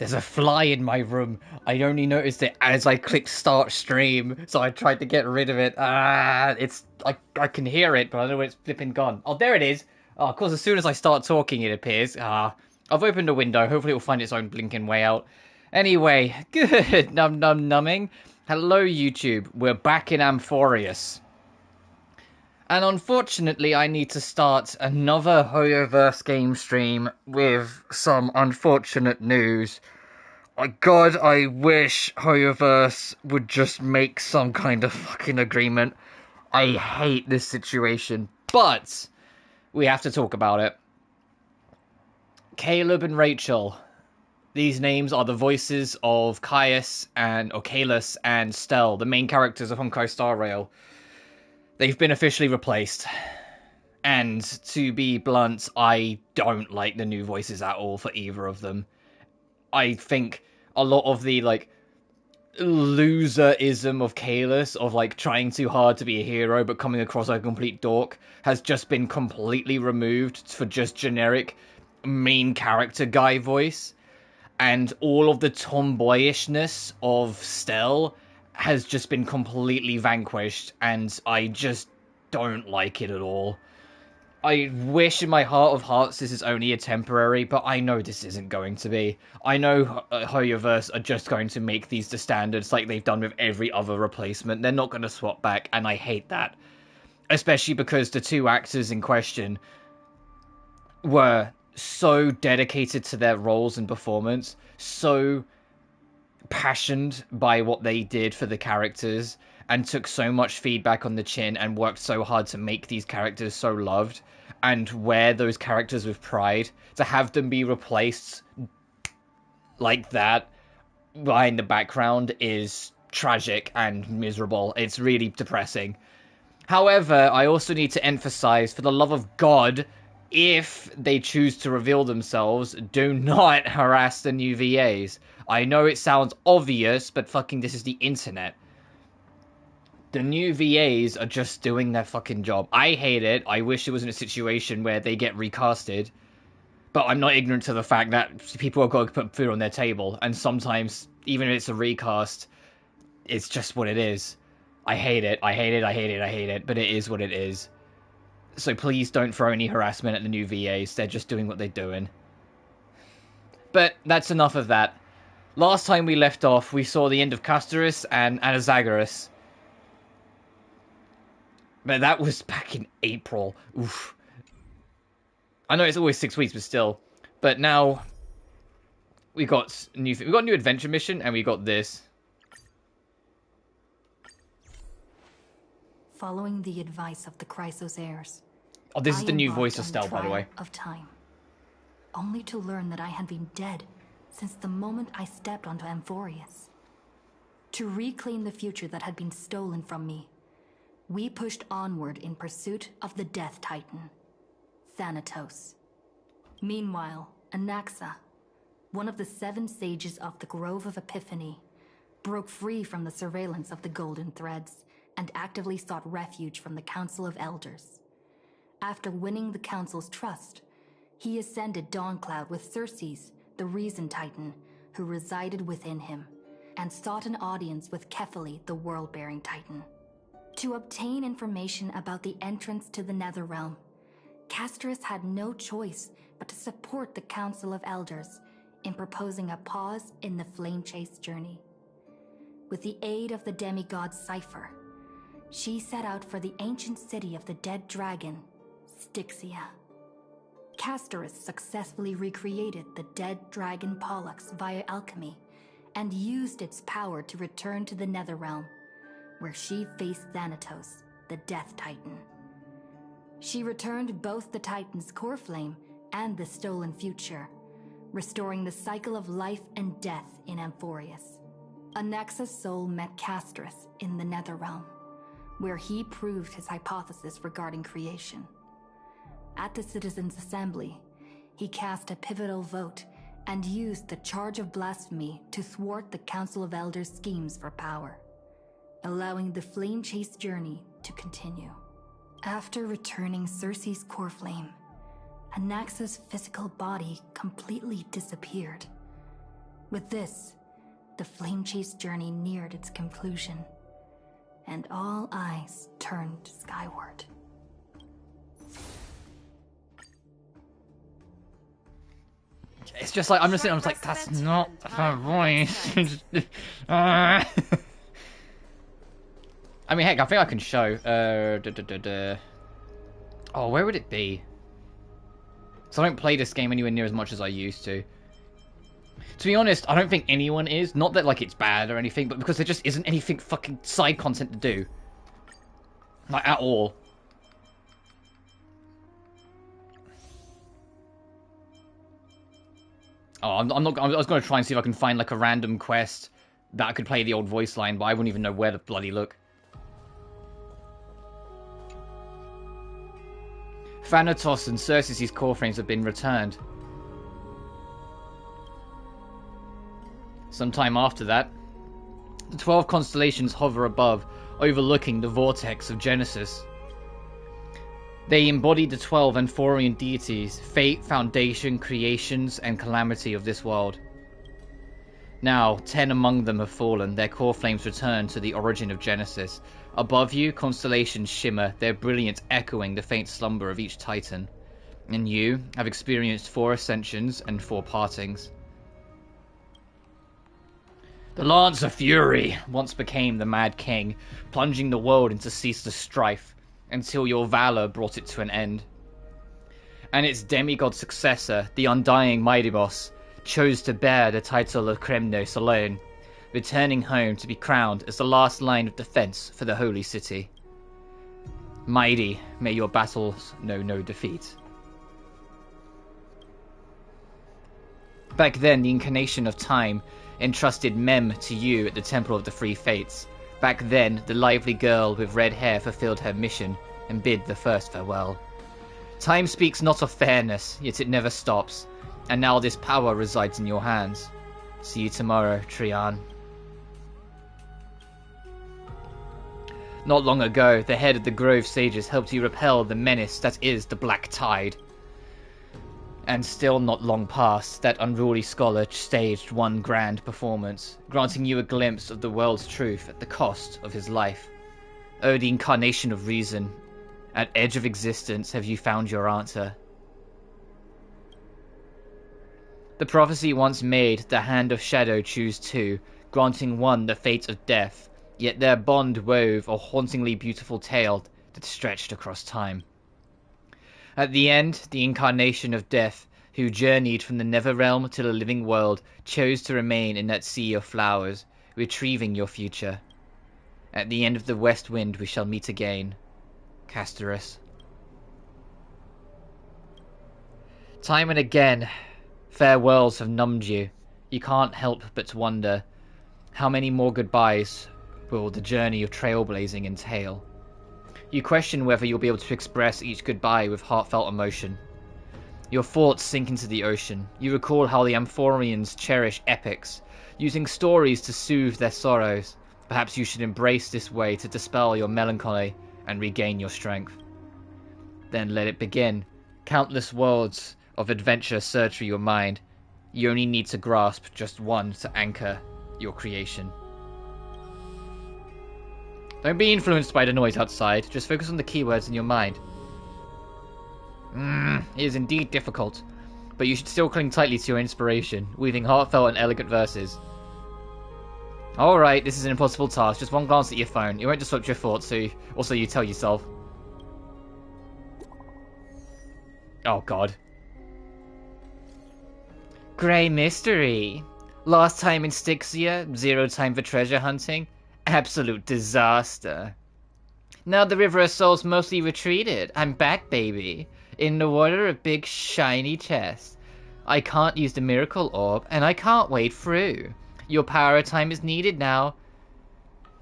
There's a fly in my room. I only noticed it as I clicked start stream, so I tried to get rid of it. I can hear it, but I know it's flipping gone. Oh, there it is. Oh, of course, as soon as I start talking, it appears. I've opened a window. Hopefully it'll find its own blinking way out. Anyway, good numbing. Hello, YouTube. We're back in Amphoreus. And unfortunately, I need to start another Hoyoverse game stream with some unfortunate news. God, I wish Hoyoverse would just make some kind of fucking agreement. I hate this situation, but we have to talk about it. Caleb and Rachel. These names are the voices of Caius and Ocalus and Stell, the main characters of Honkai Star Rail. They've been officially replaced. And to be blunt, I don't like the new voices at all for either of them. I think a lot of the, loserism of Calus, of, trying too hard to be a hero but coming across like a complete dork, has just been completely removed for just generic main character guy voice. And all of the tomboyishness of Stell has just been completely vanquished, and I just don't like it at all. I wish in my heart of hearts this is only a temporary, but I know this isn't going to be. I know Hoyoverse are just going to make these the standards like they've done with every other replacement. They're not going to swap back, and I hate that. Especially because the two actors in question were so dedicated to their roles and performance, so passionate by what they did for the characters, and took so much feedback on the chin and worked so hard to make these characters so loved and wear those characters with pride. To have them be replaced like that behind the background is tragic and miserable. It's really depressing. However, I also need to emphasize, for the love of God, if they choose to reveal themselves, do not harass the new VAs. I know it sounds obvious, but fucking this is the internet. The new VAs are just doing their fucking job. I hate it. I wish it was in a situation where they get recasted. But I'm not ignorant to the fact that people are going to put food on their table. And sometimes, even if it's a recast, it's just what it is. I hate it. I hate it. I hate it. I hate it. But it is what it is. So please don't throw any harassment at the new VAs. They're just doing what they're doing. But that's enough of that. Last time we left off, we saw the end of Castorus and Anaxagoras. But that was back in April. Oof. I know it's always 6 weeks, but still. But now we got a new adventure mission, and we got this. Following the advice of the Chrysos Heirs. Oh, this is the new voice of Stell, by the way. Of time, only to learn that I had been dead since the moment I stepped onto Amphoreus. To reclaim the future that had been stolen from me, we pushed onward in pursuit of the Death Titan, Thanatos. Meanwhile, Anaxa, one of the 7 sages of the Grove of Epiphany, broke free from the surveillance of the Golden Threads and actively sought refuge from the Council of Elders. After winning the Council's trust, he ascended Dawncloud with Xerxes, the Reason Titan, who resided within him, and sought an audience with Kephaly, the World-Bearing Titan. To obtain information about the entrance to the Netherrealm, Castorus had no choice but to support the Council of Elders in proposing a pause in the flame chase journey. With the aid of the demigod Cypher, she set out for the ancient city of the dead dragon, Styxia. Castorus successfully recreated the dead dragon Pollux via alchemy and used its power to return to the Netherrealm, where she faced Thanatos, the Death Titan. She returned both the Titan's core flame and the stolen future, restoring the cycle of life and death in Amphoreus. Anaxa's soul met Castorus in the Netherrealm, where he proved his hypothesis regarding creation. At the Citizens' Assembly, he cast a pivotal vote and used the charge of blasphemy to thwart the Council of Elders' schemes for power, allowing the flame chase journey to continue. After returning Xerxes' core flame, Anaxa's physical body completely disappeared, With this, the Flame Chief's journey neared its conclusion, and all eyes turned skyward. It's just like, I'm just sitting, I'm like, that's not her voice. I mean, heck, I think I can show. Oh, where would it be? So I don't play this game anywhere near as much as I used to. To be honest, I don't think anyone is. Not that, like, it's bad or anything, but because there just isn't anything fucking side content to do. Like, at all. Oh, I was going to try and see if I can find, like, a random quest that I could play the old voice line, but I wouldn't even know where to bloody look. Thanatos and Circe's core frames have been returned. Sometime after that, the 12 constellations hover above, overlooking the vortex of Genesis. They embody the 12 Amphorean deities, fate, foundation, creations, and calamity of this world. Now, 10 among them have fallen, their core flames return to the origin of Genesis. Above you, constellations shimmer, their brilliance echoing the faint slumber of each titan. And you have experienced 4 ascensions and 4 partings. The Lance of Fury once became the Mad King, plunging the world into ceaseless strife, until your valor brought it to an end. And its demigod successor, the undying Maidimos, chose to bear the title of Kremnos alone, returning home to be crowned as the last line of defense for the Holy City. Mighty may your battles know no defeat. Back then, the incarnation of time entrusted Mem to you at the Temple of the Three Fates. Back then, the lively girl with red hair fulfilled her mission and bid the first farewell. Time speaks not of fairness, yet it never stops, and now this power resides in your hands. See you tomorrow, Trian. Not long ago, the head of the Grove Sages helped you repel the menace that is the Black Tide. And still not long past, that unruly scholar staged one grand performance, granting you a glimpse of the world's truth at the cost of his life. O the incarnation of reason, at edge of existence have you found your answer. The prophecy once made the hand of shadow choose two, granting one the fate of death, yet their bond wove a hauntingly beautiful tale that stretched across time. At the end, the incarnation of death, who journeyed from the Netherrealm to the living world, chose to remain in that sea of flowers, retrieving your future. At the end of the west wind we shall meet again, Castorus. Time and again, farewells have numbed you. You can't help but wonder, how many more goodbyes will the journey of trailblazing entail? You question whether you'll be able to express each goodbye with heartfelt emotion. Your thoughts sink into the ocean. You recall how the Amphoreans cherish epics, using stories to soothe their sorrows. Perhaps you should embrace this way to dispel your melancholy and regain your strength. Then let it begin. Countless worlds of adventure surge through your mind. You only need to grasp just one to anchor your creation. Don't be influenced by the noise outside, just focus on the keywords in your mind. It is indeed difficult, but you should still cling tightly to your inspiration, weaving heartfelt and elegant verses. Alright, this is an impossible task, just one glance at your phone. It won't disrupt your thoughts, so also you tell yourself. Oh god. Grey mystery. Last time in Styxia, 0 time for treasure hunting. Absolute disaster. Now the River of Souls mostly retreated. I'm back, baby. In the water, a big shiny chest. I can't use the miracle orb, and I can't wade through. Your power time is needed now.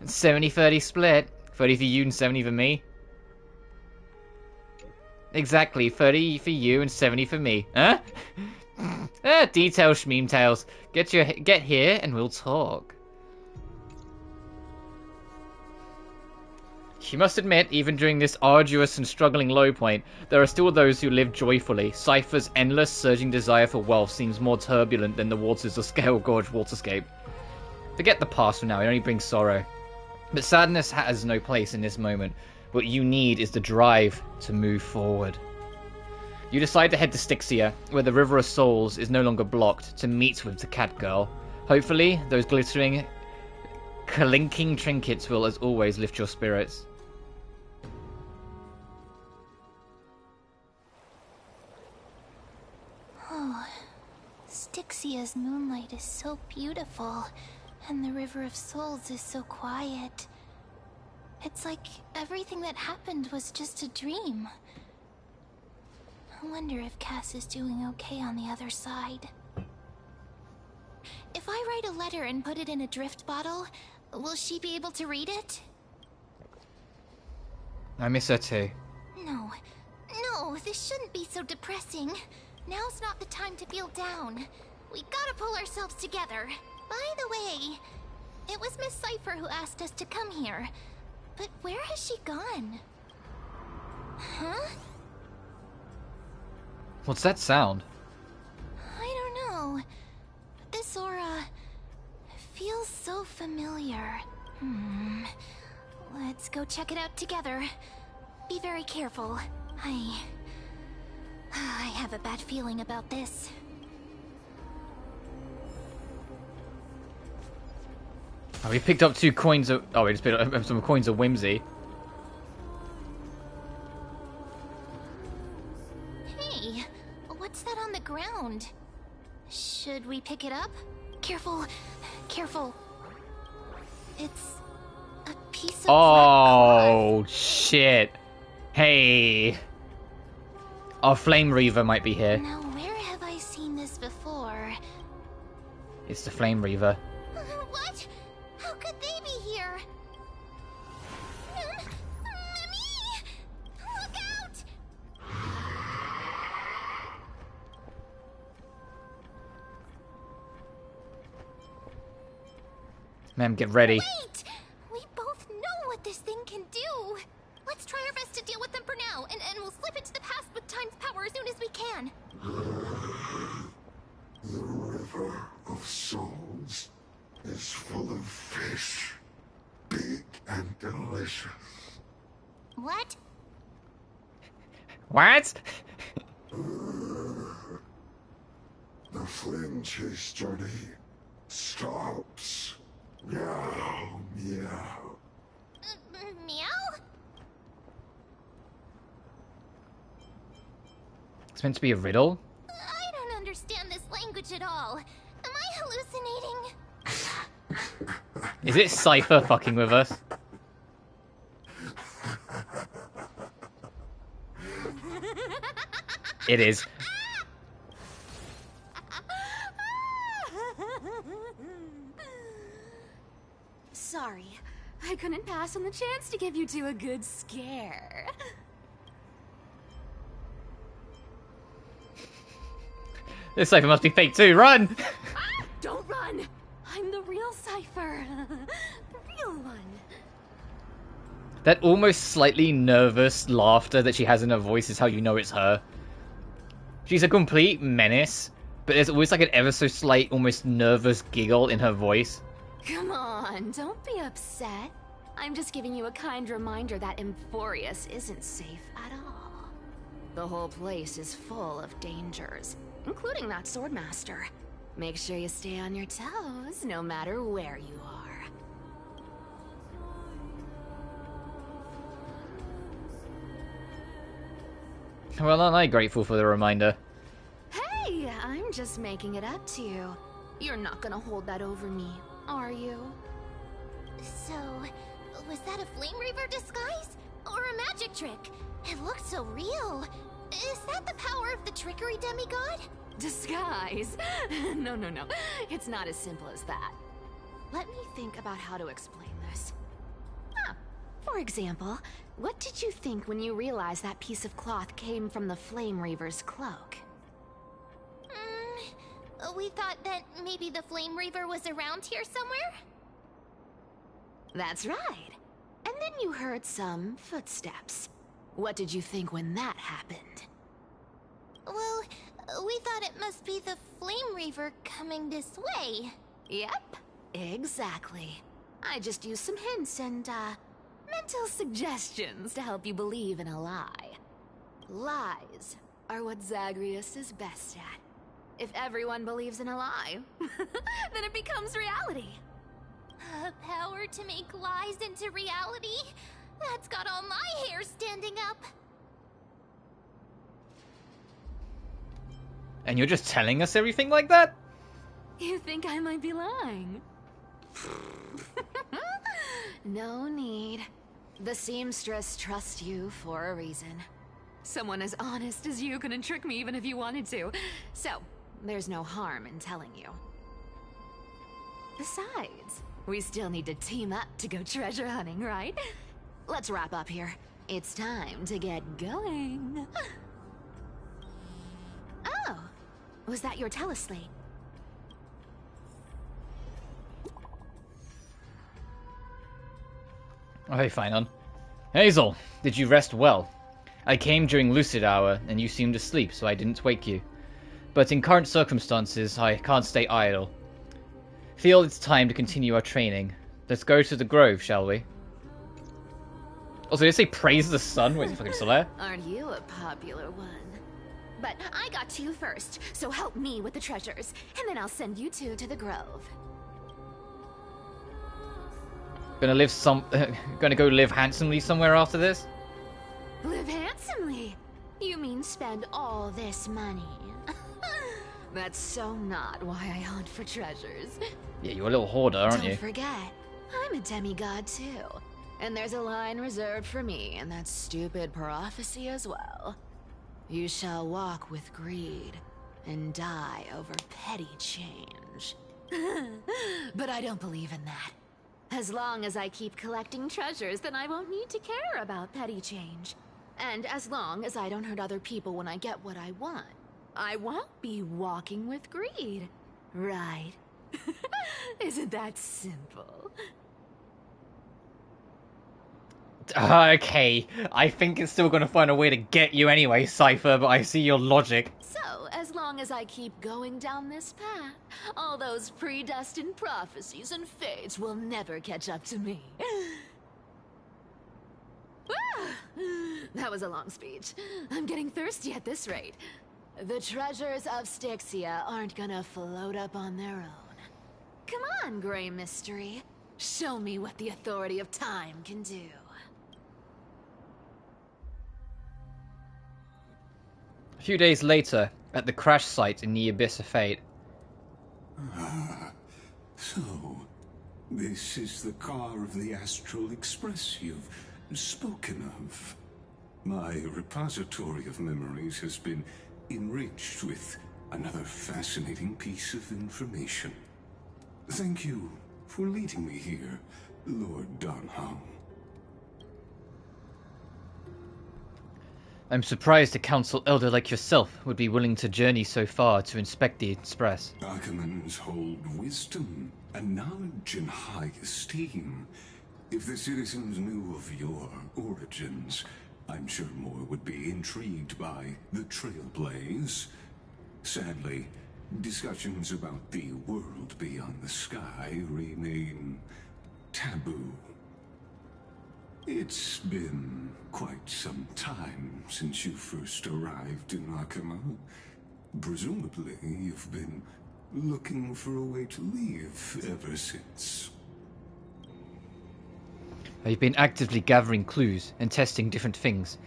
70-30 split. 30 for you and 70 for me. Exactly, 30 for you and 70 for me. Huh? Details, schmeme tails. Get here and we'll talk. You must admit, even during this arduous and struggling low point, there are still those who live joyfully. Cypher's endless, surging desire for wealth seems more turbulent than the waters of Scale Gorge waterscape. Forget the past for now, it only brings sorrow. But sadness has no place in this moment. What you need is the drive to move forward. You decide to head to Styxia, where the River of Souls is no longer blocked, to meet with the cat girl. Hopefully, those glittering, clinking trinkets will, as always, lift your spirits. Oh, Styxia's moonlight is so beautiful, and the River of Souls is so quiet. It's like everything that happened was just a dream. I wonder if Cass is doing okay on the other side. If I write a letter and put it in a drift bottle, will she be able to read it? I miss her too. No, this shouldn't be so depressing. Now's not the time to feel down. We gotta pull ourselves together. By the way, it was Miss Cypher who asked us to come here. But where has she gone? Huh? What's that sound? I don't know. This aura feels so familiar. Let's go check it out together. Be very careful. I have a bad feeling about this. Oh, we picked up 2 coins of... Oh, we just picked up some coins of whimsy. Hey, what's that on the ground? Should we pick it up? Careful, careful. It's a piece of black Oh, cloth. shit. Hey. Our Flame Reaver might be here. Now, where have I seen this before? It's the Flame Reaver. What? How could they be here? Mimi! Look out! Ma'am, get ready. Wait! We both know what this thing can do. Let's try our best to deal with them for now, and we'll slip into the past with Time's power as soon as we can. The River of Souls is full of fish, big and delicious. What? What? The flame chase journey stops. Meow, meow. Meow? It's meant to be a riddle? I don't understand this language at all. Am I hallucinating? Is it Cypher fucking with us? It is. Sorry, I couldn't pass on the chance to give you two a good scare. This Cypher must be fake too. Run! Don't run! I'm the real Cypher. The real one. That almost slightly nervous laughter that she has in her voice is how you know it's her. She's a complete menace, but there's always like an ever so slight, almost nervous giggle in her voice. Come on, don't be upset. I'm just giving you a kind reminder that Amphoreus isn't safe at all. The whole place is full of dangers, including that swordmaster. Make sure you stay on your toes, no matter where you are. Well, aren't I grateful for the reminder? Hey, I'm just making it up to you. You're not gonna hold that over me, are you? So, was that a Flame Reaver disguise? Or a magic trick? It looked so real. Is that the power of the trickery demigod? Disguise? No. It's not as simple as that. Let me think about how to explain this. For example, what did you think when you realized that piece of cloth came from the Flame Reaver's cloak? We thought that maybe the Flame Reaver was around here somewhere? That's right. And then you heard some footsteps. What did you think when that happened? Well, we thought it must be the Flame Reaver coming this way. Yep, exactly. I just used some hints and, mental suggestions to help you believe in a lie. Lies are what Zagreus is best at. If everyone believes in a lie, then it becomes reality. A power to make lies into reality? That's got all my hair standing up. And you're just telling us everything like that? You think I might be lying? No need. The seamstress trusts you for a reason. Someone as honest as you couldn't trick me even if you wanted to. So, there's no harm in telling you. Besides, we still need to team up to go treasure hunting, right? Let's wrap up here. It's time to get going. Oh, was that your teleslate? Oh, hey, Finon. Hazel, did you rest well? I came during lucid hour, and you seemed asleep, so I didn't wake you. But in current circumstances, I can't stay idle. Feel it's time to continue our training. Let's go to the grove, shall we? Also, did they say praise the sun? Wait, is he fucking still there? Aren't you a popular one? But I got two first, so help me with the treasures, and then I'll send you two to the grove. Gonna go live handsomely somewhere after this? Live handsomely? You mean spend all this money? That's so not why I hunt for treasures. Yeah, you're a little hoarder, aren't you? Don't forget, I'm a demigod too. And there's a line reserved for me in that stupid prophecy as well. You shall walk with greed and die over petty change. But I don't believe in that. As long as I keep collecting treasures, then I won't need to care about petty change. And as long as I don't hurt other people when I get what I want, I won't be walking with greed. Right? Isn't that simple? Okay, I think it's still gonna find a way to get you anyway, Cypher, but I see your logic. So, as long as I keep going down this path, all those predestined prophecies and fates will never catch up to me. That was a long speech. I'm getting thirsty at this rate. The treasures of Styxia aren't gonna float up on their own. Come on, Grey Mystery. Show me what the authority of time can do. A few days later, at the crash site in the Abyss of Fate. So, this is the car of the Astral Express you've spoken of. My repository of memories has been enriched with another fascinating piece of information. Thank you for leading me here, Lord Donham. I'm surprised a council elder like yourself would be willing to journey so far to inspect the Express. Archimans hold wisdom and knowledge in high esteem. If the citizens knew of your origins, I'm sure more would be intrigued by the Trailblaze. Sadly, discussions about the world beyond the sky remain taboo. It's been quite some time since you first arrived in Akima. Presumably, you've been looking for a way to leave ever since. I've been actively gathering clues and testing different things.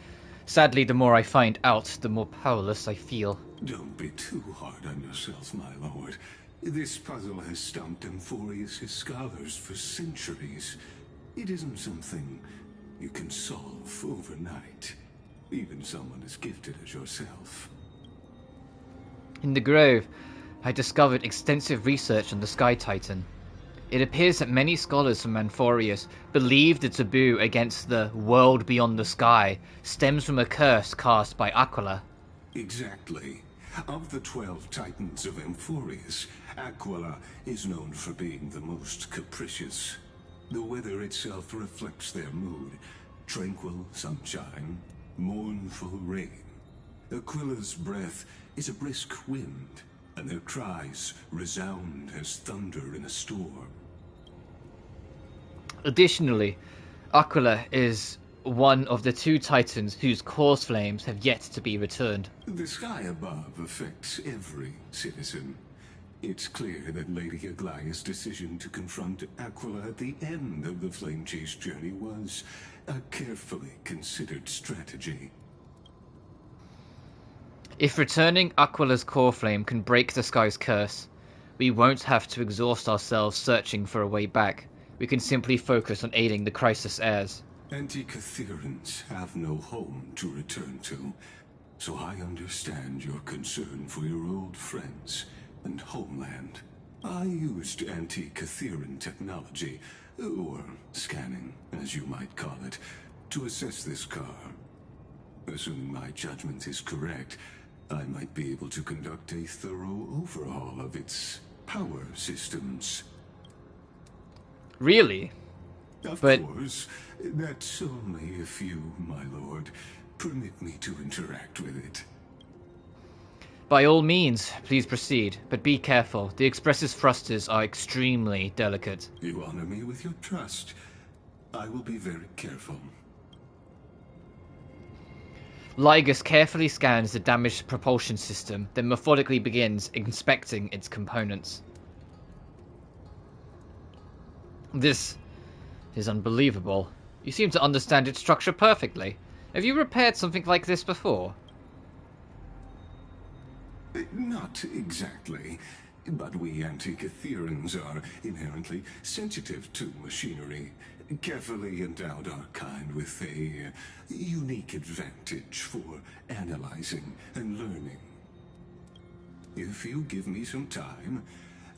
Sadly, the more I find out, the more powerless I feel. Don't be too hard on yourself, my lord. This puzzle has stumped Amphoreus' scholars for centuries. It isn't something you can solve overnight, even someone as gifted as yourself. In the Grove, I discovered extensive research on the Sky Titan. It appears that many scholars from Amphoreus believe the taboo against the world beyond the sky stems from a curse cast by Aquila. Exactly. Of the 12 Titans of Amphoreus, Aquila is known for being the most capricious. The weather itself reflects their mood. Tranquil sunshine, mournful rain. Aquila's breath is a brisk wind, and their cries resound as thunder in a storm. Additionally, Aquila is one of the two titans whose course flames have yet to be returned. The sky above affects every citizen. It's clear that Lady Aglaya's decision to confront Aquila at the end of the Flame Chase journey was a carefully considered strategy. If returning Aquila's core flame can break the sky's curse, we won't have to exhaust ourselves searching for a way back. We can simply focus on aiding the Chrysos heirs. Anti-Catherians have no home to return to, so I understand your concern for your old friends and homeland. I used anti-Catherian technology, or scanning, as you might call it, to assess this car. Assuming my judgment is correct, I might be able to conduct a thorough overhaul of its power systems. Really? Of But- course, that's only if you, my lord, permit me to interact with it. By all means, please proceed, but be careful. The Express's thrusters are extremely delicate. You honor me with your trust. I will be very careful. Lygus carefully scans the damaged propulsion system, then methodically begins inspecting its components. This is unbelievable. You seem to understand its structure perfectly. Have you repaired something like this before? Not exactly, but we anti-Catherians are inherently sensitive to machinery. Carefully endowed our kind with a unique advantage for analyzing and learning. If you give me some time,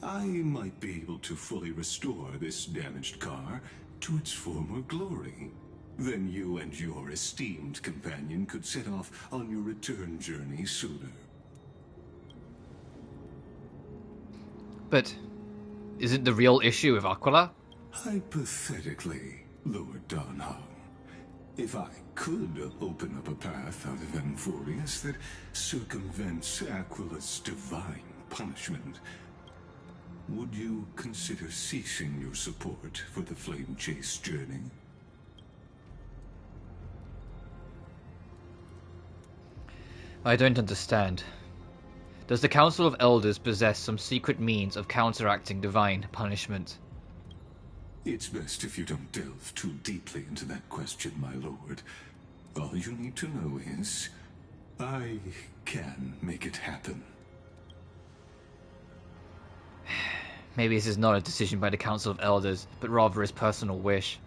I might be able to fully restore this damaged car to its former glory. Then you and your esteemed companion could set off on your return journey sooner. But isn't the real issue with Aquila? Hypothetically, Lord Donhong, if I could open up a path out of Amphoreus that circumvents Aquila's divine punishment, would you consider ceasing your support for the Flame Chase journey? I don't understand. Does the Council of Elders possess some secret means of counteracting divine punishment? It's best if you don't delve too deeply into that question, my lord. All you need to know is, I can make it happen. Maybe this is not a decision by the Council of Elders, but rather his personal wish.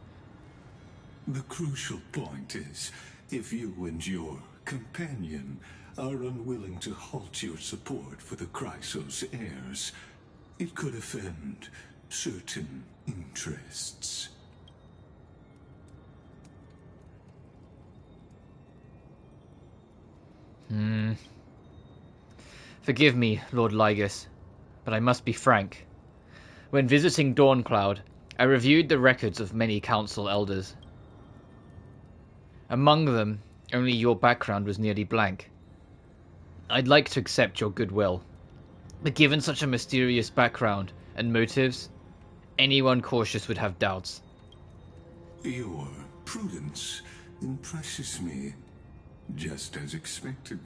The crucial point is, if you and your companion are unwilling to halt your support for the Chrysos heirs, it could offend certain interests. Forgive me, Lord Lygus, but I must be frank. When visiting Dawncloud, I reviewed the records of many council elders. Among them, only your background was nearly blank. I'd like to accept your goodwill, but given such a mysterious background and motives, anyone cautious would have doubts. Your prudence impresses me, just as expected.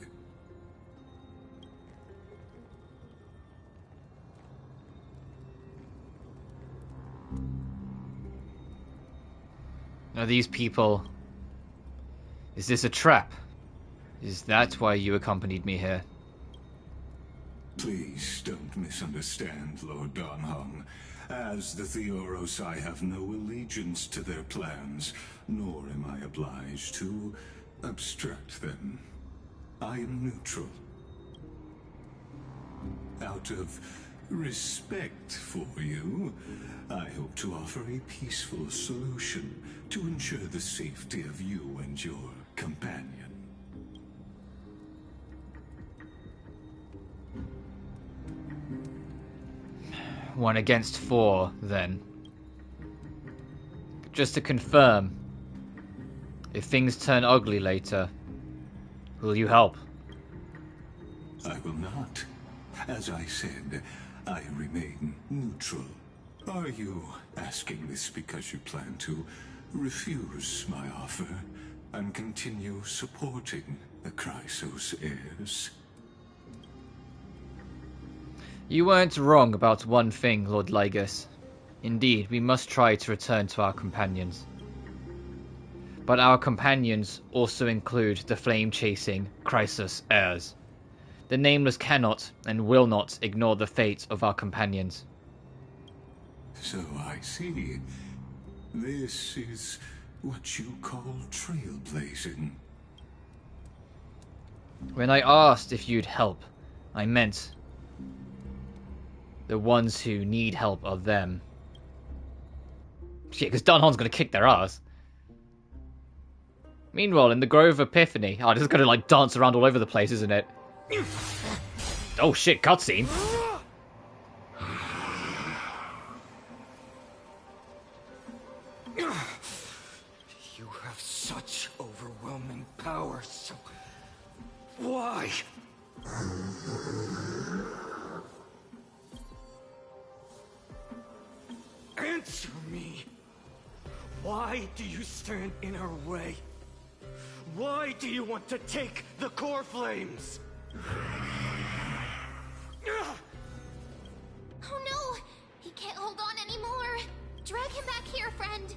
Are these people... Is this a trap? Is that why you accompanied me here? Please don't misunderstand, Lord Donhong. As the Theoros, I have no allegiance to their plans, nor am I obliged to obstruct them. I am neutral. Out of respect for you, I hope to offer a peaceful solution to ensure the safety of you and your companion. One against four, then. Just to confirm, if things turn ugly later, will you help? I will not. As I said, I remain neutral. Are you asking this because you plan to refuse my offer and continue supporting the Chrysos heirs? You weren't wrong about one thing, Lord Lygus. Indeed, we must try to return to our companions. But our companions also include the flame-chasing Chrysos heirs. The Nameless cannot and will not ignore the fate of our companions. So I see. This is what you call trailblazing. When I asked if you'd help, I meant the ones who need help are them. Shit, because Dunhan's gonna kick their ass. Meanwhile, in the Grove of Epiphany, this is gonna like dance around all over the place, isn't it? Oh shit, cutscene. You have such overwhelming power, so why? Answer me. Why do you stand in our way? Why do you want to take the core flames? Oh no! He can't hold on anymore! Drag him back here, friend!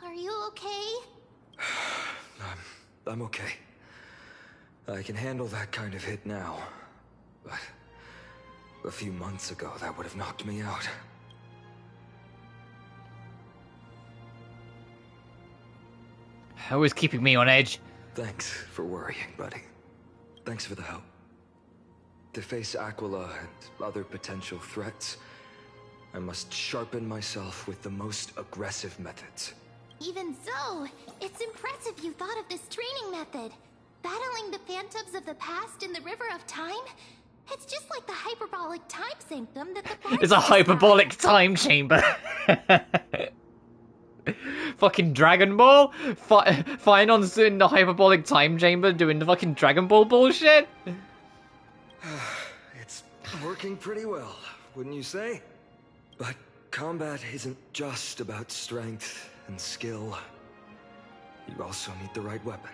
Are you okay? I'm okay. I can handle that kind of hit now. But a few months ago, that would have knocked me out. Always keeping me on edge. Thanks for worrying, buddy. Thanks for the help. To face Aquila and other potential threats, I must sharpen myself with the most aggressive methods. Even so, it's impressive you thought of this training method. Battling the phantoms of the past in the River of Time? It's just like the hyperbolic time sanctum that the bards It's a hyperbolic time chamber. Fucking Dragon Ball? Finon's in the hyperbolic time chamber doing the fucking Dragon Ball bullshit? It's working pretty well, wouldn't you say? But combat isn't just about strength and skill. You also need the right weapon.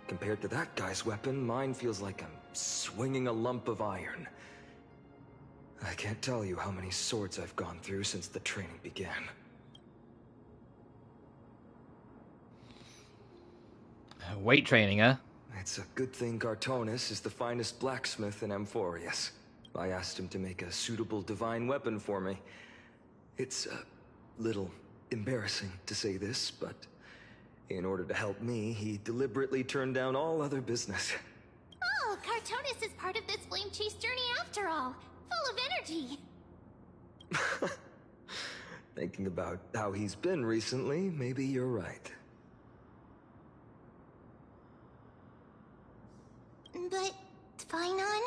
Compared to that guy's weapon, mine feels like I'm swinging a lump of iron. I can't tell you how many swords I've gone through since the training began. Weight training, huh? It's a good thing Cartonis is the finest blacksmith in Amphoreus. I asked him to make a suitable divine weapon for me. It's a little embarrassing to say this, but in order to help me, he deliberately turned down all other business. Oh, Cartonis is part of this flame chase journey after all. Full of energy. Thinking about how he's been recently, maybe you're right. But, Finon,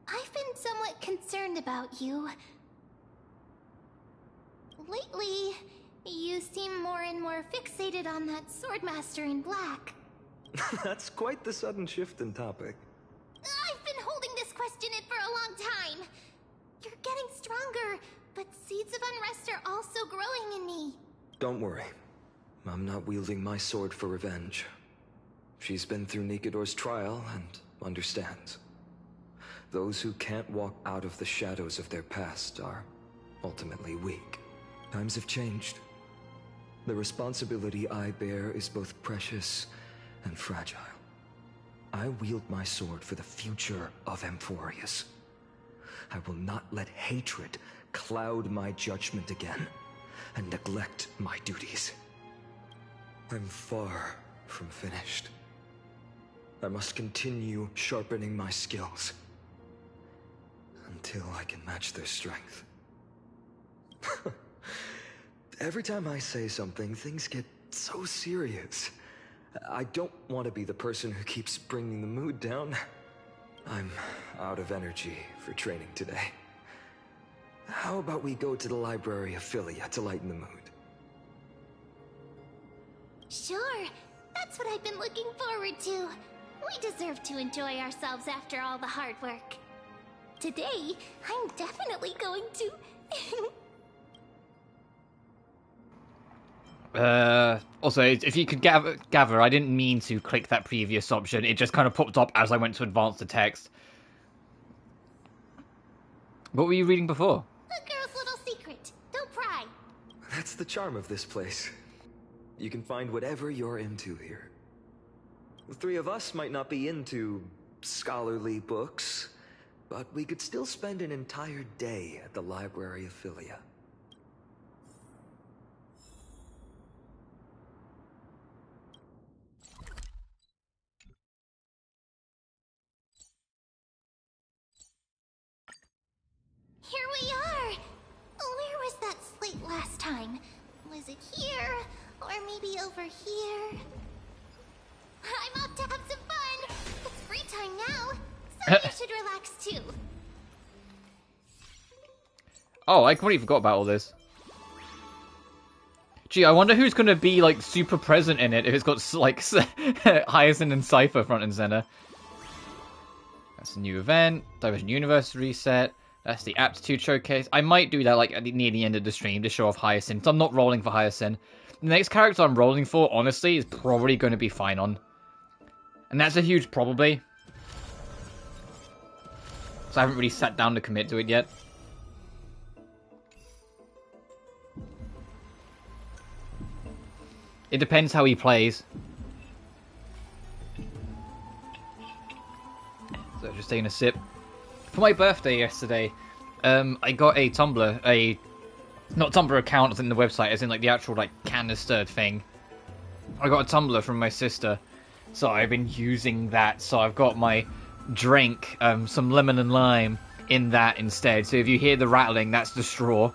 I've been somewhat concerned about you. Lately, you seem more and more fixated on that Swordmaster in black. That's quite the sudden shift in topic. I've been holding this question in for a long time. You're getting stronger, but seeds of unrest are also growing in me. Don't worry. I'm not wielding my sword for revenge. She's been through Nikodor's trial and understands. Those who can't walk out of the shadows of their past are ultimately weak. Times have changed. The responsibility I bear is both precious and fragile. I wield my sword for the future of Amphoreus. I will not let hatred cloud my judgment again and neglect my duties. I'm far from finished. I must continue sharpening my skills until I can match their strength. Every time I say something, things get so serious. I don't want to be the person who keeps bringing the mood down. I'm out of energy for training today. How about we go to the library of Philia to lighten the mood? Sure, that's what I've been looking forward to. We deserve to enjoy ourselves after all the hard work. Today, I'm definitely going to... Also, if you could gather, I didn't mean to click that previous option. It just kind of popped up as I went to advance the text. What were you reading before? A girl's little secret. Don't pry. That's the charm of this place. You can find whatever you're into here. The three of us might not be into scholarly books, but we could still spend an entire day at the library of Philia. Here we are! Where was that slate last time? Was it here? Or maybe over here? I'm off to have some fun! It's free time now, so you should relax too. Oh, I completely forgot about all this. Gee, I wonder who's gonna be, like, super present in it if it's got, like, Hyacinth and Cypher front and center. That's a new event. Divergent Universe reset. That's the Aptitude Showcase. I might do that, like, near the end of the stream to show off Hyacinth. I'm not rolling for Hyacinth. The next character I'm rolling for, honestly, is probably going to be Finon. And that's a huge probably. So I haven't really sat down to commit to it yet. It depends how he plays. So just taking a sip. For my birthday yesterday, I got a Tumblr, not Tumblr account as in the website, as in like the actual like canister thing. I got a Tumblr from my sister, so I've been using that. So I've got my drink, some lemon and lime in that instead. So if you hear the rattling, that's the straw.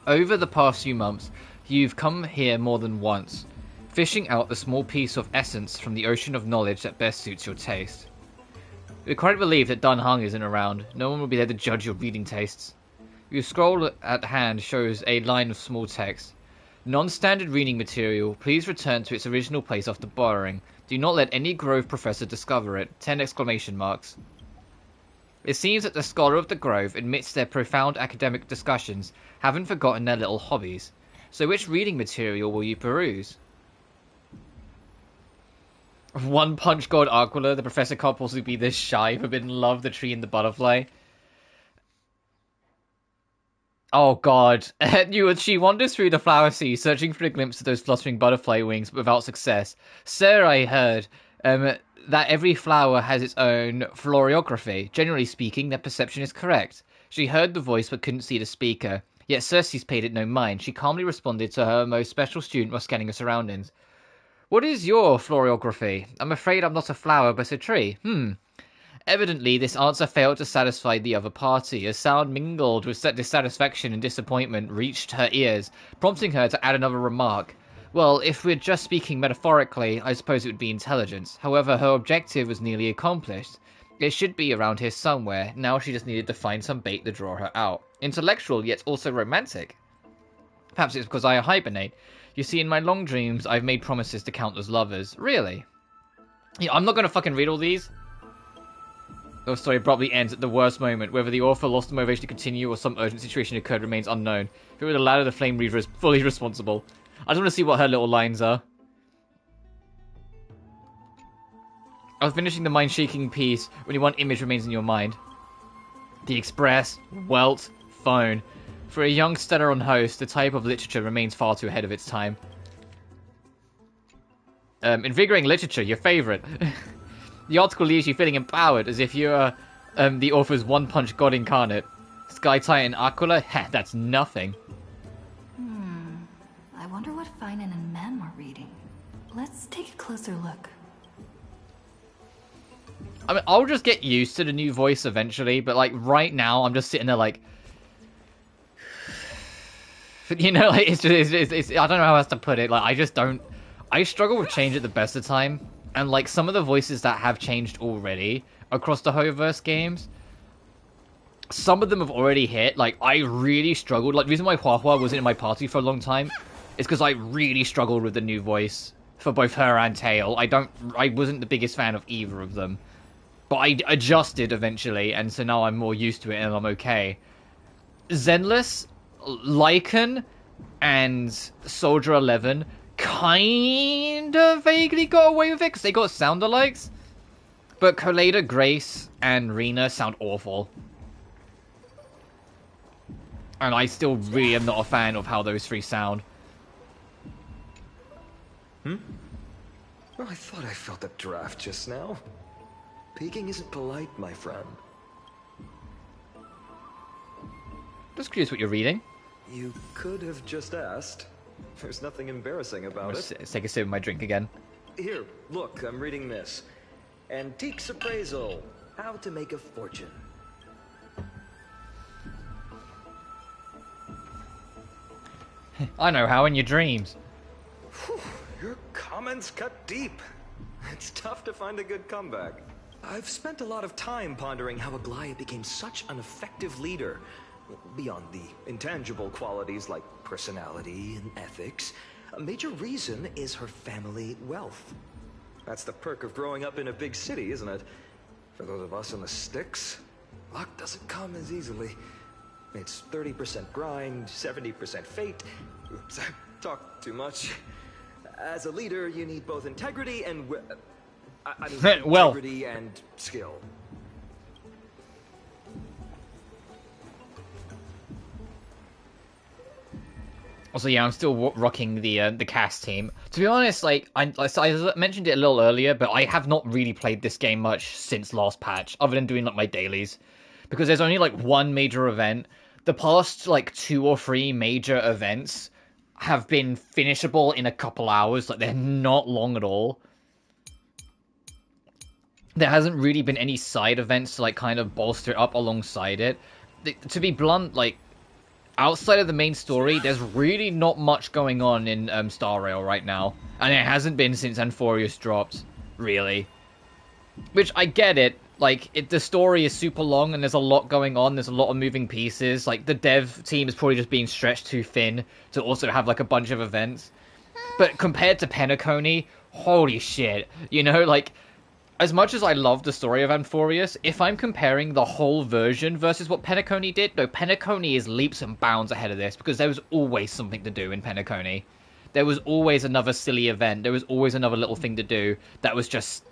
Over the past few months, you've come here more than once, fishing out the small piece of essence from the ocean of knowledge that best suits your taste. We're quite relieved that Dun Hung isn't around. No one will be there to judge your reading tastes. Your scroll at hand shows a line of small text. Non-standard reading material. Please return to its original place after borrowing. Do not let any Grove professor discover it. 10 exclamation marks. It seems that the scholar of the Grove, amidst their profound academic discussions, haven't forgotten their little hobbies. So which reading material will you peruse? One Punch God Aquila, the professor can't possibly be this shy. Forbidden Love, The Tree and the Butterfly. Oh god. She wanders through the flower sea, searching for a glimpse of those fluttering butterfly wings, but without success. Sir, I heard that every flower has its own florography. Generally speaking, their perception is correct. She heard the voice but couldn't see the speaker. Yet Circe's paid it no mind. She calmly responded to her most special student while scanning her surroundings. What is your florography? I'm afraid I'm not a flower, but a tree. Evidently, this answer failed to satisfy the other party. A sound mingled with dissatisfaction and disappointment reached her ears, prompting her to add another remark. Well, if we're just speaking metaphorically, I suppose it would be intelligence. However, her objective was nearly accomplished. It should be around here somewhere. Now she just needed to find some bait to draw her out. Intellectual, yet also romantic. Perhaps it's because I hibernate. You see, in my long dreams, I've made promises to countless lovers. Really? Yeah, I'm not going to fucking read all these. The story abruptly ends at the worst moment. Whether the author lost the motivation to continue or some urgent situation occurred remains unknown. Whoever the latter, the Flame Reaver, is fully responsible. I just want to see what her little lines are. I was finishing the mind-shaking piece when one image remains in your mind. The Express, Welt, phone. For a young Stellaron host, the type of literature remains far too ahead of its time. Invigorating literature, your favorite. The article leaves you feeling empowered, as if you're the author's one-punch god incarnate. Sky Titan Aquila? Heh, that's nothing. I wonder what Finan and Mem were reading. Let's take a closer look. I mean, I'll just get used to the new voice eventually, but like right now, I'm just sitting there like, you know, like it's I don't know how else to put it. Like I struggle with change at the best of time, and like some of the voices that have changed already across the Hoverse games, some of them have already hit. Like, I really struggled. Like, the reason why Huahua wasn't in my party for a long time is because I really struggled with the new voice for both her and Tail. I wasn't the biggest fan of either of them. But I adjusted eventually, and so now I'm more used to it and I'm okay. Zenless, Lycan, and Soldier 11 kind of vaguely got away with it because they got sound-alikes. But Colada, Grace, and Rena sound awful. And I still really am not a fan of how those three sound. Well, I thought I felt a draft just now. Peeking isn't polite, my friend. Just curious what you're reading. You could have just asked. There's nothing embarrassing about it. Let's take a sip of my drink again. Here, look, I'm reading this. Antiques Appraisal. How to make a fortune. I know how in your dreams. Whew, your comments cut deep. It's tough to find a good comeback. I've spent a lot of time pondering how Aglaya became such an effective leader. Beyond the intangible qualities like personality and ethics, a major reason is her family wealth. That's the perk of growing up in a big city, isn't it? For those of us in the sticks, luck doesn't come as easily. It's 30% grind, 70% fate. Oops, I talk too much. As a leader, you need both integrity and well, integrity and skill. Also, yeah, I'm still rocking the cast team. To be honest, like I mentioned it a little earlier, but I have not really played this game much since last patch, other than doing like my dailies, because there's only like one major event. The past like 2 or 3 major events have been finishable in a couple hours. Like they're not long at all. There hasn't really been any side events to like kind of bolster it up alongside it. To be blunt, like outside of the main story, there's really not much going on in Star Rail right now, and it hasn't been since Amphoreus dropped, really. Which I get it. Like the story is super long and there's a lot going on. There's a lot of moving pieces. Like the dev team is probably just being stretched too thin to also have like a bunch of events. But compared to Penacony, holy shit, you know, like. As much as I love the story of Amphoreus, if I'm comparing the whole version versus what Penacony did, no, Penacony is leaps and bounds ahead of this, because there was always something to do in Penacony. There was always another silly event, there was always another little thing to do that was just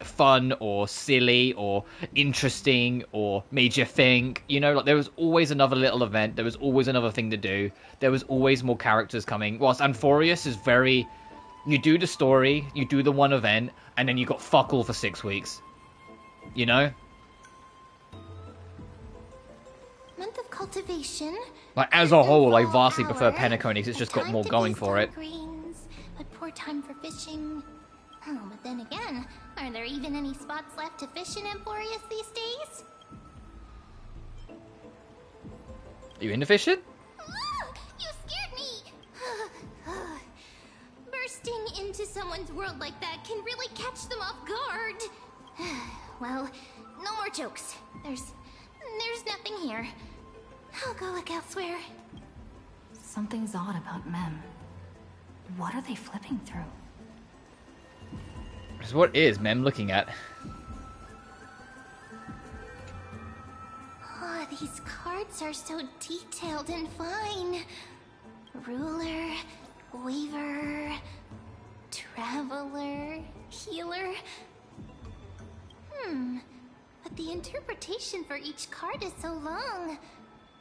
fun, or silly, or interesting, or made you think, you know, like there was always another little event, there was always another thing to do, there was always more characters coming, whilst Amphoreus is very... You do the story, you do the one event, and then you got fuck all for 6 weeks. You know? Month of cultivation. Like, as a whole, I vastly prefer Penacony because it's just got more going for it. Greens, but poor time for fishing. Oh, but then again, are there even any spots left to fish in Amphoreus these days? Are you into fishing? You scared me! Bursting into someone's world like that can really catch them off guard. Well, no more jokes. There's nothing here. I'll go look elsewhere. Something's odd about Mem. What are they flipping through? What is Mem looking at? Oh, these cards are so detailed and fine. Ruler, Weaver, Traveler, Healer. But the interpretation for each card is so long.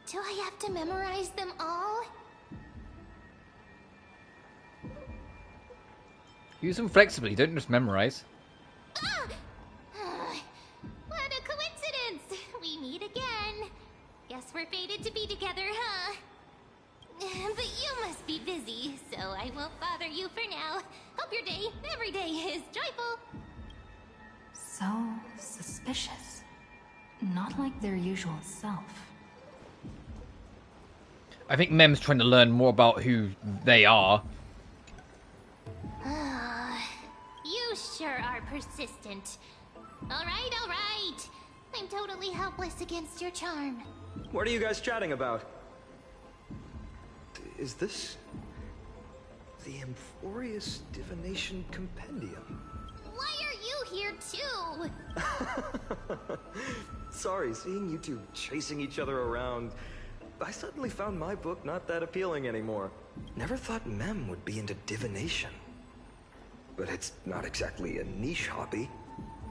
Do I have to memorize them all? Use them flexibly, don't just memorize. What a coincidence! We meet again. Guess we're fated to be together, huh? But you must be busy, so I won't bother you for now. Hope your day, every day, is joyful. So suspicious. Not like their usual self. I think Mem's trying to learn more about who they are. You sure are persistent. All right. I'm totally helpless against your charm. What are you guys chatting about? Is this the Amphoreus Divination Compendium? Why are you here too? Sorry, seeing you two chasing each other around, I suddenly found my book not that appealing anymore. Never thought Mem would be into divination. But it's not exactly a niche hobby.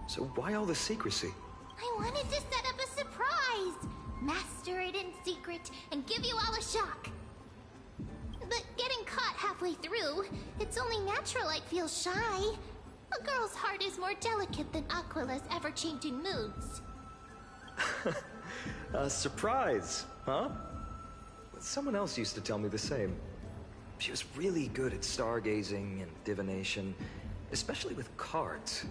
So why all the secrecy? I wanted to set up a surprise! Master it in secret and give you all a shock. But getting caught halfway through, it's only natural I'd feel shy. A girl's heart is more delicate than Aquila's ever-changing moods. A surprise, huh? Someone else used to tell me the same. She was really good at stargazing and divination, especially with cards.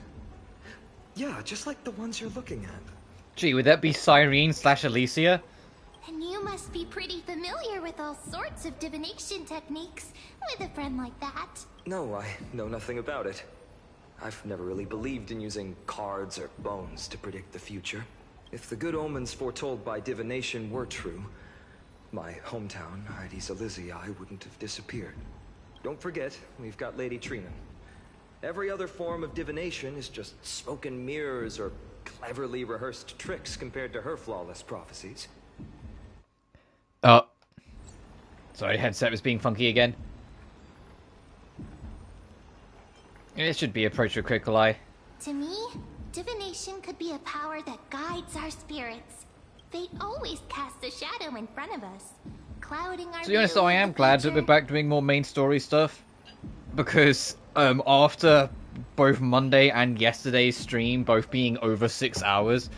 Yeah, just like the ones you're looking at. Gee, would that be Cyrene/Alicia? And you must be pretty familiar with all sorts of divination techniques, with a friend like that. No, I know nothing about it. I've never really believed in using cards or bones to predict the future. If the good omens foretold by divination were true, my hometown, Heirs Elysiae, wouldn't have disappeared. Don't forget, we've got Lady Trina. Every other form of divination is just smoke and mirrors or cleverly rehearsed tricks compared to her flawless prophecies. Oh. Sorry, headset was being funky again. It should be approached with critical eye. To me, divination could be a power that guides our spirits. Fate always casts a shadow in front of us, clouding our To be honest, view though, I of am the glad that future. we're back doing more main story stuff. Because after both Monday and yesterday's stream both being over 6 hours,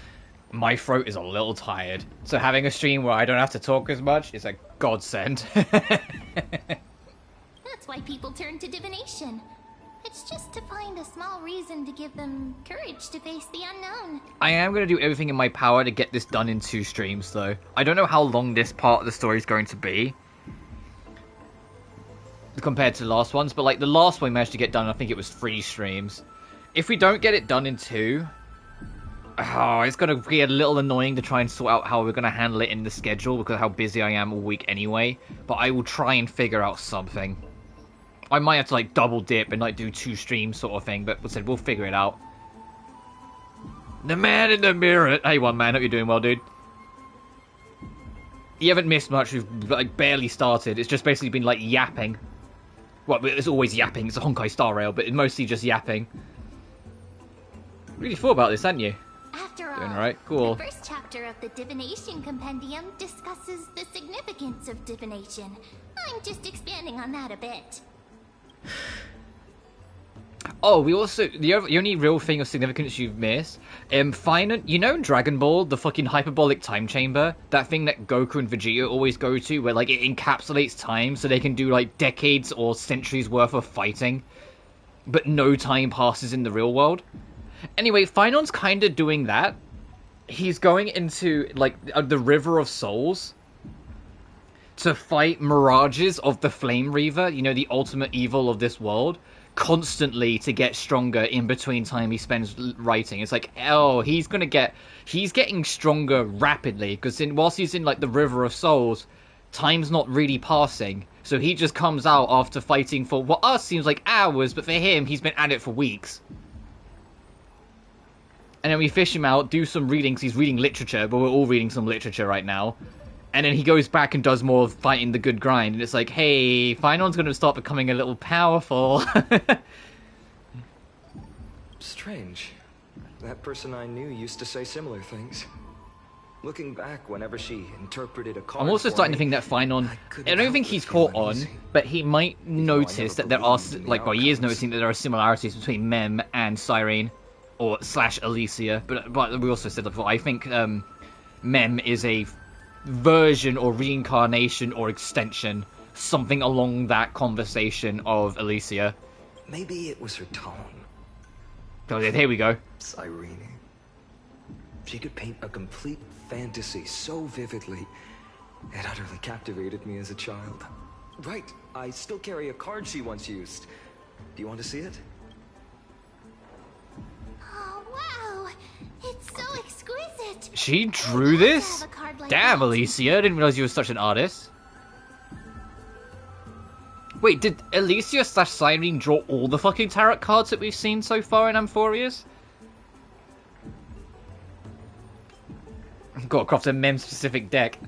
my throat is a little tired. So having a stream where I don't have to talk as much is a godsend. That's why people turn to divination. It's just to find a small reason to give them courage to face the unknown. I am going to do everything in my power to get this done in 2 streams, though. I don't know how long this part of the story is going to be compared to the last ones, but like the last one we managed to get done, I think it was 3 streams. If we don't get it done in 2, it's going to be a little annoying to try and sort out how we're going to handle it in the schedule because of how busy I am all week anyway, but I will try and figure out something. I might have to like double dip and like do 2 streams sort of thing, but we'll figure it out. The man in the mirror. Hey, one man, hope you're doing well, dude. You haven't missed much. We've like barely started. It's just basically been like yapping. Well, it's always yapping. It's a Honkai Star Rail, but it's mostly just yapping. Really thought about this, hadn't you? After all, Doing alright, cool. the first chapter of the Divination Compendium discusses the significance of divination. I'm just expanding on that a bit. Oh, we also the only real thing of significance you've missed, you know in Dragon Ball, the fucking hyperbolic time chamber, that thing that Goku and Vegeta always go to, where like it encapsulates time so they can do like decades or centuries worth of fighting, but no time passes in the real world. Anyway, Finon's kind of doing that. He's going into like the River of Souls to fight mirages of the Flame Reaver, you know, the ultimate evil of this world, constantly to get stronger in between time he spends writing. It's like, oh, he's getting stronger rapidly, because whilst he's in like the River of Souls, time's not really passing. So he just comes out after fighting for what us seems like hours, but for him, he's been at it for weeks. And then we fish him out, do some readings. He's reading literature, but we're all reading some literature right now. And then he goes back and does more of fighting the good grind. And it's like, hey, Finon's going to start becoming a little powerful. Strange. That person I knew used to say similar things. Looking back, whenever she interpreted a card I'm also for starting to me, think that Finon, couldn't I don't help think but he's feel caught on, uneasy. but he might though I notice never that there are, believed in the like, well, he is outcomes. noticing that there are similarities between Mem and Cyrene, or / Alicia. But we also said that before, I think Mem is a version or reincarnation or extension, something along that conversation of Alicia. Maybe it was her tone. So here we go. Cyrene. She could paint a complete fantasy so vividly, it utterly captivated me as a child. Right, I still carry a card she once used. Do you want to see it? Oh, wow! It's so exquisite! She I'd drew love this? to have a card card like Damn, that. Alicia, I didn't realize you were such an artist. Wait, did Alicia/Cyrene draw all the fucking tarot cards that we've seen so far in Amphoreus? Got to craft a mem-specific deck.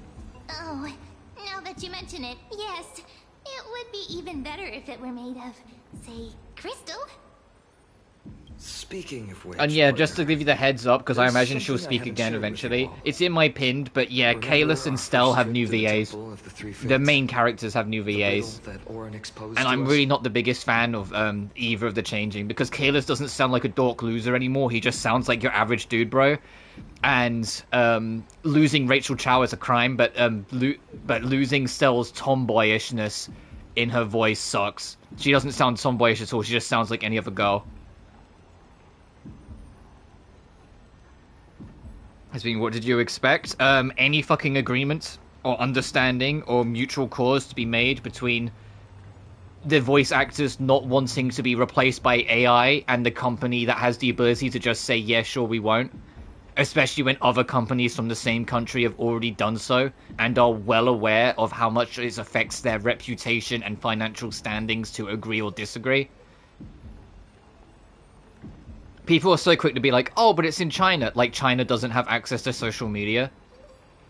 Oh, now that you mention it, yes. It would be even better if it were made of, say, crystal. Speaking of which, And yeah, just to give you the heads up, because I there's imagine she'll something I speak haven't again shared with you eventually. all. It's in my pinned, but yeah, Remember Kalis and our Stell first have trip new to the VAs. Temple of the Three The Fates? main characters have new The riddle VAs. that Orin exposed And to I'm us? really not the biggest fan of either of the changing, because Kalis doesn't sound like a dork loser anymore. He just sounds like your average dude, bro. And losing Rachel Chow is a crime, but losing Stell's tomboyishness in her voice sucks. She doesn't sound tomboyish at all. She just sounds like any other girl. Has been, what did you expect? Any fucking agreement or understanding or mutual cause to be made between the voice actors not wanting to be replaced by AI and the company that has the ability to just say, yeah, sure, we won't. Especially when other companies from the same country have already done so and are well aware of how much it affects their reputation and financial standings to agree or disagree. People are so quick to be like, oh, but it's in China. Like, China doesn't have access to social media.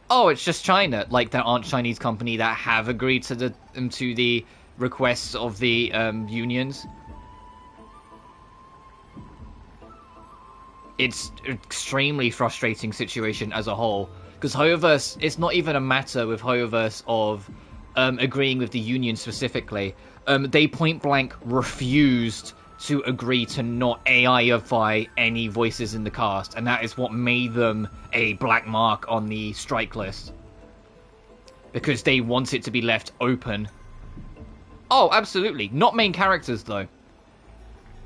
Oh, it's just China. Like, there aren't Chinese companies that have agreed to the requests of the unions. It's an extremely frustrating situation as a whole. Because Hoyoverse, it's not even a matter with Hoyoverse of agreeing with the union specifically. They point blank refused to agree to not AIify any voices in the cast, and that is what made them a black mark on the strike list. Because they want it to be left open. Oh, absolutely. Not main characters, though.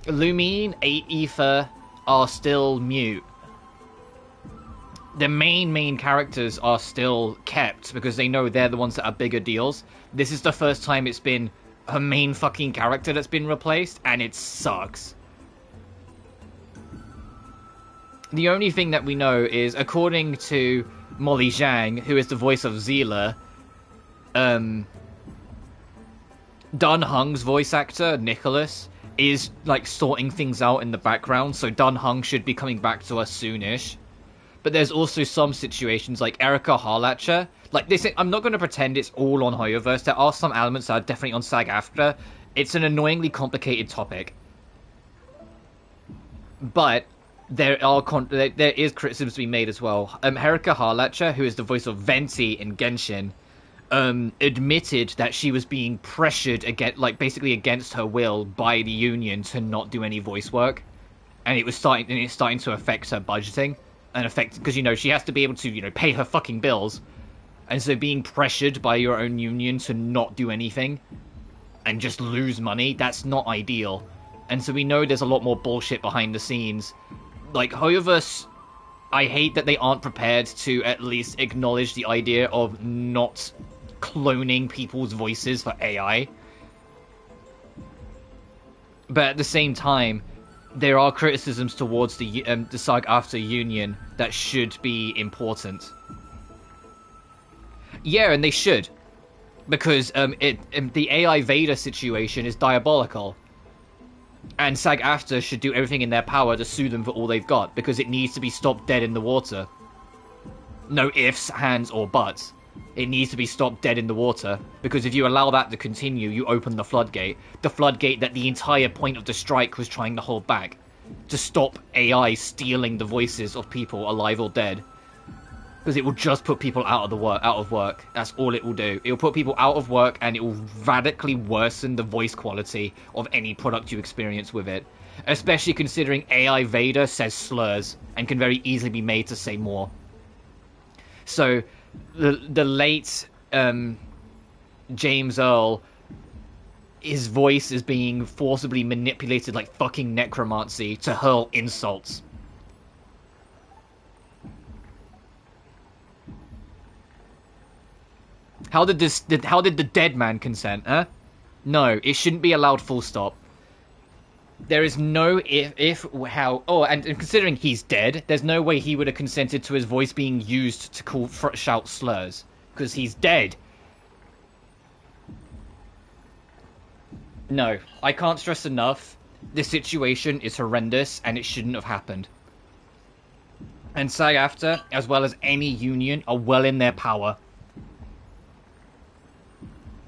Lumine, Aether are still mute. The main characters are still kept, because they know they're the ones that are bigger deals. This is the first time it's been her main fucking character that's been replaced, and it sucks. The only thing that we know is, according to Molly Zhang, who is the voice of Zila, Dun Hung's voice actor, Nicholas, is, like, sorting things out in the background, so Dun Hung should be coming back to us soonish. But there's also some situations, like Erica Harlacher. Like, this, I'm not going to pretend it's all on Hoyoverse. There are some elements that are definitely on SAG-AFTRA. It's an annoyingly complicated topic. But there is criticisms to be made as well. Erica Harlacher, who is the voice of Venti in Genshin, admitted that she was being pressured basically against her will by the union to not do any voice work, and it's starting to affect her budgeting and because she has to be able to pay her fucking bills, and so being pressured by your own union to not do anything and just lose money, that's not ideal. And so we know there's a lot more bullshit behind the scenes. Like, Hoyoverse, I hate that they aren't prepared to at least acknowledge the idea of not cloning people's voices for AI. But at the same time, there are criticisms towards the SAG-AFTRA union that should be important. Yeah, and they should. Because the AI Vader situation is diabolical. And SAG-AFTRA should do everything in their power to sue them for all they've got, because it needs to be stopped dead in the water. No ifs, hands, or buts. It needs to be stopped dead in the water, because if you allow that to continue, you open the floodgate. The floodgate that the entire point of the strike was trying to hold back. To stop AI stealing the voices of people, alive or dead. Because it will just put people out of work. That's all it will do. It will put people out of work, and it will radically worsen the voice quality of any product you experience with it. Especially considering AI Vader says slurs, and can very easily be made to say more. So, the late James Earl, his voice is being forcibly manipulated like fucking necromancy to hurl insults. How did the dead man consent, huh? No, it shouldn't be allowed, full stop. There is no if how. Oh, and considering he's dead, there's no way he would have consented to his voice being used to shout slurs because he's dead. No, I can't stress enough. This situation is horrendous and it shouldn't have happened. And SAG-AFTRA, as well as any union, are well in their power.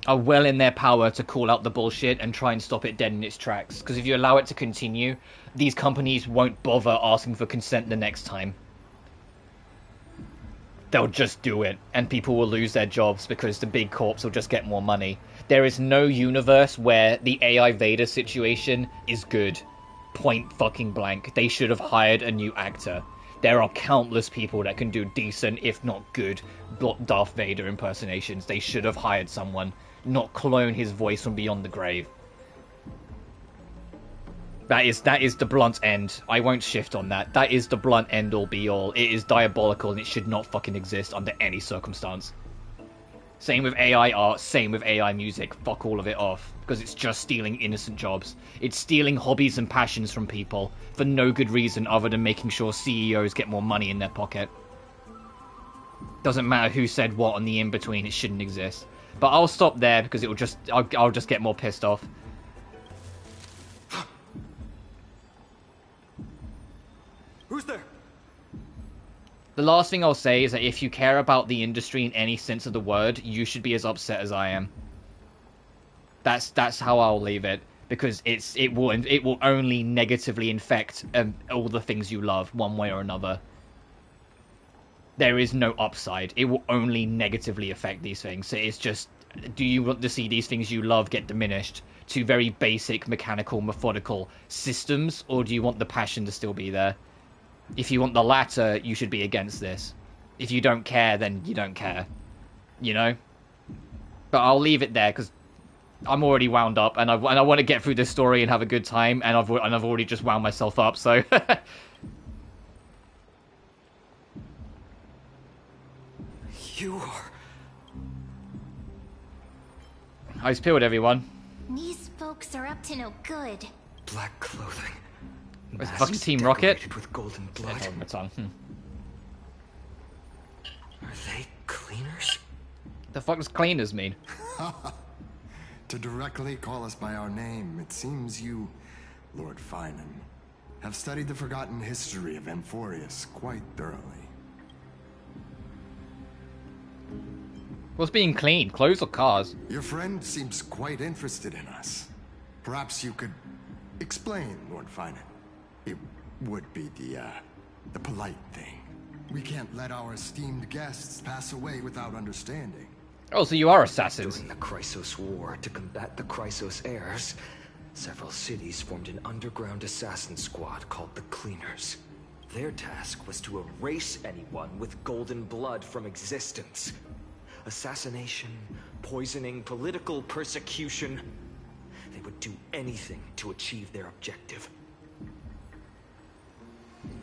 To call out the bullshit and try and stop it dead in its tracks. Because if you allow it to continue, these companies won't bother asking for consent the next time. They'll just do it, and people will lose their jobs because the big corps will just get more money. There is no universe where the AI Vader situation is good. Point fucking blank. They should have hired a new actor. There are countless people that can do decent, if not good, Darth Vader impersonations. They should have hired someone, not clone his voice from beyond the grave. That is the blunt end. I won't shift on that. That is the blunt end all be all. It is diabolical and it should not fucking exist under any circumstance. Same with AI art, same with AI music. Fuck all of it off. Because it's just stealing innocent jobs. It's stealing hobbies and passions from people for no good reason other than making sure CEOs get more money in their pocket. Doesn't matter who said what on the in-between, it shouldn't exist. But I'll stop there because I'll just get more pissed off. Who's there? The last thing I'll say is that if you care about the industry in any sense of the word, you should be as upset as I am. That's how I'll leave it, because it will only negatively infect all the things you love one way or another. There is no upside. It will only negatively affect these things. So it's just, do you want to see these things you love get diminished to very basic, mechanical, methodical systems, or do you want the passion to still be there? If you want the latter, you should be against this. If you don't care, then you don't care. You know? But I'll leave it there, because I'm already wound up, and I want to get through this story and have a good time, and I've already just wound myself up, so... You are... Eyes peeled, everyone. These folks are up to no good. Black clothing. Where's the fucking Team Rocket? With golden blood. Hold my tongue. Are they cleaners? The fuck does cleaners mean? To directly call us by our name, it seems you, Lord Finan, have studied the forgotten history of Amphoreus quite thoroughly. What's being cleaned? Clothes or cars? Your friend seems quite interested in us. Perhaps you could explain, Lord Finan. It would be the polite thing. We can't let our esteemed guests pass away without understanding. Oh, so you are assassins. During the Chrysos War, to combat the Chrysos Heirs, several cities formed an underground assassin squad called the Cleaners. Their task was to erase anyone with golden blood from existence. Assassination, poisoning, political persecution. They would do anything to achieve their objective.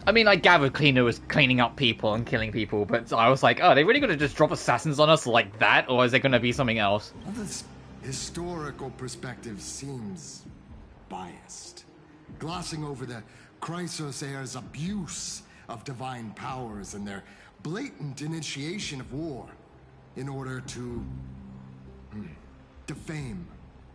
I mean, I gathered Cleaner was cleaning up people and killing people, but I was like, oh, are they really going to just drop assassins on us like that? Or is there going to be something else? Well, this historical perspective seems biased. Glossing over the Chrysos Heirs' abuse of divine powers and their blatant initiation of war in order to defame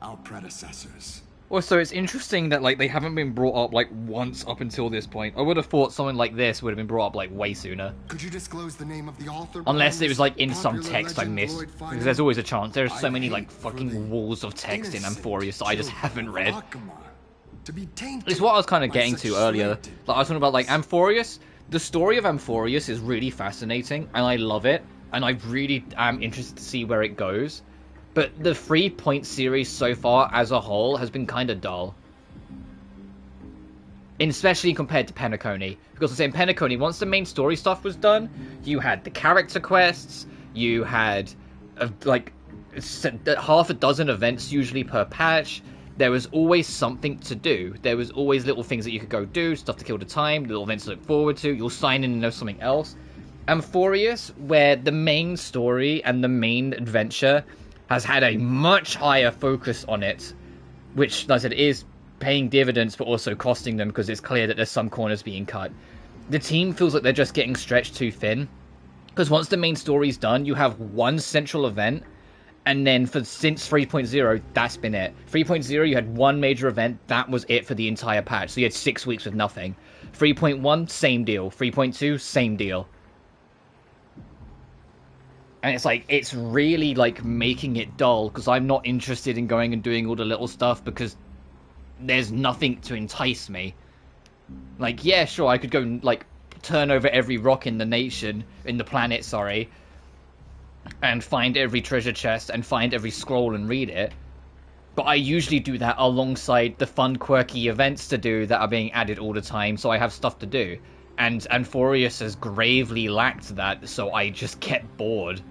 our predecessors. Also, it's interesting that, like, they haven't been brought up, like, once up until this point. I would have thought something like this would have been brought up, like, way sooner. Could you disclose the name of the author? Unless it was, like, in some text I missed. Because there's always a chance. There's so many, like, fucking walls of text in Amphoreus that I just haven't read. It's what I was kind of getting to earlier. Like, I was talking about, like, Amphoreus. The story of Amphoreus is really fascinating, and I love it. And I really am interested to see where it goes. But the 3-point series so far as a whole has been kind of dull. Especially compared to Penacony. Because in Penacony, once the main story stuff was done, you had the character quests, you had like half a dozen events usually per patch. There was always something to do. There was always little things that you could go do, stuff to kill the time, little events to look forward to. You'll sign in and know something else. Amphoreus, where the main story and the main adventure has had a much higher focus on it, which, like I said, is paying dividends but also costing them because it's clear that there's some corners being cut. The team feels like they're just getting stretched too thin. Because once the main story's done, you have one central event, and then since 3.0, that's been it. 3.0, you had one major event, that was it for the entire patch. So you had 6 weeks with nothing. 3.1, same deal. 3.2, same deal. And it's like, it's really like making it dull, because I'm not interested in going and doing all the little stuff because there's nothing to entice me. Like, yeah, sure, I could go and like turn over every rock in the planet, sorry, and find every treasure chest and find every scroll and read it. But I usually do that alongside the fun, quirky events to do that are being added all the time, so I have stuff to do. And Amphoreus has gravely lacked that, so I just get bored,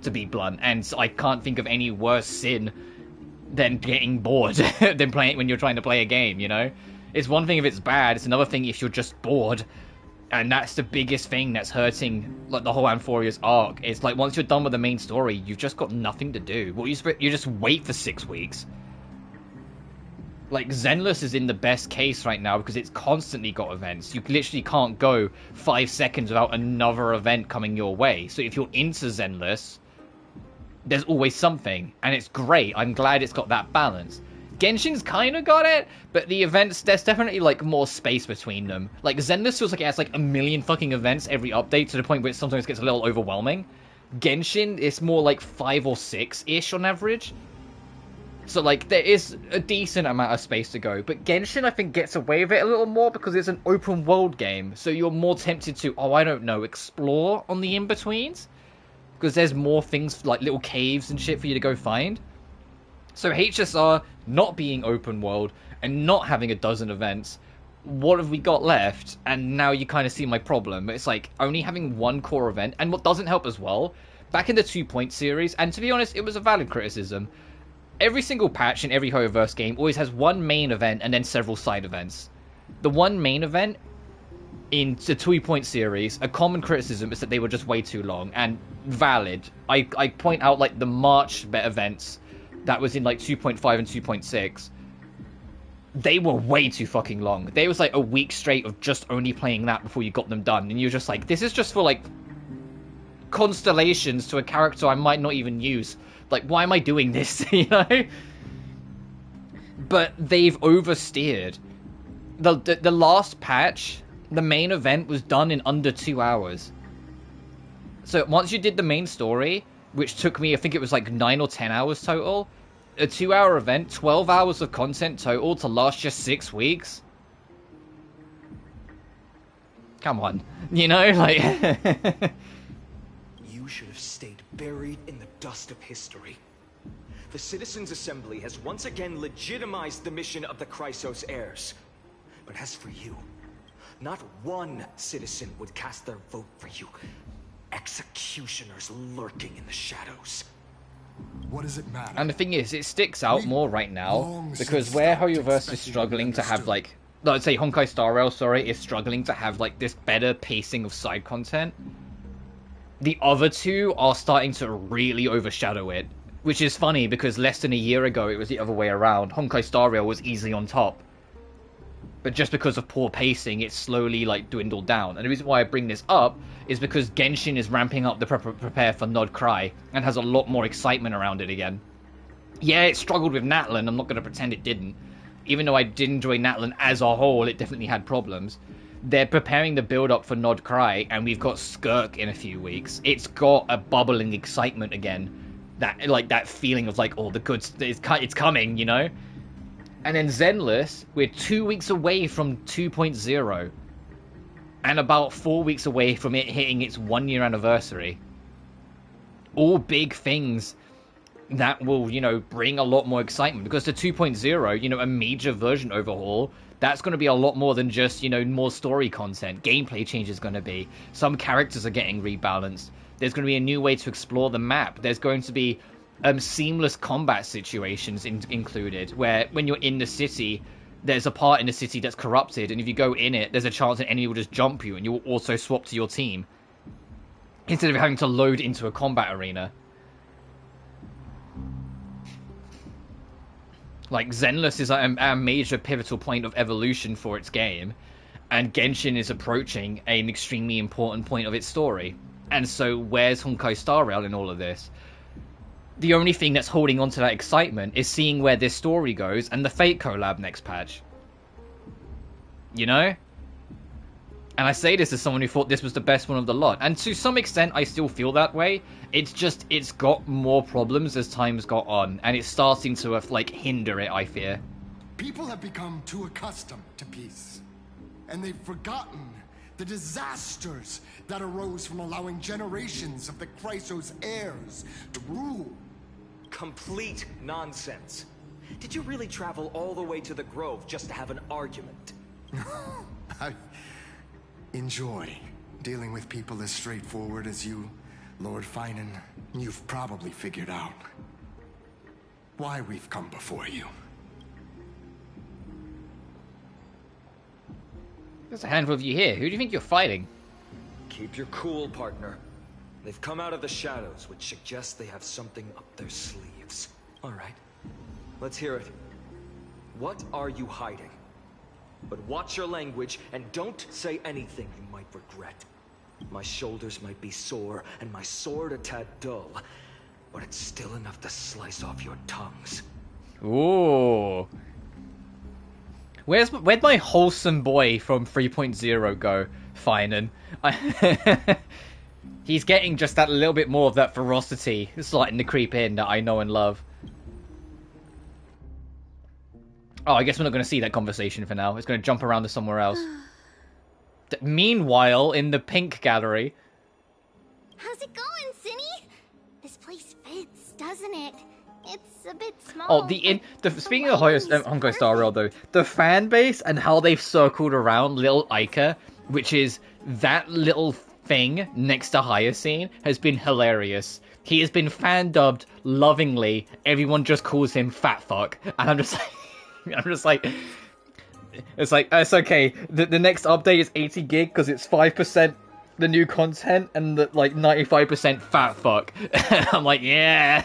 to be blunt. And I can't think of any worse sin than getting bored than playing when you're trying to play a game, you know? It's one thing if it's bad, it's another thing if you're just bored. And that's the biggest thing that's hurting like the whole Amphoreus arc. It's like once you're done with the main story, you've just got nothing to do. What you just wait for 6 weeks. Like Zenless is in the best case right now because it's constantly got events. You literally can't go 5 seconds without another event coming your way. So if you're into Zenless, there's always something, and it's great. I'm glad it's got that balance. Genshin's kind of got it, but the events, there's definitely like more space between them. Like Zenless feels like it has like a million fucking events every update to the point where it sometimes gets a little overwhelming. Genshin is more like 5 or 6-ish on average. So like there is a decent amount of space to go, but Genshin I think gets away with it a little more because it's an open world game, so you're more tempted to, oh I don't know, explore on the in-betweens, because there's more things like little caves and shit for you to go find. So HSR not being open world and not having a dozen events, what have we got left? And now you kind of see my problem. It's like only having one core event, and what doesn't help as well, back in the 2 Point series, and to be honest, it was a valid criticism, every single patch in every Hoyoverse game always has one main event and then several side events. The one main event in the 2 Point series, a common criticism is that they were just way too long, and valid. I point out like the March events that was in like 2.5 and 2.6, they were way too fucking long. There was like a week straight of just only playing that before you got them done, and you're just like, this is just for like constellations to a character I might not even use. Like, why am I doing this, you know? But they've oversteered. The last patch, the main event was done in under 2 hours. So once you did the main story, which took me, I think it was like 9 or 10 hours total, a 2-hour event, 12 hours of content total to last just 6 weeks. Come on, you know, like... You should have stayed buried in the dust of history. The Citizens' Assembly has once again legitimized the mission of the Chrysos Heirs. But as for you, not one citizen would cast their vote for you. Executioners lurking in the shadows. What does it matter? And the thing is, it sticks out more right now, because where Hoyoverse is struggling to have, like... No, I'd say Honkai Star Rail, sorry, is struggling to have, like, this better pacing of side content. The other two are starting to really overshadow it. Which is funny, because less than a year ago, it was the other way around. Honkai Star Rail was easily on top. But just because of poor pacing, it's slowly, like, dwindled down. And the reason why I bring this up is because Genshin is ramping up the prepare for Nod Cry, and has a lot more excitement around it again. Yeah, it struggled with Natlan, I'm not going to pretend it didn't. Even though I did enjoy Natlan as a whole, it definitely had problems. They're preparing the build-up for Nod Cry, and we've got Skirk in a few weeks. It's got a bubbling excitement again. That, like, that feeling of, like, oh, the goods, it's coming, you know? And then Zenless, we're 2 weeks away from 2.0. And about 4 weeks away from it hitting its 1-year anniversary. All big things that will, you know, bring a lot more excitement. Because the 2.0, you know, a major version overhaul, that's going to be a lot more than just, you know, more story content. Gameplay change is going to be. Some characters are getting rebalanced. There's going to be a new way to explore the map. There's going to be seamless combat situations included, where when you're in the city, there's a part in the city that's corrupted, and if you go in it, there's a chance an enemy will just jump you, and you'll also swap to your team, instead of having to load into a combat arena. Like, Zenless is a major pivotal point of evolution for its game, and Genshin is approaching an extremely important point of its story. And so, where's Honkai Star Rail in all of this? The only thing that's holding on to that excitement is seeing where this story goes and the Fate collab next patch. You know? And I say this as someone who thought this was the best one of the lot. And to some extent, I still feel that way. It's just, it's got more problems as time's got on. And it's starting to, like, hinder it, I fear. People have become too accustomed to peace. And they've forgotten the disasters that arose from allowing generations of the Chrysos heirs to rule. Complete nonsense. Did you really travel all the way to the Grove just to have an argument? I enjoy dealing with people as straightforward as you, Lord Finan. You've probably figured out why we've come before you. There's a handful of you here. Who do you think you're fighting? Keep your cool, partner. They've come out of the shadows, which suggests they have something up their sleeves. All right, let's hear it. What are you hiding? But watch your language and don't say anything you might regret. My shoulders might be sore and my sword a tad dull, but it's still enough to slice off your tongues. Ooh. Where'd my wholesome boy from 3.0 go, Finan? He's getting just that little bit more of that ferocity starting to creep in that I know and love. Oh, I guess we're not going to see that conversation for now. It's going to jump around to somewhere else. Meanwhile, in the pink gallery... How's it going, Cinny? This place fits, doesn't it? It's a bit small. Oh, speaking of Honkai Star Rail, though, the fan base and how they've circled around little Ica, which is that little thing next to Hyacinth, has been hilarious. He has been fan-dubbed lovingly. Everyone just calls him Fat Fuck. And I'm just like... It's like, it's okay. The next update is 80 gig because it's 5% the new content and the, like, 95% Fat Fuck. I'm like, yeah.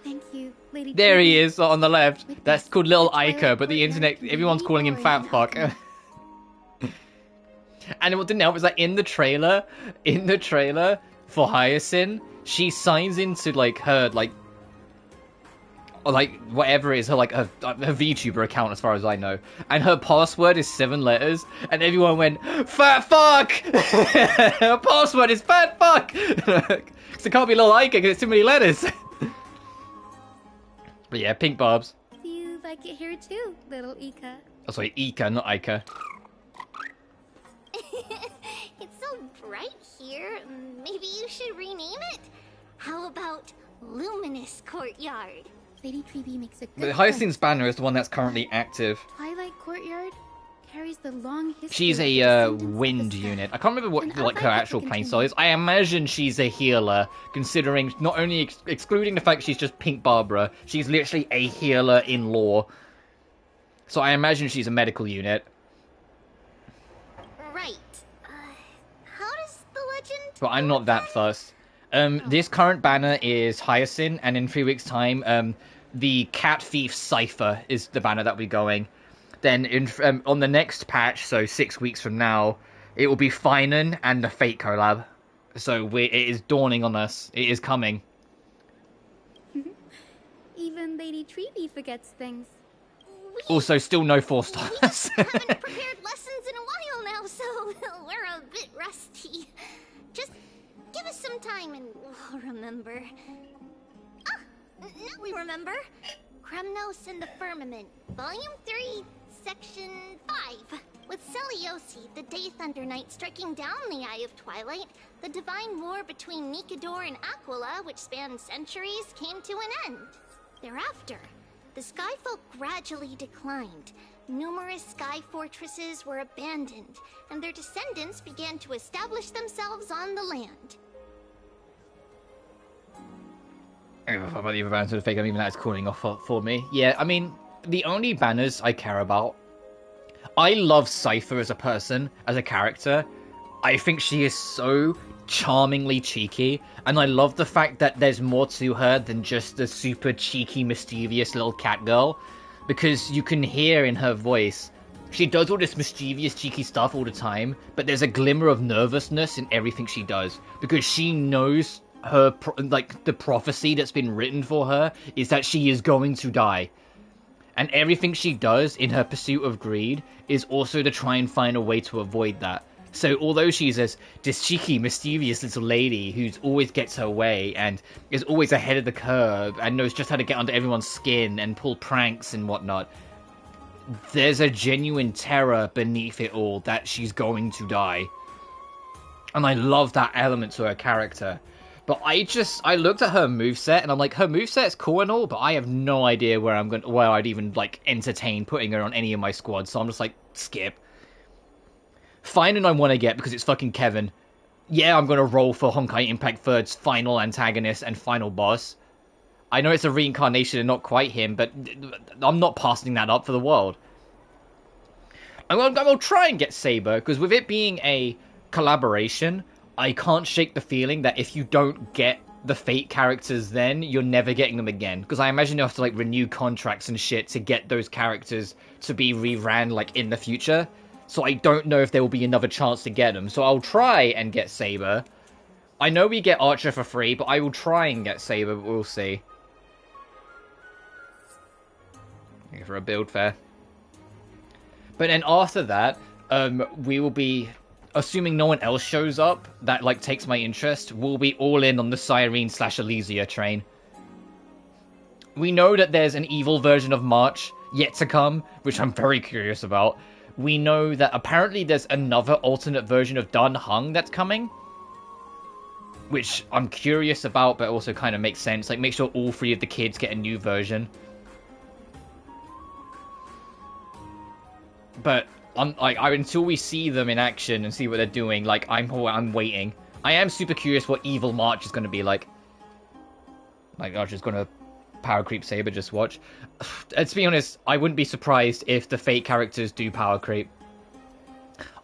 Thank you, Lady. There he is on the left. That's called Little Ica, but the internet, everyone's calling him Fat Fuck. And what didn't help is that in the trailer for Hyacinth, she signs into like her whatever it is, her VTuber account as far as I know, and her password is 7 letters, and everyone went Fat Fuck. Her password is Fat Fuck. So it can't be Little Ica because it's too many letters. But yeah, pink barbs. You like it here too, little Ica. Oh, sorry, Ica, not Ica. It's so bright here. Maybe you should rename it. How about Luminous Courtyard? Lady Treeby makes a good The Hyacinth's banner is the one that's currently active. Twilight Courtyard carries the long history. She's a wind unit. I can't remember what her actual playstyle is. I imagine she's a healer, considering not only excluding the fact she's just Pink Barbara, she's literally a healer in lore. So I imagine she's a medical unit. Right. How does the legend? But I'm not that fussed. This current banner is Hyacinth, and in 3 weeks' time, the Cat Thief Cypher is the banner that will be going. Then on the next patch, so 6 weeks from now, it will be Finan and the Fate collab. So it is dawning on us. It is coming. Even Lady Treeby forgets things. Also, still no 4 stars. Haven't prepared lessons in a while now, so we're a bit rusty. Just give us some time and we'll remember. Now we remember. Kremnos and the Firmament, Volume 3, Section 5. With Celiosi, the Day Thunder Knight, striking down the Eye of Twilight, the divine war between Nikador and Aquila, which spanned centuries, came to an end. Thereafter, the Skyfolk gradually declined. Numerous sky fortresses were abandoned, and their descendants began to establish themselves on the land. I don't know about the other banners for the fake. I mean, that's calling off for me. Yeah, I mean, the only banners I care about... I love Cypher as a person, as a character. I think she is so charmingly cheeky, and I love the fact that there's more to her than just the super cheeky, mischievous little cat girl. because you can hear in her voice, she does all this mischievous, cheeky stuff all the time, but there's a glimmer of nervousness in everything she does, because she knows her, like, the prophecy that's been written for her is that she is going to die. And everything she does in her pursuit of greed is also to try and find a way to avoid that. So although she's this cheeky, mischievous little lady who always gets her way and is always ahead of the curve and knows just how to get under everyone's skin and pull pranks and whatnot, there's a genuine terror beneath it all that she's going to die. And I love that element to her character. But I looked at her moveset and I'm like, her moveset's cool and all, but I have no idea where I'd even like entertain putting her on any of my squads. So I'm just like, skip. Fine, and I want to get because it's fucking Kevin. Yeah, I'm gonna roll for Honkai Impact 3rd's final antagonist and final boss. I know it's a reincarnation and not quite him, but I'm not passing that up for the world. I'll try and get Saber, because with it being a collaboration, I can't shake the feeling that if you don't get the Fate characters then, you're never getting them again. Because I imagine you have to like renew contracts and shit to get those characters to be reran like in the future. So I don't know if there will be another chance to get them. So I'll try and get Saber. I know we get Archer for free, but I will try and get Saber, but we'll see. For a build fair. But then after that, we will be, assuming no one else shows up that like takes my interest, we'll be all in on the Cyrene / Elysia train. We know that there's an evil version of March yet to come, which I'm very curious about. We know that apparently there's another alternate version of Dan Heng that's coming, which I'm curious about, but also kind of makes sense. Like, make sure all 3 of the kids get a new version. But until we see them in action and see what they're doing, like, I'm waiting. I am super curious what Evil March is going to be like. Like, Archer's going to power creep Saber, just watch. To be honest, I wouldn't be surprised if the Fate characters do power creep.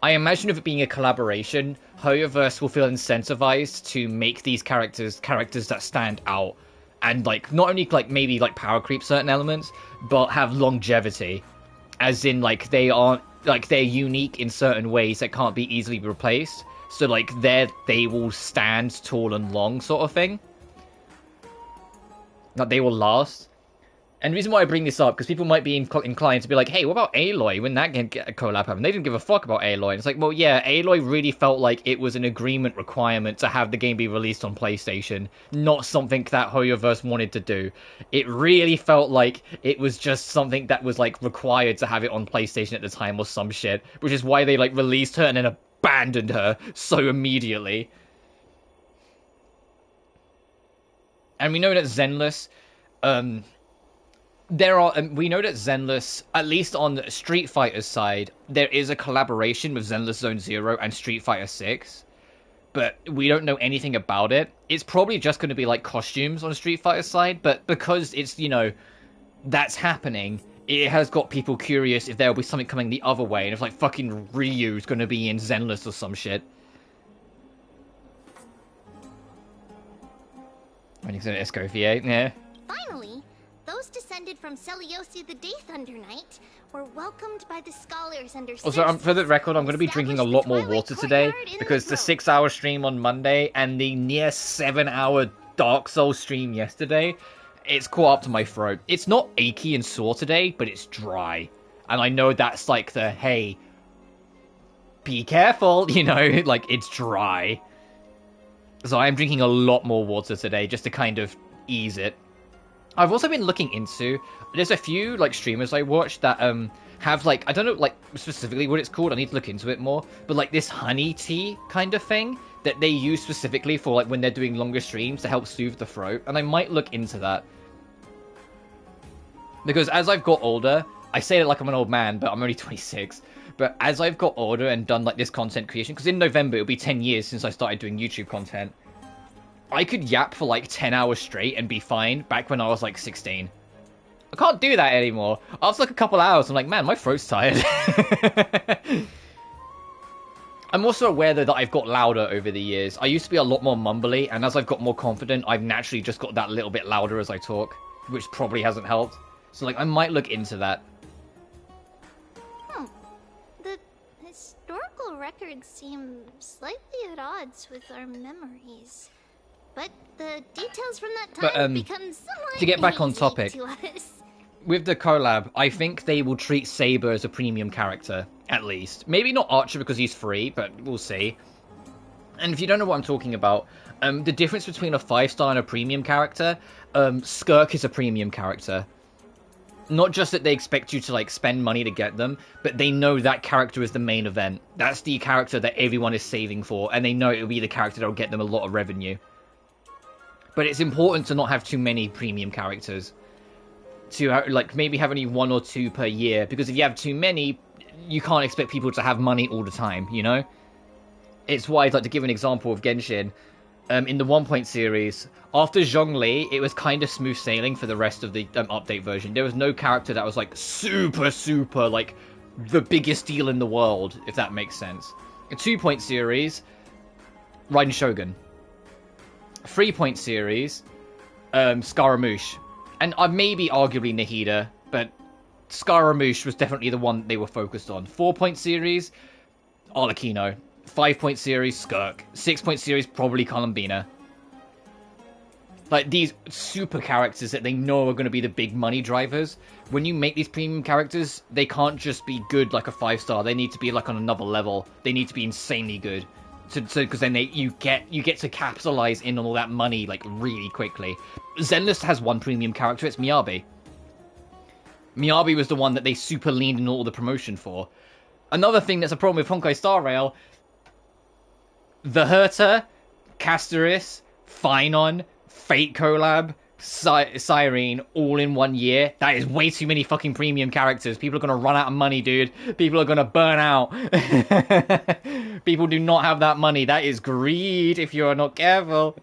I imagine if it being a collaboration, Hoyoverse will feel incentivized to make these characters that stand out. And, like, not only, like, maybe, like, power creep certain elements, but have longevity. As in, like, they aren't, like, they're unique in certain ways that can't be easily replaced. So, like, they will stand tall and long, sort of thing. That they will last. And the reason why I bring this up, because people might be inclined to be like, hey, what about Aloy? When that get a collab happened, they didn't give a fuck about Aloy. And it's like, well, yeah, Aloy really felt like it was an agreement requirement to have the game be released on PlayStation, not something that Hoyoverse wanted to do. It really felt like it was just something that was, like, required to have it on PlayStation at the time or some shit, which is why they, like, released her and then abandoned her so immediately. And we know that Zenless, we know that Zenless, at least on Street Fighter's side, there is a collaboration with Zenless Zone Zero and Street Fighter 6, but we don't know anything about it. It's probably just going to be like costumes on Street Fighter's side, but because it's, you know, that's happening, it has got people curious if there'll be something coming the other way, and if like fucking Ryu's going to be in Zenless or some shit. When you said Escoffier, yeah. Finally, those descended from Seliosi the Day Thunder Knight were welcomed by the scholars under Also, for the record, I'm going to be drinking a lot more water today, because the 6-hour stream on Monday and the near 7-hour Dark Souls stream yesterday, it's caught up to my throat. It's not achy and sore today, but it's dry. And I know that's like the, hey, be careful, you know, like, it's dry. So I am drinking a lot more water today, just to kind of ease it. I've also been looking into, there's a few, like, streamers I watch that, have, like, I don't know, like, specifically what it's called, I need to look into it more, but, like, this honey tea kind of thing that they use specifically for, like, when they're doing longer streams to help soothe the throat, and I might look into that. Because as I've got older, I say it like I'm an old man, but I'm only 26, but as I've got older and done, like, this content creation, because in November it'll be 10 years since I started doing YouTube content, I could yap for, like, 10 hours straight and be fine back when I was, like, 16. I can't do that anymore. After, like, a couple hours, I'm like, man, my throat's tired. I'm also aware, though, that I've got louder over the years. I used to be a lot more mumbly, and as I've got more confident, I've naturally just got that little bit louder as I talk, which probably hasn't helped. So like I might look into that. The historical records seem slightly at odds with our memories. But the details from that time become somewhat to get back on hazy topic, to us. With the collab, I think they will treat Saber as a premium character, at least. Maybe not Archer because he's free, but we'll see. And if you don't know what I'm talking about, the difference between a 5-star and a premium character, Skirk is a premium character. Not just that they expect you to like spend money to get them, but they know that character is the main event. That's the character that everyone is saving for, and they know it'll be the character that'll get them a lot of revenue. But it's important to not have too many premium characters. To like maybe have only 1 or 2 per year, because if you have too many, you can't expect people to have money all the time, you know? It's why, like, to give an example of Genshin, in the 1 series, after Zhongli, it was kind of smooth sailing for the rest of the update version. There was no character that was, like, super, like, the biggest deal in the world, if that makes sense. A 2 series, Raiden Shogun. 3 series, Scaramouche. And maybe arguably Nahida, but Scaramouche was definitely the one they were focused on. 4 series, Arlecchino. 5 series, Skirk. 6 series, probably Columbina. Like, these super characters that they know are going to be the big money drivers. When you make these premium characters, they can't just be good like a 5-star. They need to be like on another level. They need to be insanely good. Because then you get to capitalize in on all that money like really quickly. Zenless has one premium character. It's Miyabi. Miyabi was the one that they super leaned in all the promotion for. Another thing that's a problem with Honkai Star Rail: the Herta, Castoris, Phynon, Fate collab, Cyrene, all in 1 year. That is way too many fucking premium characters. People are gonna run out of money, dude. People are gonna burn out. People do not have that money. That is greed if you are not careful.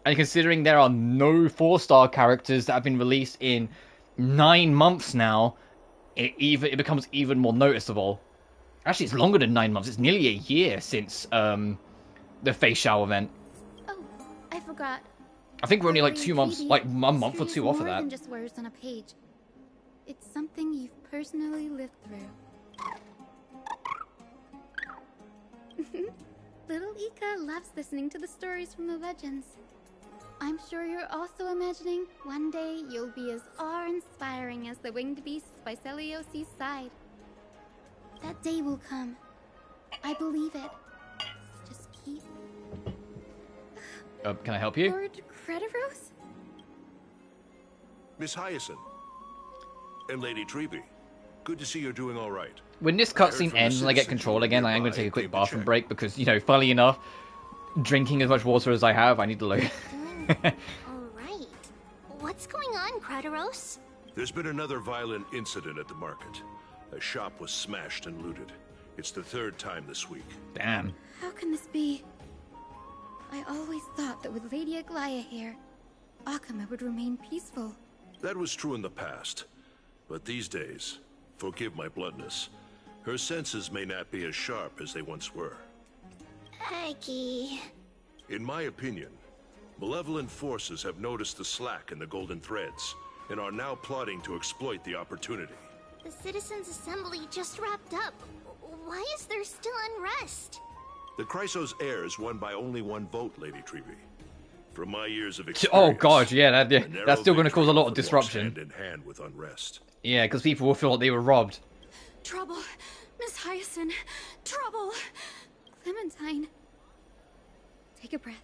And considering there are no 4-star characters that have been released in 9 months now, it becomes even more noticeable. Actually, it's longer than 9 months. It's nearly a year since the Face Shower event. Oh, I forgot. I think we're only like 2 months, like a month or two off of that. More than just words on a page. It's something you've personally lived through. Little Ika loves listening to the stories from the legends. I'm sure you're also imagining one day you'll be as awe-inspiring as the winged beasts by Celiosi's side. That day will come. I believe it. Just keep... Can I help you? Lord Chrysos? Miss Hyacinth. And Lady Treby. Good to see you're doing all right. When this cutscene ends and I get control again, I am going to take a quick bathroom break because, you know, funnily enough, drinking as much water as I have, I need to look. Alright. What's going on, Chrysos? There's been another violent incident at the market. A shop was smashed and looted. It's the 3rd time this week. Damn. How can this be? I always thought that with Lady Aglaya here, Akama would remain peaceful. That was true in the past. But these days, forgive my bluntness, her senses may not be as sharp as they once were. Aggie. In my opinion, malevolent forces have noticed the slack in the golden threads and are now plotting to exploit the opportunity. The Citizens' Assembly just wrapped up. Why is there still unrest? The Chrysos Heirs won by only 1 vote, Lady Treby. From my years of Oh experience, god, yeah, that's still going to cause a lot of often walks disruption. hand in hand with unrest. Yeah, because people will feel like they were robbed. Trouble. Miss Hyacinth. Trouble. Clementine. Take a breath.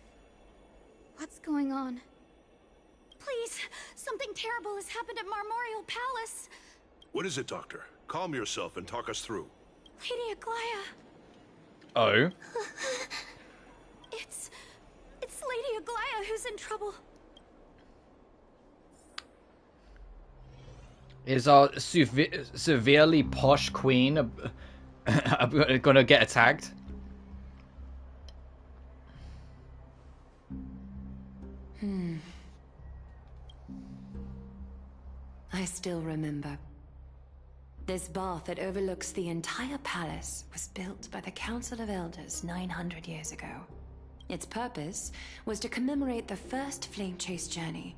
What's going on? Please, something terrible has happened at Marmorial Palace. What is it, Doctor? Calm yourself and talk us through. Lady Aglaya. Oh? It's Lady Aglaya who's in trouble. Is our severely posh queen gonna get attacked? I still remember. This bath that overlooks the entire palace was built by the Council of Elders 900 years ago. Its purpose was to commemorate the first flame chase journey,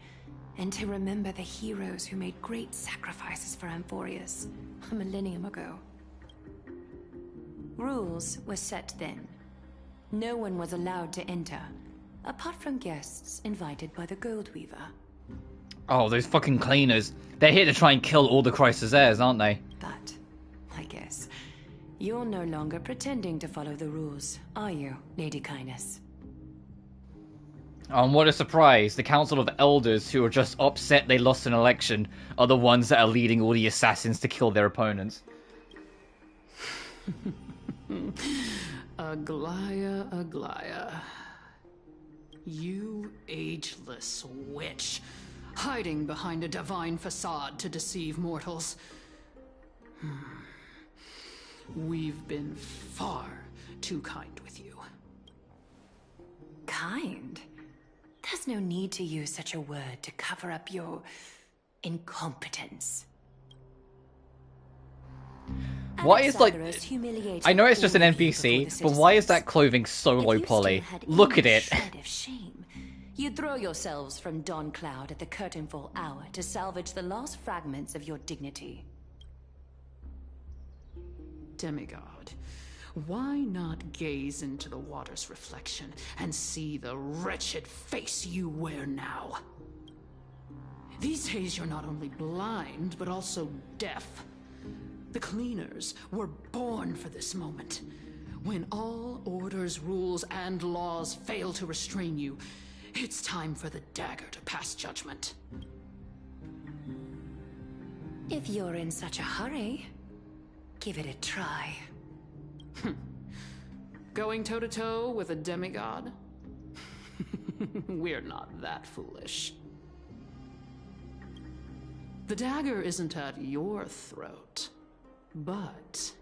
and to remember the heroes who made great sacrifices for Amphoreus a millennium ago. Rules were set then. No one was allowed to enter, apart from guests invited by the Goldweaver. Oh, those fucking cleaners. They're here to try and kill all the Chrysos heirs, aren't they? But, I guess, you're no longer pretending to follow the rules, are you, Lady Kindness? Oh, and what a surprise. The Council of Elders, who are just upset they lost an election, are the ones that are leading all the assassins to kill their opponents. Aglaya, Aglaya. You ageless witch, hiding behind a divine facade to deceive mortals. We've been far too kind with you. Kind? There's no need to use such a word to cover up your incompetence. Why is like... Alexandros humiliated I know it's just an all you before NPC, the but why is citizens. that clothing so If low you still poly? had Look even at a it. shred of shame, you'd throw yourselves from dawn cloud at the curtainfall hour to salvage the last fragments of your dignity. Demigod, why not gaze into the water's reflection and see the wretched face you wear now? These days you're not only blind, but also deaf. The cleaners were born for this moment. When all orders, rules, and laws fail to restrain you, it's time for the dagger to pass judgment. If you're in such a hurry, give it a try. Going toe-to-toe with a demigod? We're not that foolish. The dagger isn't at your throat, but...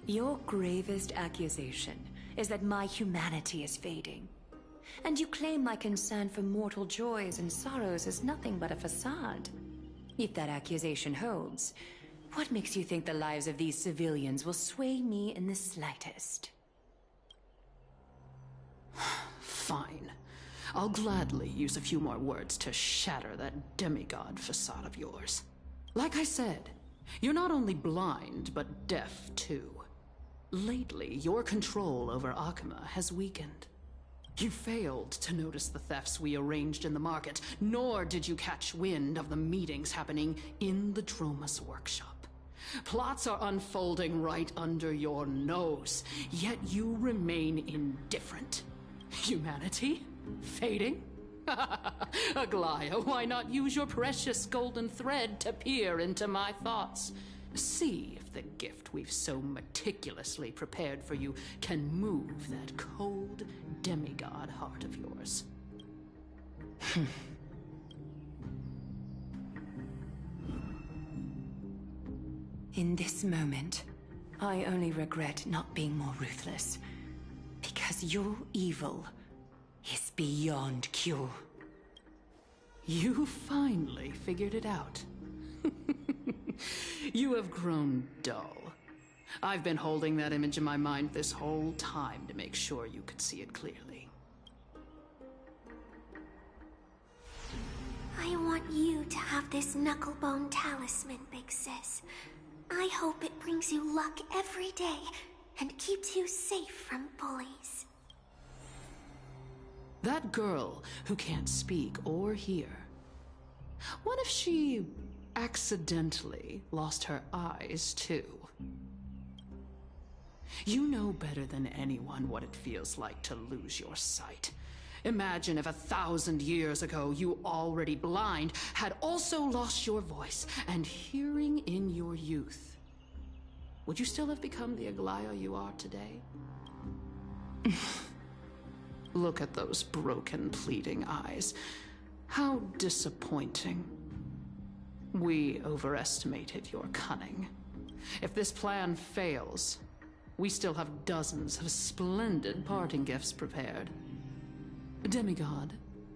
Your gravest accusation is that my humanity is fading. And you claim my concern for mortal joys and sorrows is nothing but a facade. If that accusation holds, what makes you think the lives of these civilians will sway me in the slightest? Fine. I'll gladly use a few more words to shatter that demigod facade of yours. Like I said, you're not only blind, but deaf too. Lately, your control over Akuma has weakened. You failed to notice the thefts we arranged in the market, nor did you catch wind of the meetings happening in the Droma's workshop. Plots are unfolding right under your nose, yet you remain indifferent. Humanity? Fading? Aglaya, why not use your precious golden thread to peer into my thoughts? See if the gift we've so meticulously prepared for you can move that cold demigod heart of yours. In this moment, I only regret not being more ruthless. Because your evil is beyond cure. You finally figured it out. You have grown dull. I've been holding that image in my mind this whole time to make sure you could see it clearly. I want you to have this knucklebone talisman, Big Sis. I hope it brings you luck every day and keeps you safe from bullies. That girl who can't speak or hear. What if she accidentally lost her eyes too? You know better than anyone what it feels like to lose your sight. Imagine if 1,000 years ago you, already blind, had also lost your voice and hearing in your youth. Would you still have become the Aglaya you are today? Look at those broken, pleading eyes. How disappointing. We overestimated your cunning. If this plan fails, we still have dozens of splendid parting gifts prepared. Demigod,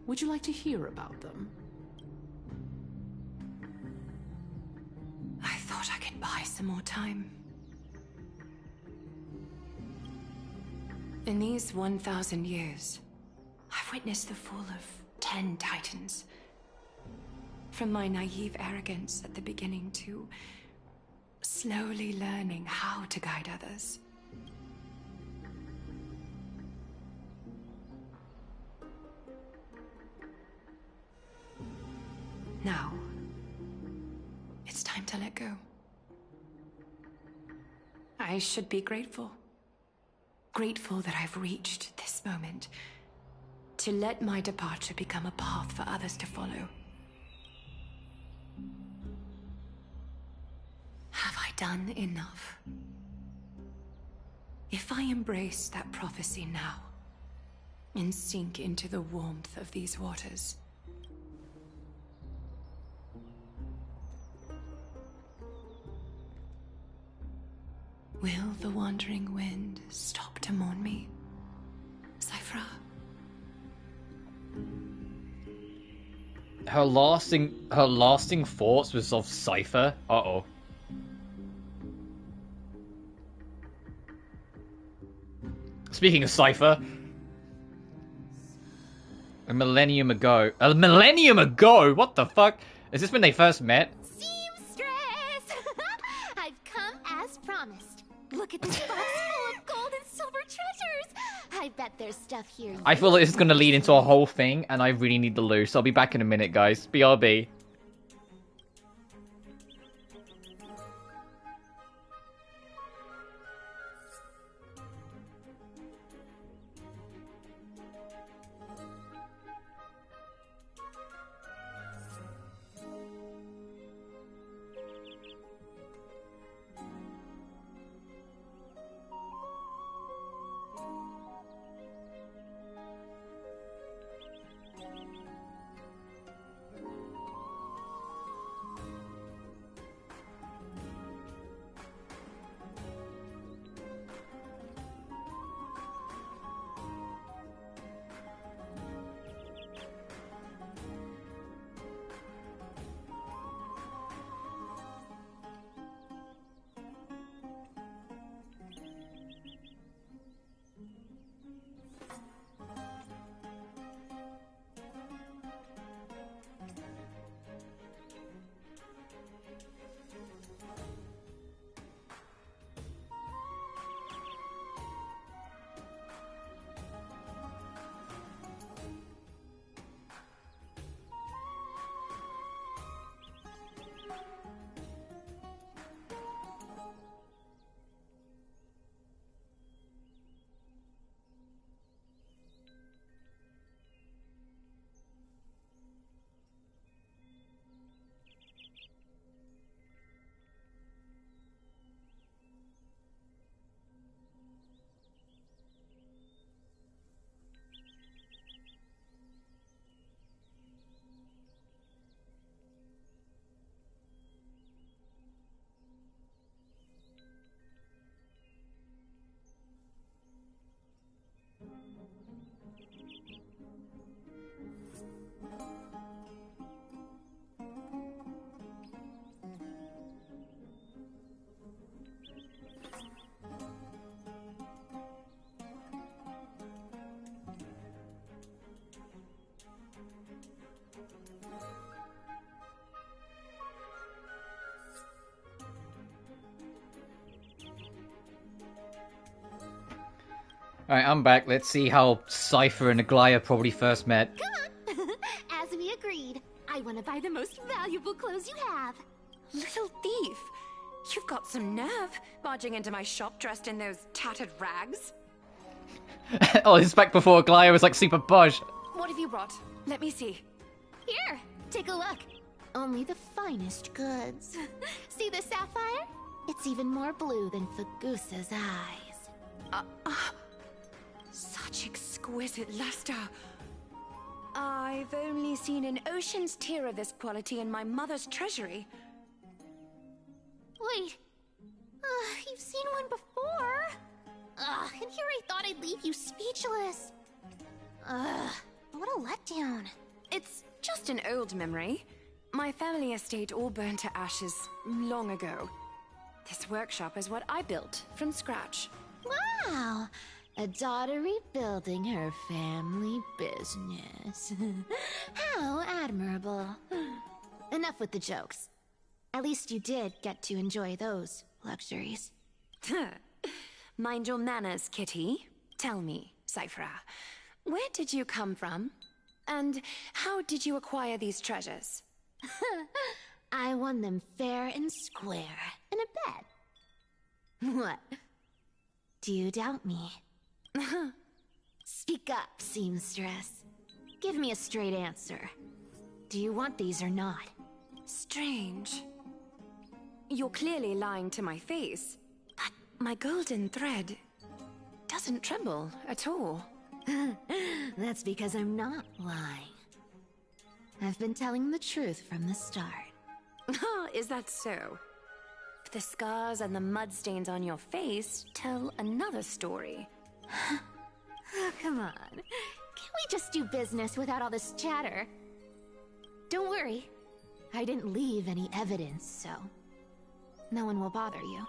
would you like to hear about them? I thought I could buy some more time. In these 1,000 years, I've witnessed the fall of 10 titans. From my naive arrogance at the beginning to slowly learning how to guide others. Now, it's time to let go. I should be grateful. Grateful that I've reached this moment. To let my departure become a path for others to follow. Have I done enough? If I embrace that prophecy now, and sink into the warmth of these waters, will the wandering wind stop to mourn me, Cypher? Her lasting thoughts was of Cypher. Uh-oh. Speaking of Cypher, a millennium ago. A millennium ago? What the fuck? Is this when they first met? Seamstress! I've come as promised. Look at this box full of gold and silver treasures. I bet there's stuff here. I feel like this is going to lead into a whole thing, and I really need the loot, so I'll be back in a minute, guys. BRB. Alright, I'm back. Let's see how Cypher and Aglaya probably first met. Come on! As we agreed, I want to buy the most valuable clothes you have. Little thief! You've got some nerve, barging into my shop dressed in those tattered rags. Oh, this is back before Aglaya was like super posh. What have you brought? Let me see. Here, take a look. Only the finest goods. See the sapphire? It's even more blue than Fagusa's eyes. Such exquisite luster. I've only seen an ocean's tier of this quality in my mother's treasury. Wait. You've seen one before. And here I thought I'd leave you speechless. What a letdown. It's just an old memory. My family estate all burned to ashes long ago. This workshop is what I built from scratch. Wow. A A daughter rebuilding her family business. How admirable. Enough with the jokes. At least you did get to enjoy those luxuries. Mind your manners, Kitty. Tell me, Cyphra, where did you come from? And how did you acquire these treasures? I won them fair and square in a bet. What? Do you doubt me? Speak up, seamstress. Give me a straight answer. Do you want these or not? Strange. You're clearly lying to my face, but my golden thread doesn't tremble at all. That's because I'm not lying. I've been telling the truth from the start. Is that so? The scars and the mud stains on your face tell another story. Oh, come on. Can't we just do business without all this chatter? Don't worry. I didn't leave any evidence, so no one will bother you.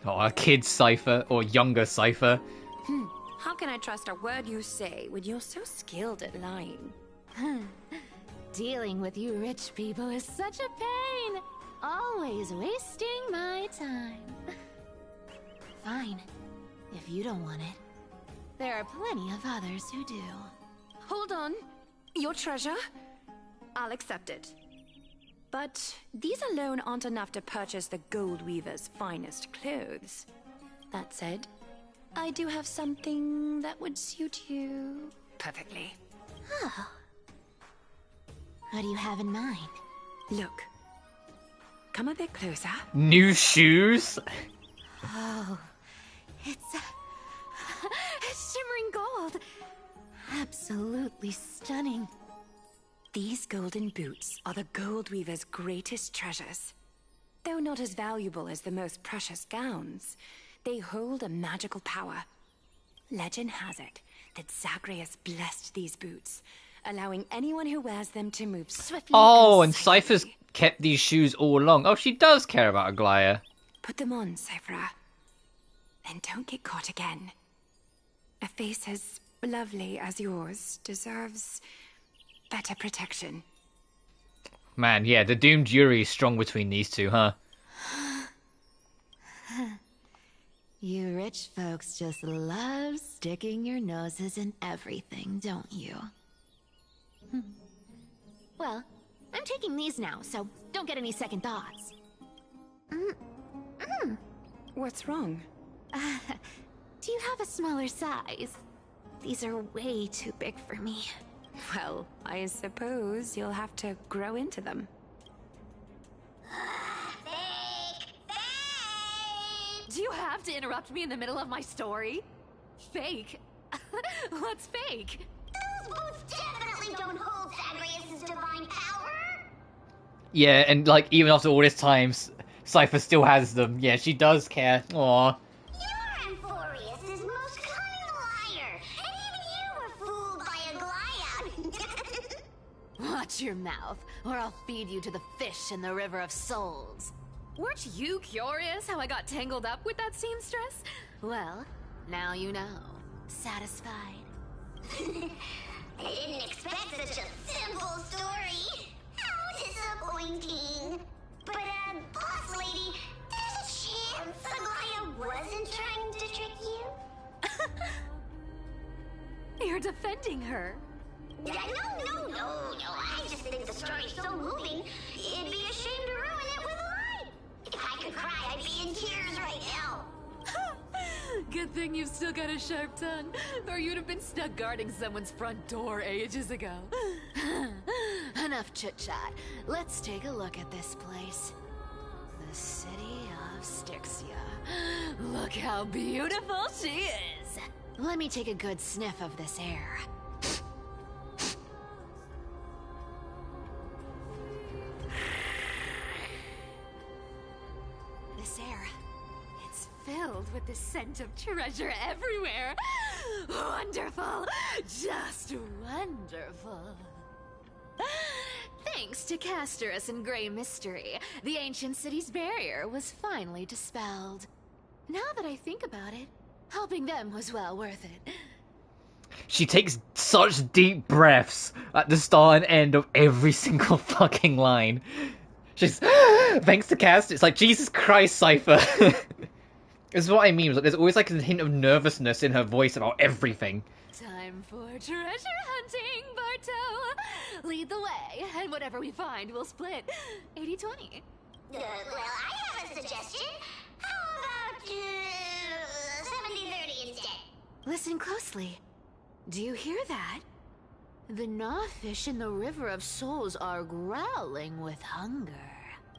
Oh, a kid Cypher, or younger Cypher. How can I trust a word you say when you're so skilled at lying? Dealing with you rich people is such a pain. Always wasting my time. Fine, if you don't want it. There are plenty of others who do. Hold on. Your treasure? I'll accept it. But these alone aren't enough to purchase the Gold Weaver's finest clothes. That said, I do have something that would suit you perfectly. Oh. What do you have in mind? Look. Come a bit closer. New shoes? Oh, it's shimmering gold. Absolutely stunning. These golden boots are the Gold Weaver's greatest treasures. Though not as valuable as the most precious gowns, they hold a magical power. Legend has it that Zagreus blessed these boots, allowing anyone who wears them to move swiftly. Oh, and Cypher's kept these shoes all along. Oh, she does care about Aglaya. Put them on, Cyphra. And don't get caught again. A face as lovely as yours deserves better protection. Man, yeah, the doomed jury is strong between these two, huh? You rich folks just love sticking your noses in everything, don't you? Well, I'm taking these now, so don't get any second thoughts. What's wrong? Do you have a smaller size? These are way too big for me. Well, I suppose you'll have to grow into them. Fake! Fake! Do you have to interrupt me in the middle of my story? Fake? What's fake? Those boots definitely don't hold Zagreus' divine power! Yeah, and like, even after all this time, Cypher still has them. Yeah, she does care. Aww. You're Amphoreus' most cunning liar, and even you were fooled by Aglaya. Watch your mouth, or I'll feed you to the fish in the River of Souls. Weren't you curious how I got tangled up with that seamstress? Well, now you know. Satisfied? I didn't expect such a simple story. How disappointing. But, boss lady, there's a chance Aglaya wasn't trying to trick you? You're defending her. No. I just think the story's so moving, it'd be a shame to ruin it with a lie. If I could cry, I'd be in tears right now. Good thing you've still got a sharp tongue, or you'd have been stuck guarding someone's front door ages ago. Enough chit-chat. Let's take a look at this place. The city of Styxia. Look how beautiful she is. Let me take a good sniff of this air. This air, it's filled with the scent of treasure everywhere. Wonderful, just wonderful. Thanks to Castorus and Grey Mystery, the ancient city's barrier was finally dispelled. Now that I think about it, helping them was well worth it. She takes such deep breaths at the start and end of every single fucking line. She's thanks to Cast. It's like, Jesus Christ, Cypher. This is what I mean. Like, there's always like a hint of nervousness in her voice about everything. Time for treasure hunting, Barto. Lead the way, and whatever we find, we'll split 80-20. Well, I have a suggestion. How about 70-30 instead? Listen closely. Do you hear that? The gnawfish in the River of Souls are growling with hunger.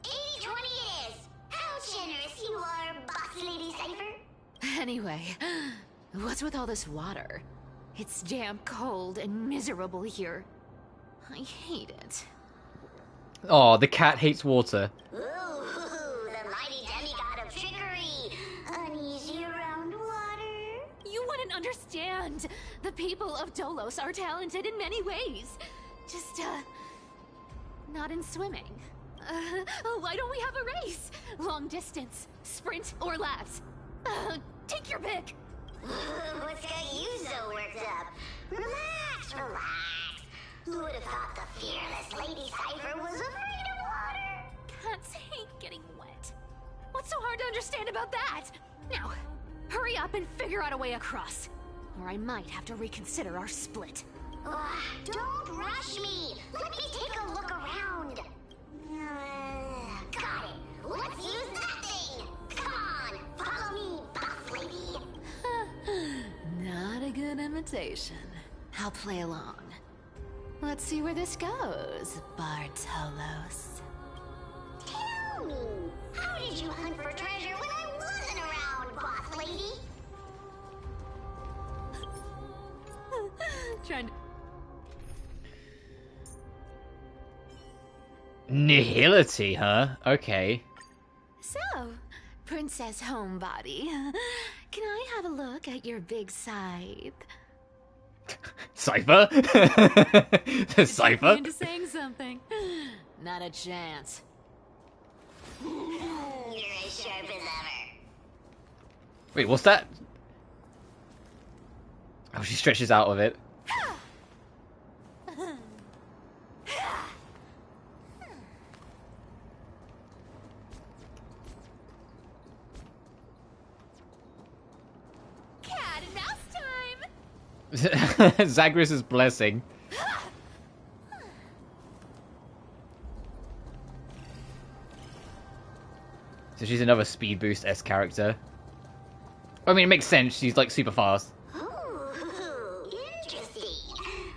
80-20 it is. How generous you are, Boss Lady Cypher. Anyway, what's with all this water? It's damp, cold, and miserable here. I hate it. Oh, the cat hates water. Ooh, the mighty demigod of trickery. Uneasy around water. You wouldn't understand. The people of Dolos are talented in many ways. Just, not in swimming. Why don't we have a race? Long distance, sprint, or laps? Take your pick. What's got you so worked up? Relax, relax. Who would have thought the fearless Lady Cypher was afraid of water? Cats hate getting wet. What's so hard to understand about that? Now, hurry up and figure out a way across. Or I might have to reconsider our split. Don't rush me. Let me take a look around. Got it. Let's use that thing. Come on, follow me, boss lady. Not a good imitation. I'll play along. Let's see where this goes, Bartolos. Tell me, how did you hunt for treasure when I wasn't around, boss lady? Trying to... Nihility, huh? Okay. So, Princess Homebody, can I have a look at your big scythe? Cypher? Cypher? Into saying something. Not a chance. You're as sharp as ever. Wait, what's that? Oh, she stretches out of it. Cat and mouse time! Zagreus' blessing. So she's another speed boost S character. I mean, it makes sense. She's like super fast. Ooh, interesting.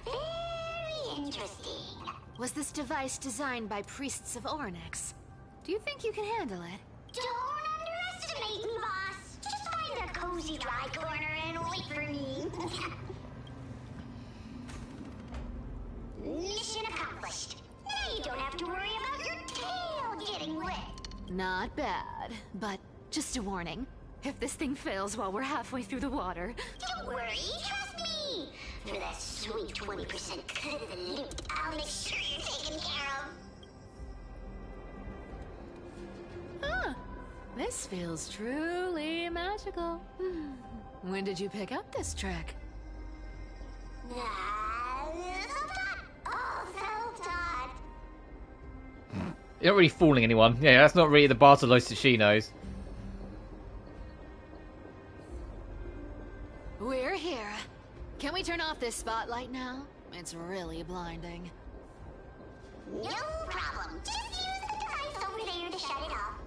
Very interesting. Was this device designed by priests of Ornyx? Do you think you can handle it? Don't underestimate me, boss. Just find a cozy dry corner and wait for me. Mission accomplished. Now you don't have to worry about your tail getting wet. Not bad, but just a warning. If this thing fails while we're halfway through the water... Don't worry, trust me. For that sweet 20% cut of the loot, I'll make sure you're taken care of. Huh. This feels truly magical. When did you pick up this trick? Self-taught. All self-taught. You're not really fooling anyone. Yeah, that's not really the Bartolos that she knows. We're here. Can we turn off this spotlight now? It's really blinding. No problem. Just use the device over there to shut it off.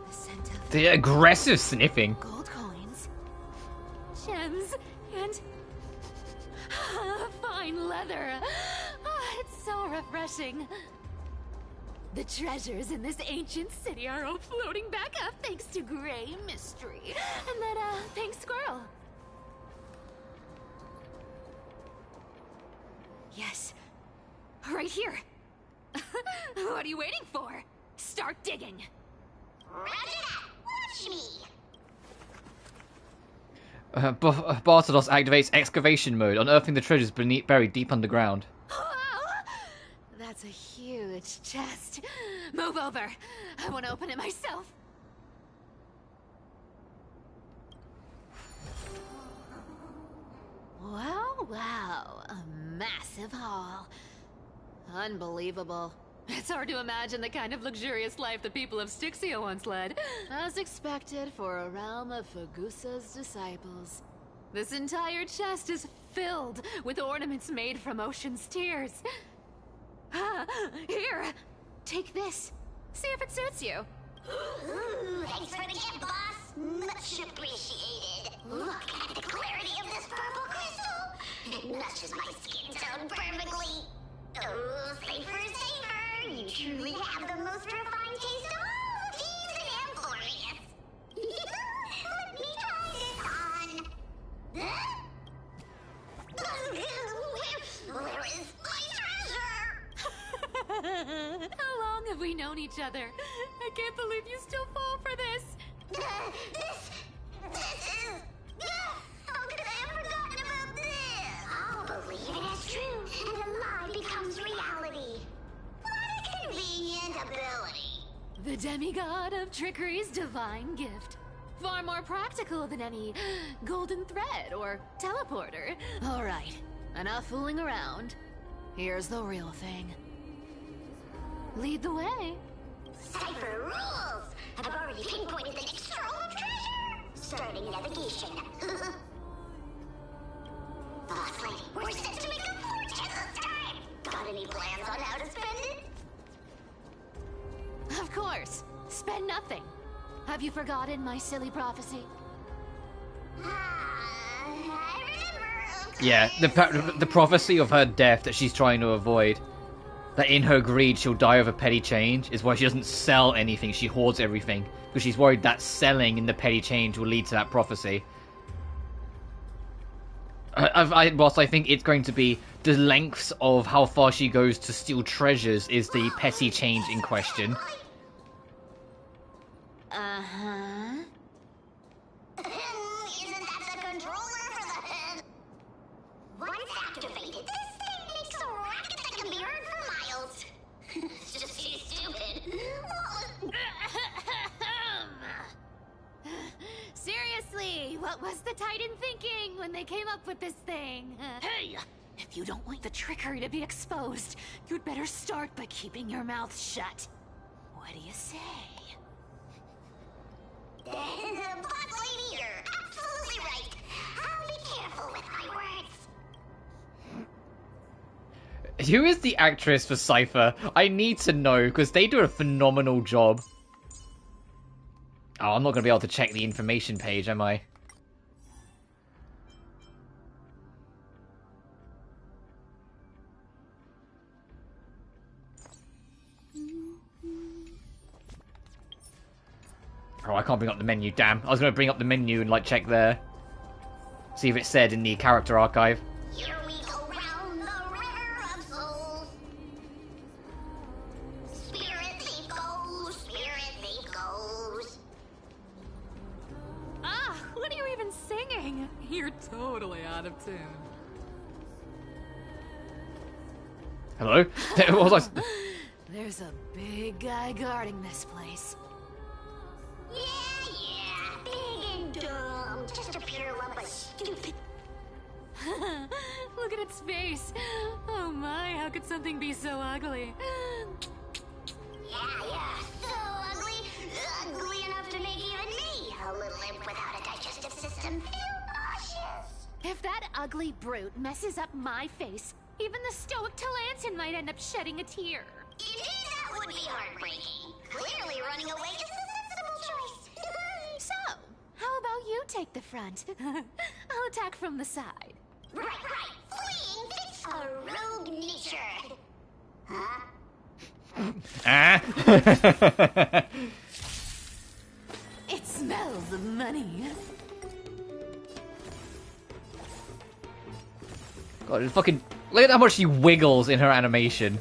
The scent of The aggressive sniffing. gold coins, gems, and fine leather. It's so refreshing. The treasures in this ancient city are all floating back up thanks to Grey Mystery and that pink squirrel. Yes, right here. What are you waiting for? Start digging. Roger that. Watch me. Bartalos activates excavation mode, unearthing the treasures buried deep underground. That's a huge chest. Move over. I want to open it myself. Wow, a massive haul. Unbelievable. It's hard to imagine the kind of luxurious life the people of Styxia once led. As expected for a realm of Fagusa's disciples. This entire chest is filled with ornaments made from ocean's tears. Here, take this. See if it suits you. Ooh, thanks for the gift, boss. Much appreciated. Look at the clarity of this purple crystal. It matches my skin tone perfectly. Oh, safer. You truly have the most refined taste of all thieves in Amphoreus. Let me try this on. Where is my treasure? How long have we known each other? I can't believe you still fall for this. This is... How could I have forgotten about this? I'll believe it as true, and a lie becomes reality. What a convenient ability. The demigod of trickery's divine gift. Far more practical than any golden thread or teleporter. All right, enough fooling around. Here's the real thing. Lead the way. Cypher rules! I've already pinpointed the next trove of treasure! Starting navigation. Boss lady, we're set to make a fortune this time! Got any plans on how to spend it? Of course. Spend nothing. Have you forgotten my silly prophecy? I remember. Yeah, the prophecy of her death that she's trying to avoid. That in her greed she'll die of a petty change is why she doesn't sell anything, she hoards everything. Because she's worried that selling in the petty change will lead to that prophecy. Whilst I think it's going to be the lengths of how far she goes to steal treasures is the petty change in question. Uh-huh. Isn't that the controller for the head? Once activated, this thing makes a racket that can be heard for miles. It's just too stupid. Seriously, what was the Titan thinking when they came up with this thing? Hey! If you don't want the trickery to be exposed, you'd better start by keeping your mouth shut. What do you say? Boss lady, you're absolutely right. I'll be careful with my words. Who is the actress for Cypher? I need to know, because they do a phenomenal job. Oh, I'm not going to be able to check the information page, am I? Oh, I can't bring up the menu, damn. I was going to bring up the menu and, like, check there. See if it said in the character archive. Here we go round the river of souls. Spirit thief goes, spirit thief goes. Ah, what are you even singing? You're totally out of tune. Hello? What was I... There's a big guy guarding this place. Yeah, big and dumb. Just a pure lump of stupid. Look at its face. Oh my, how could something be so ugly? Yeah, so ugly. Ugly enough to make even me, a little imp without a digestive system, feel nauseous. If that ugly brute messes up my face, even the stoic Talantin might end up shedding a tear. Indeed, that would be heartbreaking. Clearly running away is the sensible choice. So, how about you take the front? I'll attack from the side. Right. Fleeing fits a rogue nature. Huh? Ah? It smells of money. God, fucking... Look at how much she wiggles in her animation.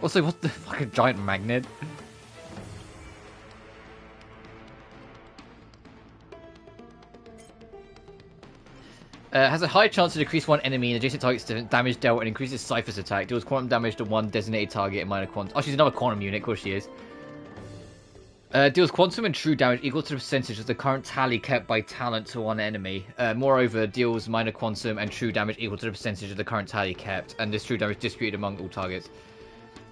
Also, what the fucking giant magnet? Has a high chance to decrease one enemy and adjacent target's damage dealt and increases Cypher's attack. Deals quantum damage to one designated target and minor quantum. Oh, she's another quantum unit, of course she is. Deals quantum and true damage equal to the percentage of the current tally kept by talent to one enemy. Moreover, deals minor quantum and true damage equal to the percentage of the current tally kept, and this true damage distributed among all targets.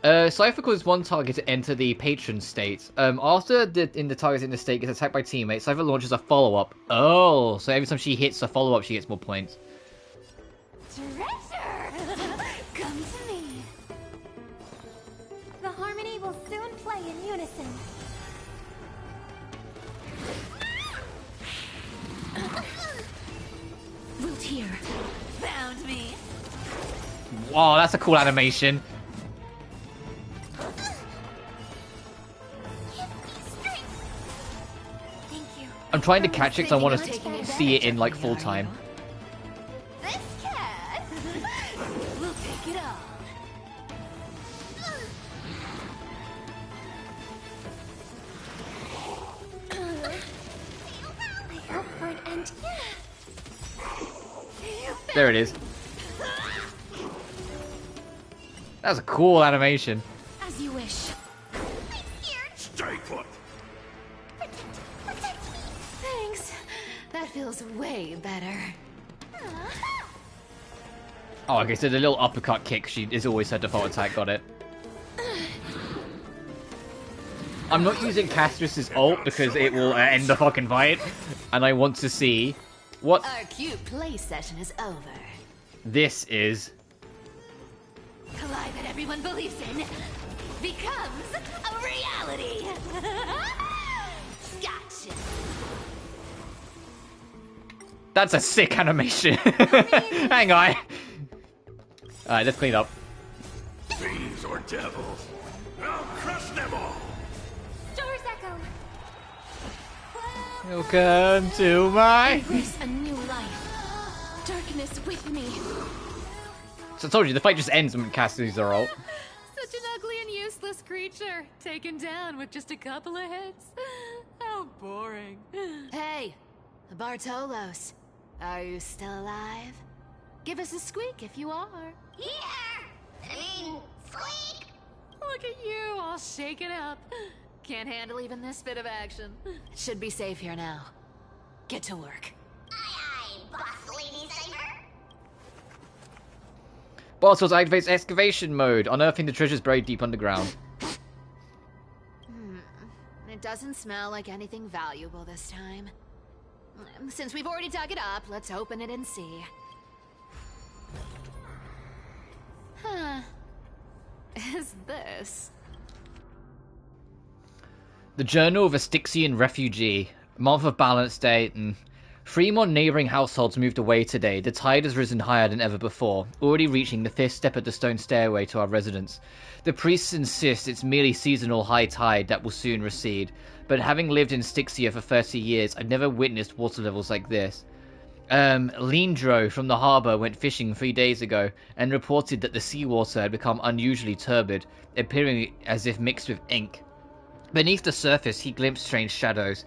Cypher causes one target to enter the patron state. After the target in the state gets attacked by teammates, Cypher launches a follow-up. Oh, so every time she hits a follow-up, she gets more points. Treasure! Come to me. The harmony will soon play in unison. Root here. Found me. Wow, that's a cool animation. I'm trying to catch it because I want to see it in like full time. This cat will take it all. I hope for an end. There it is. That was a cool animation. As you wish. Stay put. Thanks. That feels way better. Oh, okay, so the little uppercut kick she is always her default attack, got it. I'm not using Castrus's ult because it will end the fucking fight, and I want to see what Our cute play session is over. this is. Collide that everyone believes in becomes a reality. Gotcha. That's a sick animation. Hang on. Alright, let's clean up. Fiends or devils, I'll crush them all. Doors echo. Welcome to my. Embrace a new life. Darkness with me. So I told you, the fight just ends when Castrus are ult. Such an ugly and useless creature, taken down with just a couple of hits. How boring. Hey, Bartolos, are you still alive? Give us a squeak if you are. Squeak! Look at you, all shaken up. Can't handle even this bit of action. Should be safe here now. Get to work. Aye, boss lady Cypher. Bartos activates excavation mode, unearthing the treasures buried deep underground. It doesn't smell like anything valuable this time. Since we've already dug it up, let's open it and see. Huh. Is this? The Journal of a Styxian Refugee. Month of Balance Day. 3 more neighbouring households moved away today. The tide has risen higher than ever before, already reaching the 5th step of the stone stairway to our residence. The priests insist it's merely seasonal high tide that will soon recede, but having lived in Styxia for 30 years, I've never witnessed water levels like this. Lindro from the harbour went fishing 3 days ago and reported that the seawater had become unusually turbid, appearing as if mixed with ink. Beneath the surface, he glimpsed strange shadows.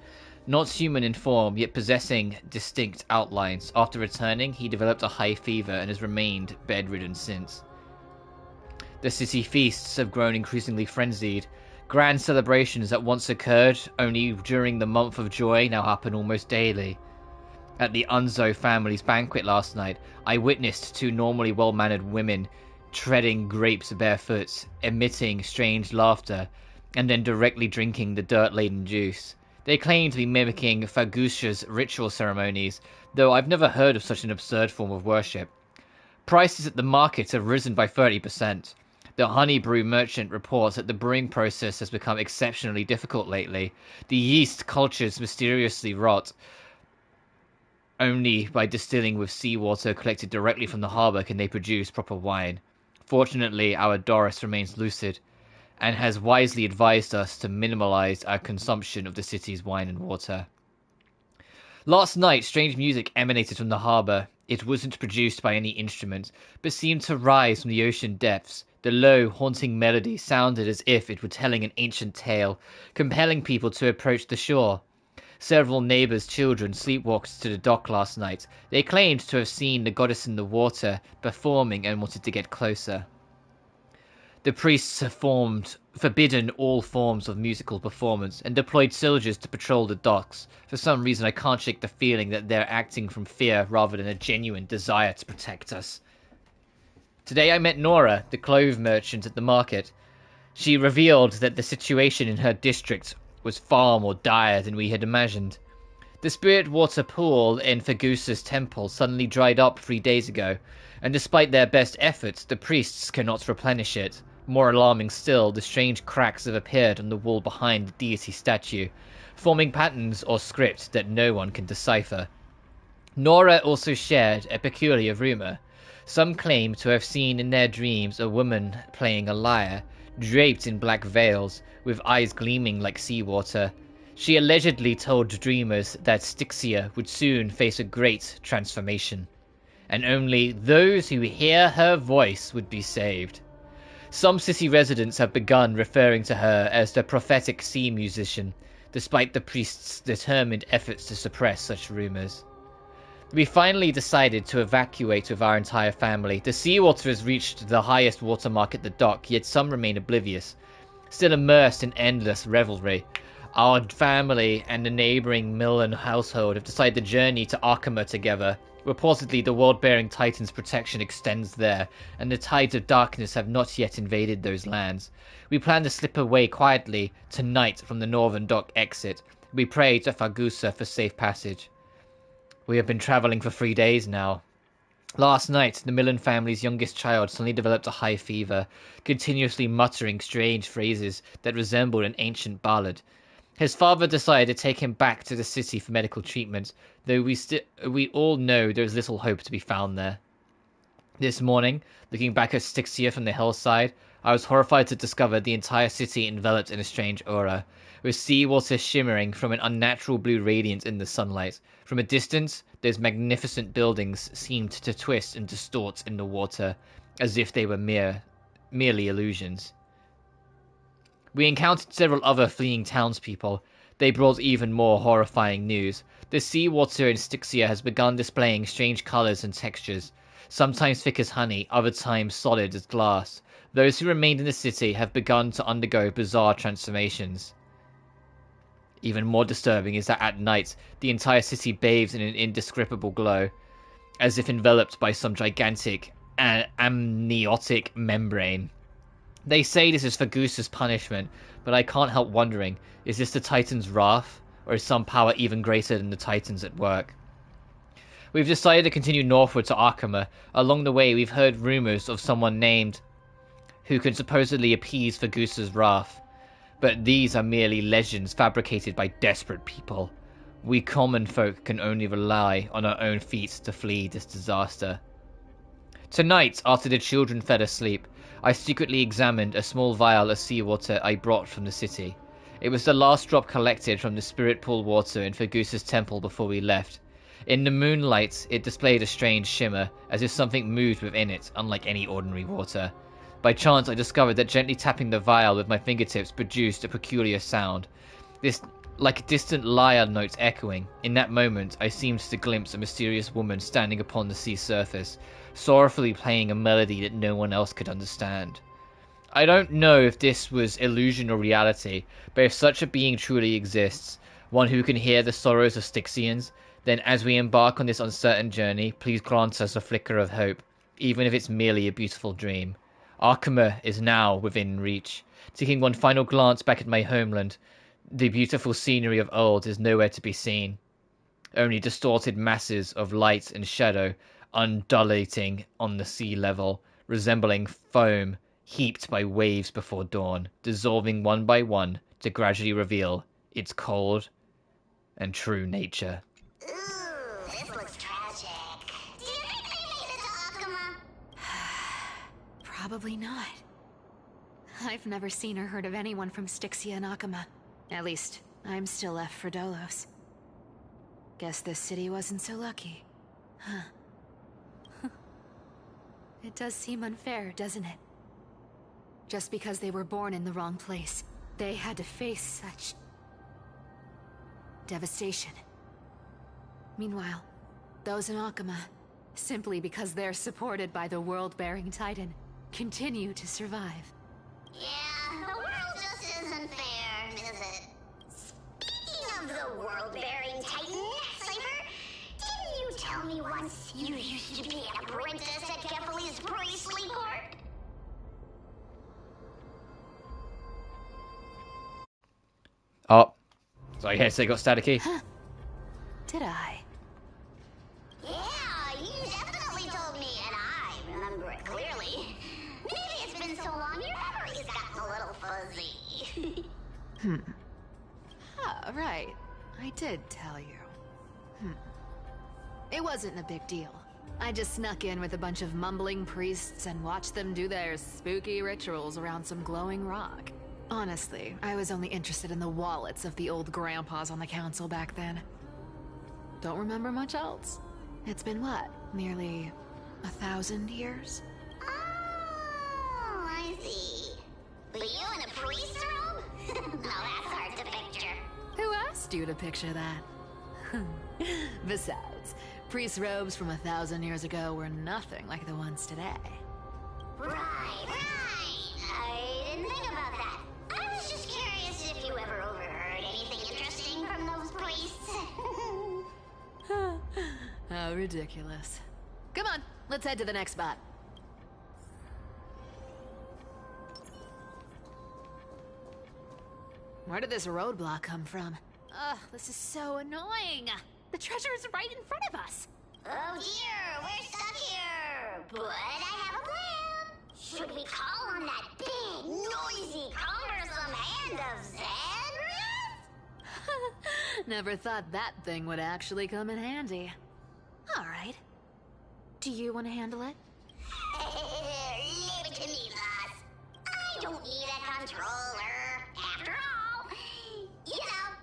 Not human in form, yet possessing distinct outlines. After returning, he developed a high fever and has remained bedridden since. The city feasts have grown increasingly frenzied. Grand celebrations that once occurred only during the month of joy now happen almost daily. At the Unzo family's banquet last night, I witnessed 2 normally well-mannered women treading grapes barefoot, emitting strange laughter, and then directly drinking the dirt-laden juice. They claim to be mimicking Fagusha's ritual ceremonies, though I've never heard of such an absurd form of worship. Prices at the market have risen by 30%. The honey brew merchant reports that the brewing process has become exceptionally difficult lately. The yeast cultures mysteriously rot. Only by distilling with seawater collected directly from the harbour can they produce proper wine. Fortunately, our Doris remains lucid, and has wisely advised us to minimalize our consumption of the city's wine and water. Last night, strange music emanated from the harbour. It wasn't produced by any instrument, but seemed to rise from the ocean depths. The low, haunting melody sounded as if it were telling an ancient tale, compelling people to approach the shore. Several neighbors' children sleepwalked to the dock last night. They claimed to have seen the goddess in the water performing and wanted to get closer. The priests have forbidden all forms of musical performance and deployed soldiers to patrol the docks. For some reason, I can't shake the feeling that they're acting from fear rather than a genuine desire to protect us. Today I met Nora, the clove merchant at the market. She revealed that the situation in her district was far more dire than we had imagined. The spirit water pool in Fagusa's temple suddenly dried up 3 days ago, and despite their best efforts, the priests cannot replenish it. More alarming still, the strange cracks have appeared on the wall behind the deity statue, forming patterns or script that no one can decipher. Nora also shared a peculiar rumor. Some claim to have seen in their dreams a woman playing a lyre, draped in black veils, with eyes gleaming like seawater. She allegedly told dreamers that Styxia would soon face a great transformation, and only those who hear her voice would be saved. Some city residents have begun referring to her as the prophetic sea musician, despite the priest's determined efforts to suppress such rumors. We finally decided to evacuate with our entire family. The seawater has reached the highest watermark at the dock, yet some remain oblivious, still immersed in endless revelry. Our family and the neighboring Millen household have decided to journey to Arkama together. Reportedly, the world-bearing Titan's protection extends there, and the tides of darkness have not yet invaded those lands. We plan to slip away quietly tonight from the northern dock exit. We pray to Fagusa for safe passage. We have been traveling for 3 days now. Last night, the Millen family's youngest child suddenly developed a high fever, continuously muttering strange phrases that resembled an ancient ballad. His father decided to take him back to the city for medical treatment, though we all know there is little hope to be found there. This morning, looking back at Styxia from the hillside, I was horrified to discover the entire city enveloped in a strange aura, with seawater shimmering from an unnatural blue radiance in the sunlight. From a distance, those magnificent buildings seemed to twist and distort in the water, as if they were merely illusions. We encountered several other fleeing townspeople. They brought even more horrifying news. The seawater in Styxia has begun displaying strange colors and textures, sometimes thick as honey, other times solid as glass. Those who remained in the city have begun to undergo bizarre transformations. Even more disturbing is that at night, the entire city bathes in an indescribable glow, as if enveloped by some gigantic amniotic membrane. They say this is Fagusa's punishment, but I can't help wondering, is this the Titan's wrath, or is some power even greater than the Titans at work? We've decided to continue northward to Arkama. Along the way, we've heard rumors of someone named who can supposedly appease Fagusa's wrath, but these are merely legends fabricated by desperate people. We common folk can only rely on our own feet to flee this disaster. Tonight, after the children fell asleep, I secretly examined a small vial of seawater I brought from the city. It was the last drop collected from the spirit pool water in Fagusa's temple before we left. In the moonlight, it displayed a strange shimmer, as if something moved within it, unlike any ordinary water. By chance, I discovered that gently tapping the vial with my fingertips produced a peculiar sound. This, like distant lyre notes echoing. In that moment, I seemed to glimpse a mysterious woman standing upon the sea surface, sorrowfully playing a melody that no one else could understand. I don't know if this was illusion or reality, but if such a being truly exists, one who can hear the sorrows of Styxians, then as we embark on this uncertain journey, please grant us a flicker of hope, even if it's merely a beautiful dream. Arkama is now within reach. Taking one final glance back at my homeland, the beautiful scenery of old is nowhere to be seen. Only distorted masses of light and shadow undulating on the sea level, resembling foam heaped by waves before dawn, dissolving one by one to gradually reveal its cold and true nature. Ooh, this looks tragic. Do you think they made it to Akuma? Probably not. I've never seen or heard of anyone from Styxia and Akama. At least, I'm still left for Dolos. Guess this city wasn't so lucky. Huh. It does seem unfair, doesn't it? Just because they were born in the wrong place, they had to face such devastation. Meanwhile, those in Akama, simply because they're supported by the world-bearing Titan, continue to survive. Yeah, the world just isn't fair, is it? Speaking of the world-bearing Titan, Cypher, didn't you tell me once you used to be an apprentice at Kephal's priestly court? Oh. So I guess they got staticky. Huh. Did I? Yeah, you definitely told me, and I remember it clearly. Maybe it's been so long your memory's gotten a little fuzzy. Ah, right. I did tell you. It wasn't a big deal. I just snuck in with a bunch of mumbling priests and watched them do their spooky rituals around some glowing rock. Honestly, I was only interested in the wallets of the old grandpas on the council back then. Don't remember much else. It's been what, nearly 1,000 years? Oh, I see. But you in a priest's robe? Now that's hard to picture. Who asked you to picture that? Besides, priest robes from 1,000 years ago were nothing like the ones today. Right. I didn't think about that. I was just curious if you ever overheard anything interesting from those priests. How ridiculous. Come on, let's head to the next spot. Where did this roadblock come from? Ugh, this is so annoying. The treasure is right in front of us. Oh dear, we're stuck here. But I have a plan. Should we call on that big, noisy, cumbersome hand of Xandrias? Never thought that thing would actually come in handy. All right. Do you want to handle it? Leave it to me, boss. I don't need a controller. After all, you know.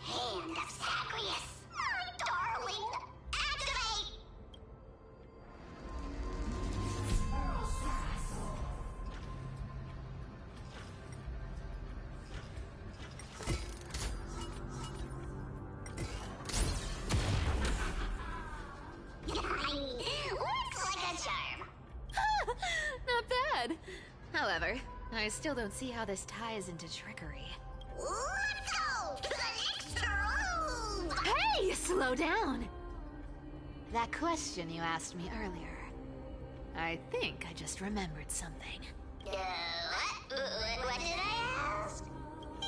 Hand of Zagreus, my darling. Activate! Looks like a charm. Not bad. However, I still don't see how this ties into trickery. Let's go to the next room. Hey, slow down! That question you asked me earlier. I think I just remembered something. What did I ask?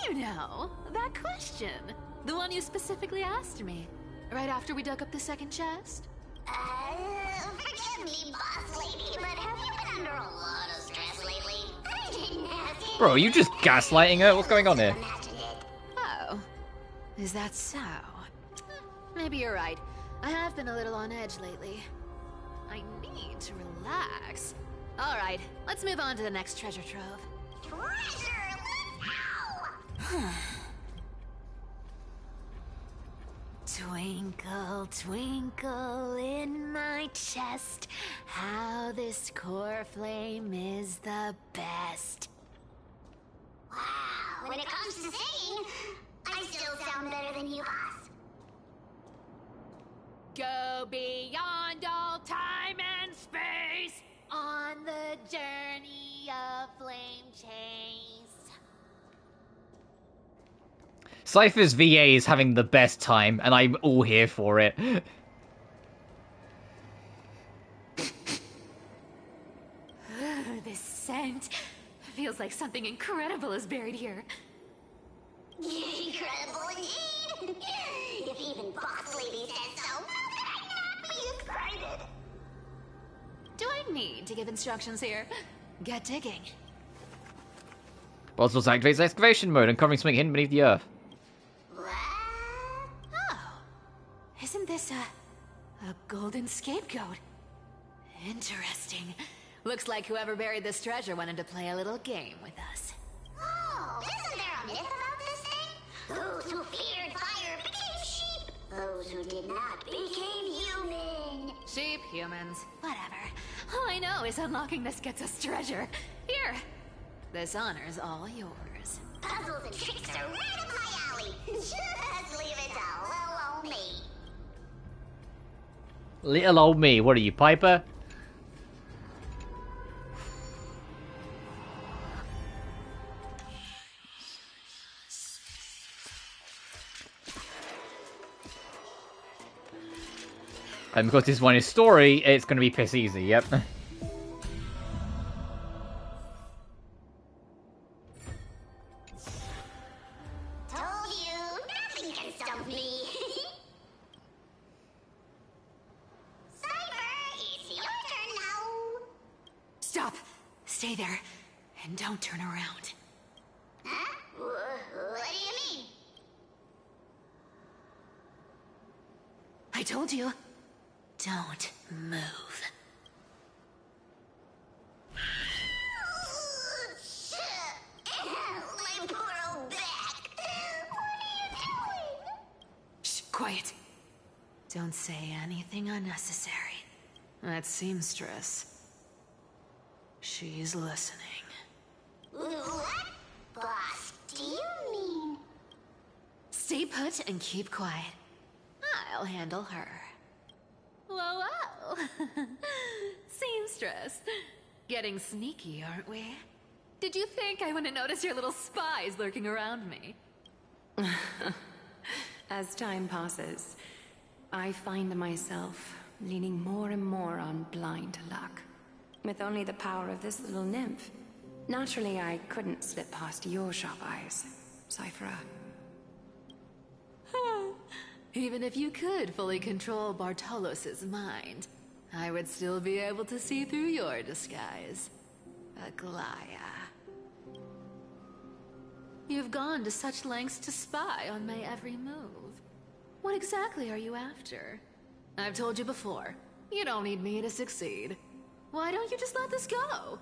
You know, that question. The one you specifically asked me. Right after we dug up the second chest. Forgive me, boss lady, but have you been under a lot of stress lately? I didn't ask it. Bro, are you just gaslighting her? What's going on here? Oh. Is that so? Maybe you're right. I have been a little on edge lately. I need to relax. Alright, let's move on to the next treasure trove. Treasure, let's go! Twinkle, twinkle in my chest, how this core flame is the best. Wow, when it comes to singing, I still sound better than you, boss. Go beyond all time and space on the journey of flame chase. Cypher's VA is having the best time, and I'm all here for it. This scent feels like something incredible is buried here. Incredible indeed! If even boss lady says so, how could I not be excited? Do I need to give instructions here? Get digging. Boswell's activates excavation mode, uncovering something hidden beneath the earth. Oh, isn't this a golden scapegoat? Interesting. Looks like whoever buried this treasure wanted to play a little game with us. Oh, isn't there a myth about this thing? Those who feared fire became sheep. Those who did not became human. Sheep, humans, whatever. All I know is unlocking this gets us treasure. Here, This honor's all yours. Puzzles and tricks are right up my alley. Just leave it to little old me. Little old me, what are you, Piper? And because this one is story, it's going to be piss easy, yep. Told you, nothing can stump me. Cyber, it's your turn now. Stop! Stay there, and don't turn around. Huh? What do you mean? I told you. Don't move. My poor old back. What are you doing? Shh, quiet. Don't say anything unnecessary. That seamstress. She's listening. What? Boss, do you mean? Stay put and keep quiet. I'll handle her. Whoa, whoa! Seamstress. Getting sneaky, aren't we? Did you think I wouldn't notice your little spies lurking around me? As time passes, I find myself leaning more and more on blind luck. With only the power of this little nymph. Naturally, I couldn't slip past your sharp eyes, Cyphera. Even if you could fully control Bartolos's mind, I would still be able to see through your disguise. Aglaya. You've gone to such lengths to spy on my every move. What exactly are you after? I've told you before, you don't need me to succeed. Why don't you just let this go?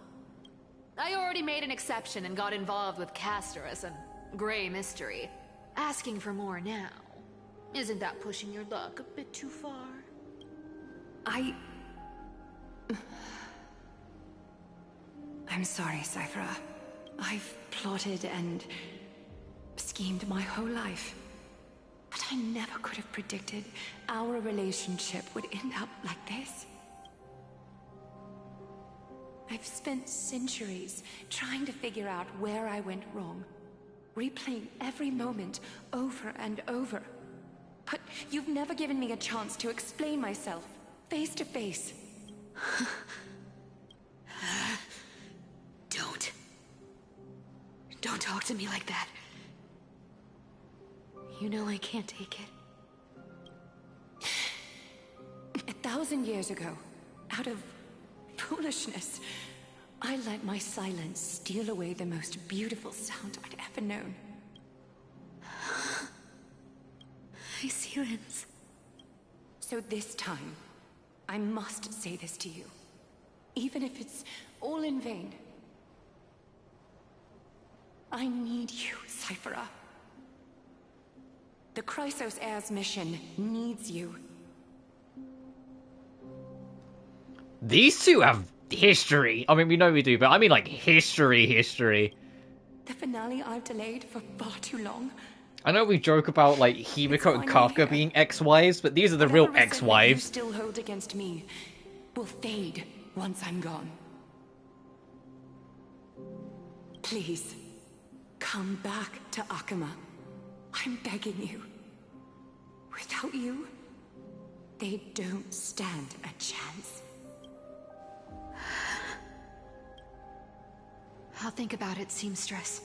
I already made an exception and got involved with Castorus and Grey Mystery. Asking for more now. Isn't that pushing your luck a bit too far? I'm sorry, Cyphera. I've plotted and schemed my whole life. But I never could have predicted our relationship would end up like this. I've spent centuries trying to figure out where I went wrong, replaying every moment over and over. But you've never given me a chance to explain myself, face to face. Don't talk to me like that. You know I can't take it. 1,000 years ago, out of foolishness, I let my silence steal away the most beautiful sound I'd ever known. My silence. So this time, I must say this to you. Even if it's all in vain. I need you, Cyphera. The Chrysos Heirs mission needs you. These two have history. I mean, we know we do, but I mean like history. The finale I've delayed for far too long. I know we joke about like Himiko and Kafka being ex-wives, but these are the real Whatever resentment you ex-wives. still hold against me will fade once I'm gone. Please, come back to Akama. I'm begging you. Without you, they don't stand a chance. I'll think about it, seamstress.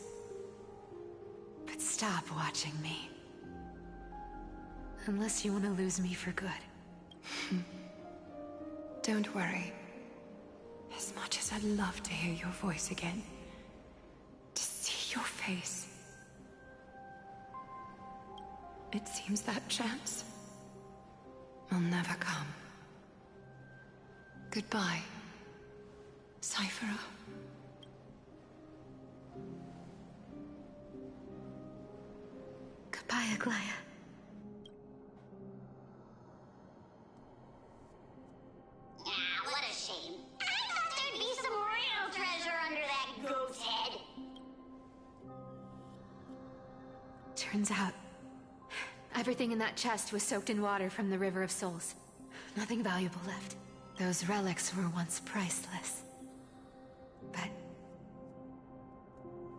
But stop watching me. Unless you want to lose me for good. Don't worry. As much as I'd love to hear your voice again, to see your face, it seems that chance will never come. Goodbye, Cyphera. Goodbye, Aglaya. Ah, what a shame. I thought there'd be some real treasure under that goat's head. Turns out, everything in that chest was soaked in water from the River of Souls. Nothing valuable left. Those relics were once priceless. But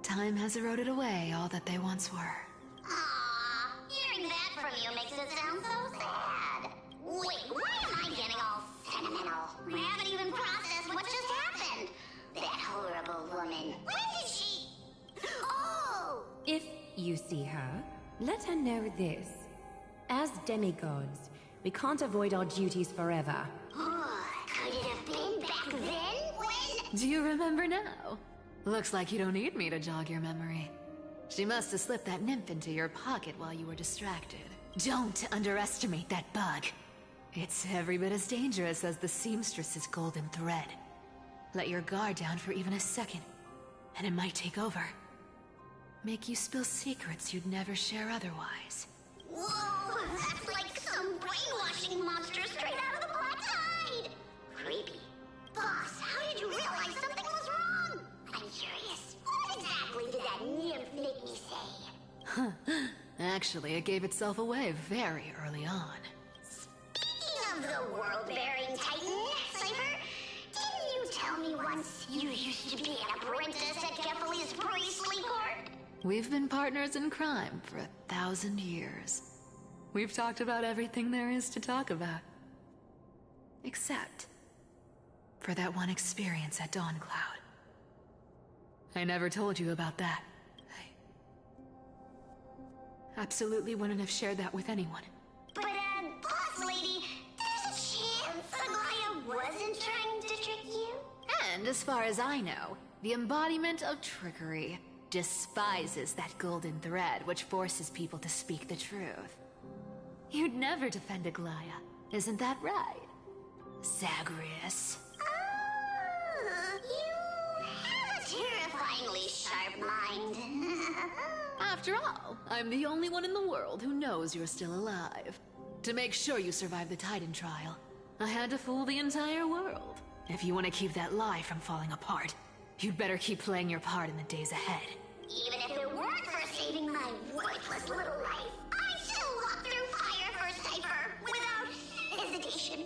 time has eroded away all that they once were. Aww, hearing that from you makes it sound so sad. Wait, why am I getting all sentimental? I haven't even processed what just happened. That horrible woman. Where did she... Oh! If you see her, let her know this. As demigods, we can't avoid our duties forever. Could it have been back then when... Do you remember now? Looks like you don't need me to jog your memory. She must have slipped that nymph into your pocket while you were distracted. Don't underestimate that bug. It's every bit as dangerous as the seamstress's golden thread. Let your guard down for even a second, and it might take over. Make you spill secrets you'd never share otherwise. Whoa, that's like some brainwashing monster straight out of the Black Tide! Creepy. Boss, how did you realize something was wrong? I'm curious, what exactly did that nymph make me say? Huh. Actually, it gave itself away very early on. Speaking of the world-bearing titan, Cypher, didn't you tell me once you used to be an apprentice at Kefali's priestly court? We've been partners in crime for 1,000 years. We've talked about everything there is to talk about. Except for that one experience at Dawncloud. I never told you about that. I absolutely wouldn't have shared that with anyone. But, boss lady, there's a chance Aglaia wasn't trying to trick you? And as far as I know, the embodiment of trickery despises that golden thread which forces people to speak the truth. You'd never defend Aglaia, isn't that right, Zagreus? You have a terrifyingly sharp mind. After all, I'm the only one in the world who knows you're still alive. To make sure you survive the Titan trial, I had to fool the entire world. If you want to keep that lie from falling apart, you'd better keep playing your part in the days ahead. Even if it weren't for saving my worthless little life, I'd still walk through fire for Cypher without hesitation.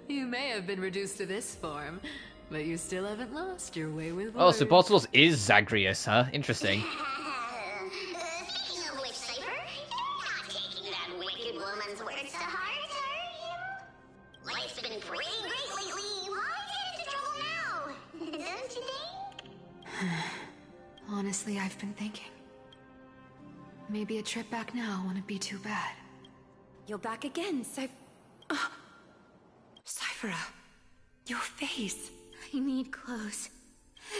You may have been reduced to this form, but you still haven't lost your way with words. Oh, so Bottles is Zagreus, huh? Interesting. Speaking of which, Cypher, you're not taking that wicked woman's words to heart, are you? Life's been pretty great lately. Why get into trouble now? Don't you think? Honestly, I've been thinking. Maybe a trip back now wouldn't be too bad. You're back again, Cyphera, your face. I need clothes.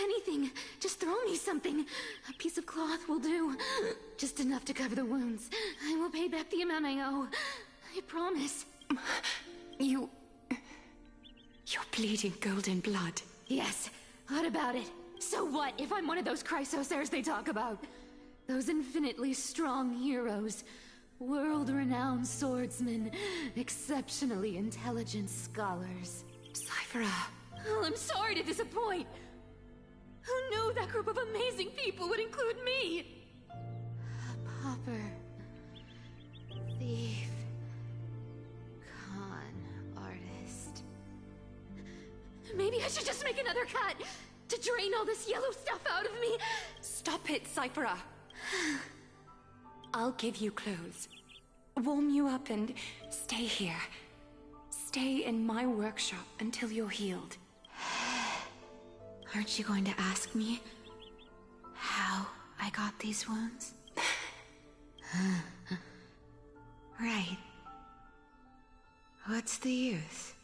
Anything. Just throw me something. A piece of cloth will do. Just enough to cover the wounds. I will pay back the amount I owe. I promise. You're bleeding golden blood. Yes. What about it? So what if I'm one of those Chrysos heirs they talk about? Those infinitely strong heroes. World-renowned swordsmen. Exceptionally intelligent scholars. Cyphera. Oh, I'm sorry to disappoint. Who knew that group of amazing people would include me? A pauper. Thief. Con artist. Maybe I should just make another cut to drain all this yellow stuff out of me. Stop it, Cyphera. I'll give you clothes. Warm you up and stay here. Stay in my workshop until you're healed. Aren't you going to ask me how I got these wounds? Right. What's the use?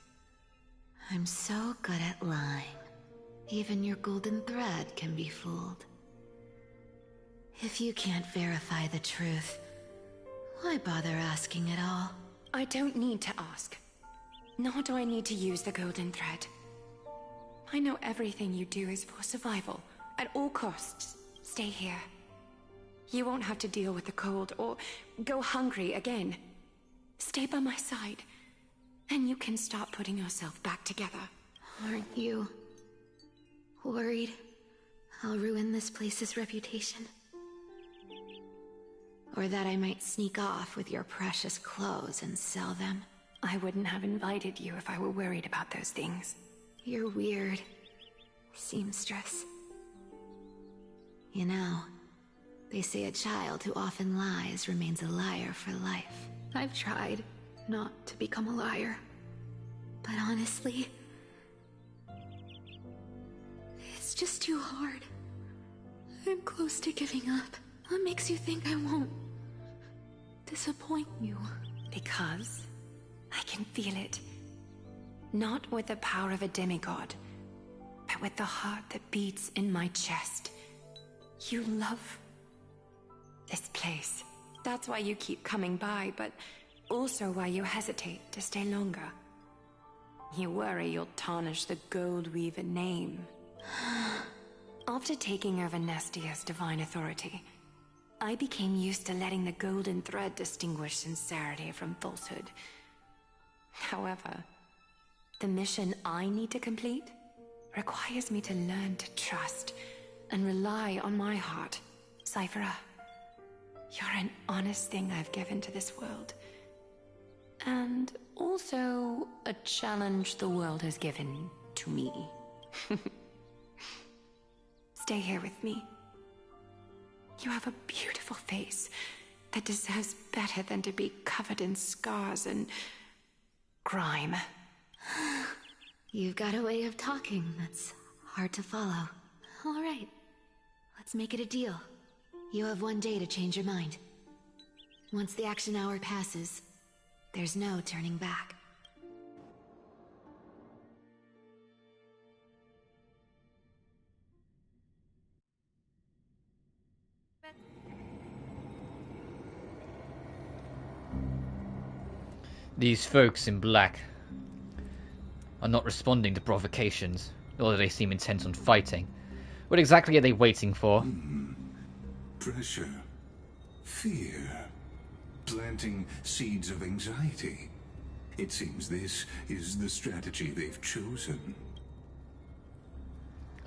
I'm so good at lying. Even your golden thread can be fooled. If you can't verify the truth, why bother asking at all? I don't need to ask. Nor do I need to use the golden thread. I know everything you do is for survival. At all costs, stay here. You won't have to deal with the cold or go hungry again. Stay by my side, and you can start putting yourself back together. Aren't you worried I'll ruin this place's reputation? Or that I might sneak off with your precious clothes and sell them? I wouldn't have invited you if I were worried about those things. You're weird, seamstress. You know, they say a child who often lies remains a liar for life. I've tried not to become a liar. But honestly, it's just too hard. I'm close to giving up. What makes you think I won't disappoint you? Because I can feel it. Not with the power of a demigod, but with the heart that beats in my chest. You love this place. That's why you keep coming by, but also why you hesitate to stay longer. You worry you'll tarnish the Gold Weaver name. After taking over Nestia's divine authority, I became used to letting the golden thread distinguish sincerity from falsehood. However, the mission I need to complete requires me to learn to trust and rely on my heart. Cyphera, you're an honest thing I've given to this world. And also a challenge the world has given to me. Stay here with me. You have a beautiful face that deserves better than to be covered in scars and grime. You've got a way of talking that's hard to follow. All right, let's make it a deal. You have 1 day to change your mind. Once the action hour passes, there's no turning back. These folks in black are not responding to provocations, nor do they seem intent on fighting. What exactly are they waiting for? Pressure. Fear. Planting seeds of anxiety. It seems this is the strategy they've chosen.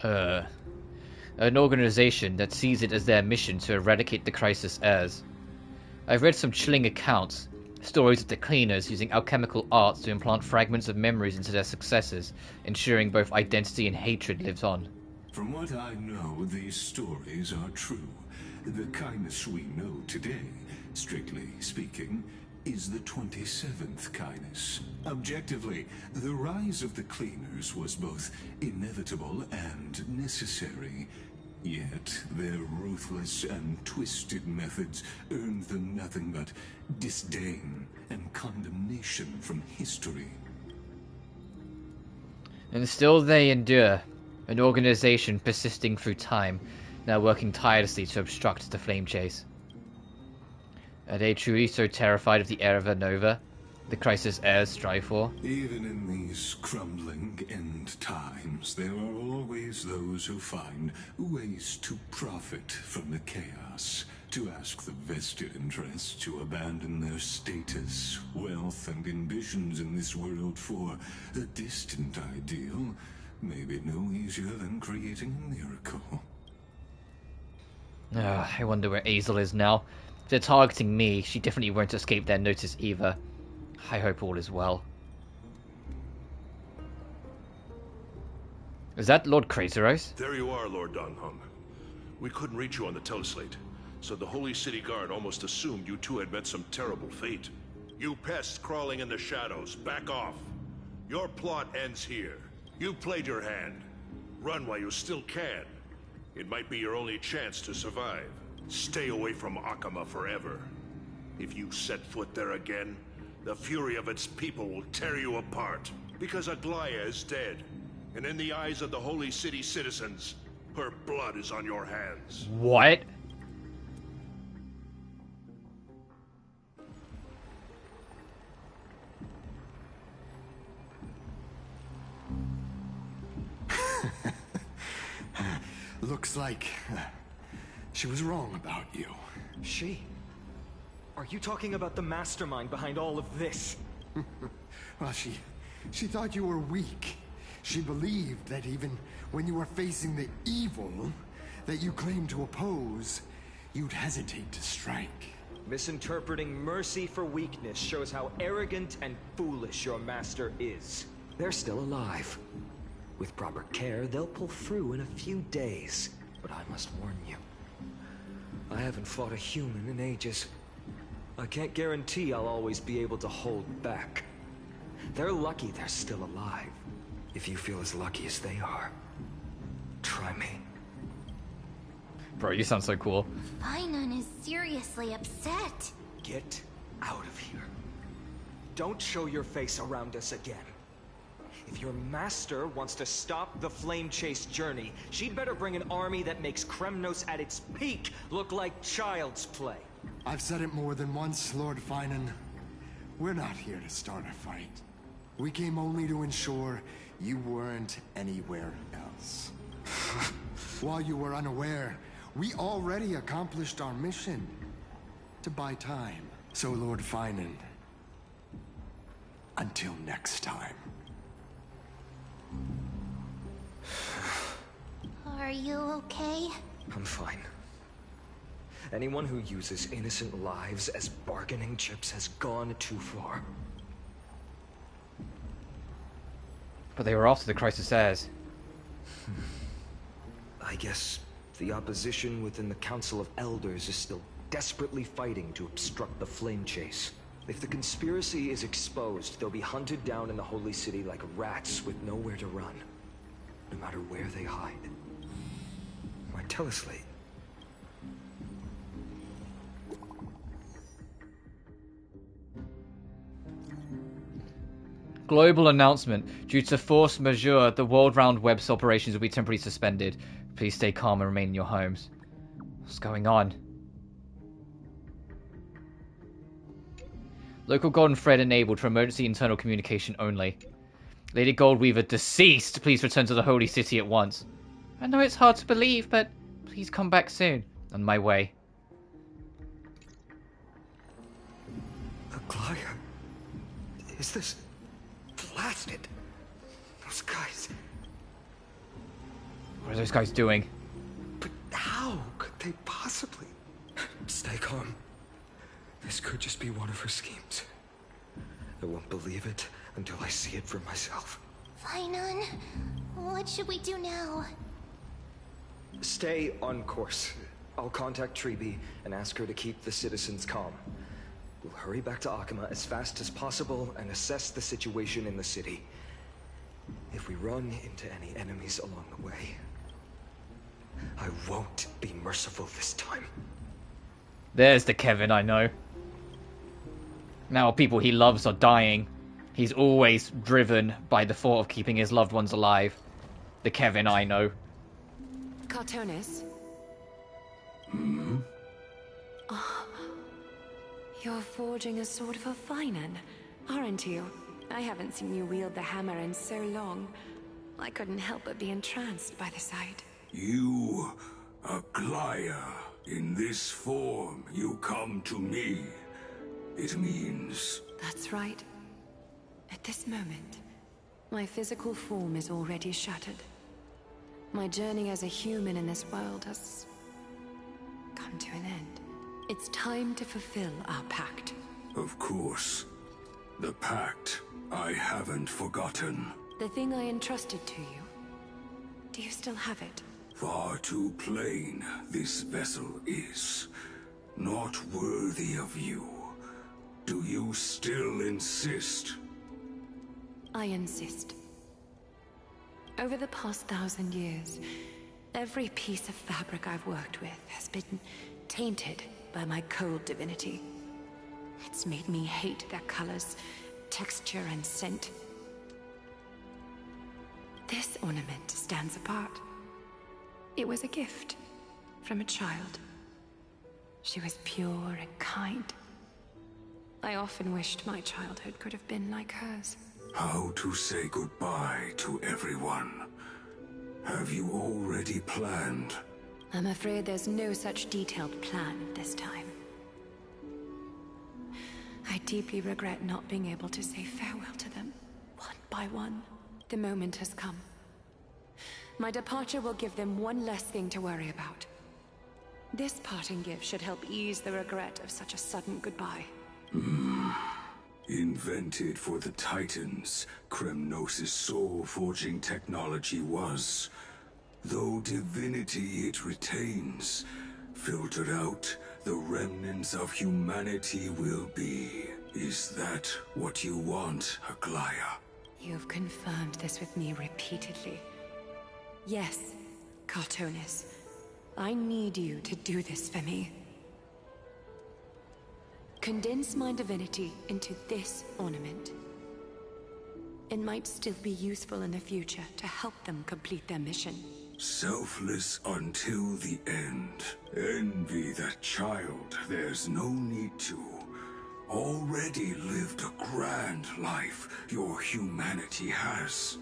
An organization that sees it as their mission to eradicate the Chrysos heirs. I've read some chilling accounts, stories of the cleaners using alchemical arts to implant fragments of memories into their successors, ensuring both identity and hatred lives on. From what I know, these stories are true. The kindness we know today, strictly speaking, is the 27th kindness. Objectively, the rise of the cleaners was both inevitable and necessary. Yet, their ruthless and twisted methods earned them nothing but disdain and condemnation from history. And still they endure, an organization persisting through time, now working tirelessly to obstruct the flame chase. Are they truly so terrified of the heir of Nova, the Chrysos heirs strive for? Even in these crumbling end times, there are always those who find ways to profit from the chaos, to ask the vested interests to abandon their status, wealth, and ambitions in this world for a distant ideal, maybe no easier than creating a miracle. I wonder where Azel is now. If they're targeting me, she definitely won't escape their notice either. I hope all is well. Is that Lord Chrysos? There you are, Lord Donghung. We couldn't reach you on the teleslate, so the Holy City Guard almost assumed you two had met some terrible fate. You pests crawling in the shadows, back off. Your plot ends here. You played your hand. Run while you still can. It might be your only chance to survive. Stay away from Akama forever. If you set foot there again, the fury of its people will tear you apart. Because Aglaya is dead, and in the eyes of the Holy City citizens, her blood is on your hands. What? Looks like she was wrong about you. She? Are you talking about the mastermind behind all of this? Well, she thought you were weak. She believed that even when you were facing the evil that you claimed to oppose, you'd hesitate to strike. Misinterpreting mercy for weakness shows how arrogant and foolish your master is. They're still alive. With proper care, they'll pull through in a few days. But I must warn you, I haven't fought a human in ages. I can't guarantee I'll always be able to hold back. They're lucky they're still alive. If you feel as lucky as they are, try me. Bro, you sound so cool. Finon is seriously upset. Get out of here. Don't show your face around us again. If your master wants to stop the flame chase journey, she'd better bring an army that makes Kremnos at its peak look like child's play. I've said it more than once, Lord Finon. We're not here to start a fight. We came only to ensure you weren't anywhere else. While you were unaware, we already accomplished our mission. To buy time. So, Lord Finon, until next time. Are you okay? I'm fine. Anyone who uses innocent lives as bargaining chips has gone too far. But they were after the Chrysos Heirs. I guess the opposition within the Council of Elders is still desperately fighting to obstruct the flame chase. If the conspiracy is exposed, they'll be hunted down in the Holy City like rats with nowhere to run. No matter where they hide. My teleslate. Global announcement. Due to force majeure, the world-round web's operations will be temporarily suspended. Please stay calm and remain in your homes. What's going on? Local golden thread enabled for emergency internal communication only. Lady Goldweaver deceased. Please return to the Holy City at once. I know it's hard to believe, but please come back soon. On my way. Aglaya, is this blasted? Those guys. What are those guys doing? But how could they possibly? Stay calm. This could just be one of her schemes. I won't believe it until I see it for myself. Finon, what should we do now? Stay on course. I'll contact Treeby and ask her to keep the citizens calm. We'll hurry back to Akama as fast as possible and assess the situation in the city. If we run into any enemies along the way, I won't be merciful this time. There's the Kevin I know. Now people he loves are dying. He's always driven by the thought of keeping his loved ones alive. The Kevin I know. Cartonis? Oh, you're forging a sword for Finon, aren't you? I haven't seen you wield the hammer in so long. I couldn't help but be entranced by the sight. You, Aglaya, in this form you come to me. It means... That's right. At this moment, my physical form is already shattered. My journey as a human in this world has come to an end. It's time to fulfill our pact. Of course. The pact. I haven't forgotten. The thing I entrusted to you. Do you still have it? Far too plain this vessel is. Not worthy of you. Do you still insist? I insist. Over the past 1,000 years, every piece of fabric I've worked with has been tainted by my cold divinity. It's made me hate their colors, texture, and scent. This ornament stands apart. It was a gift from a child. She was pure and kind. I often wished my childhood could have been like hers. How to say goodbye to everyone? Have you already planned? I'm afraid there's no such detailed plan this time. I deeply regret not being able to say farewell to them, one by one. The moment has come. My departure will give them one less thing to worry about. This parting gift should help ease the regret of such a sudden goodbye. Invented for the Titans, Kremnos' soul-forging technology was. Though divinity it retains, filtered out, the remnants of humanity will be. Is that what you want, Aglaya? You've confirmed this with me repeatedly. Yes, Cartonis. I need you to do this for me. Condense my divinity into this ornament. It might still be useful in the future to help them complete their mission. Selfless until the end. Envy that child, there's no need to. Already lived a grand life your humanity has.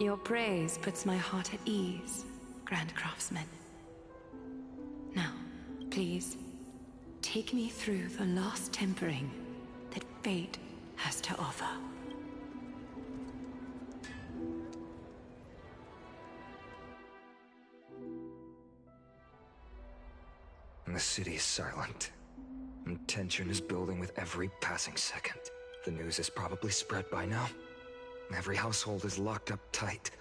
Your praise puts my heart at ease, Grand Craftsman. Now, please, take me through the last tempering that fate has to offer. The city is silent, and tension is building with every passing second. The news is probably spread by now. Every household is locked up tight,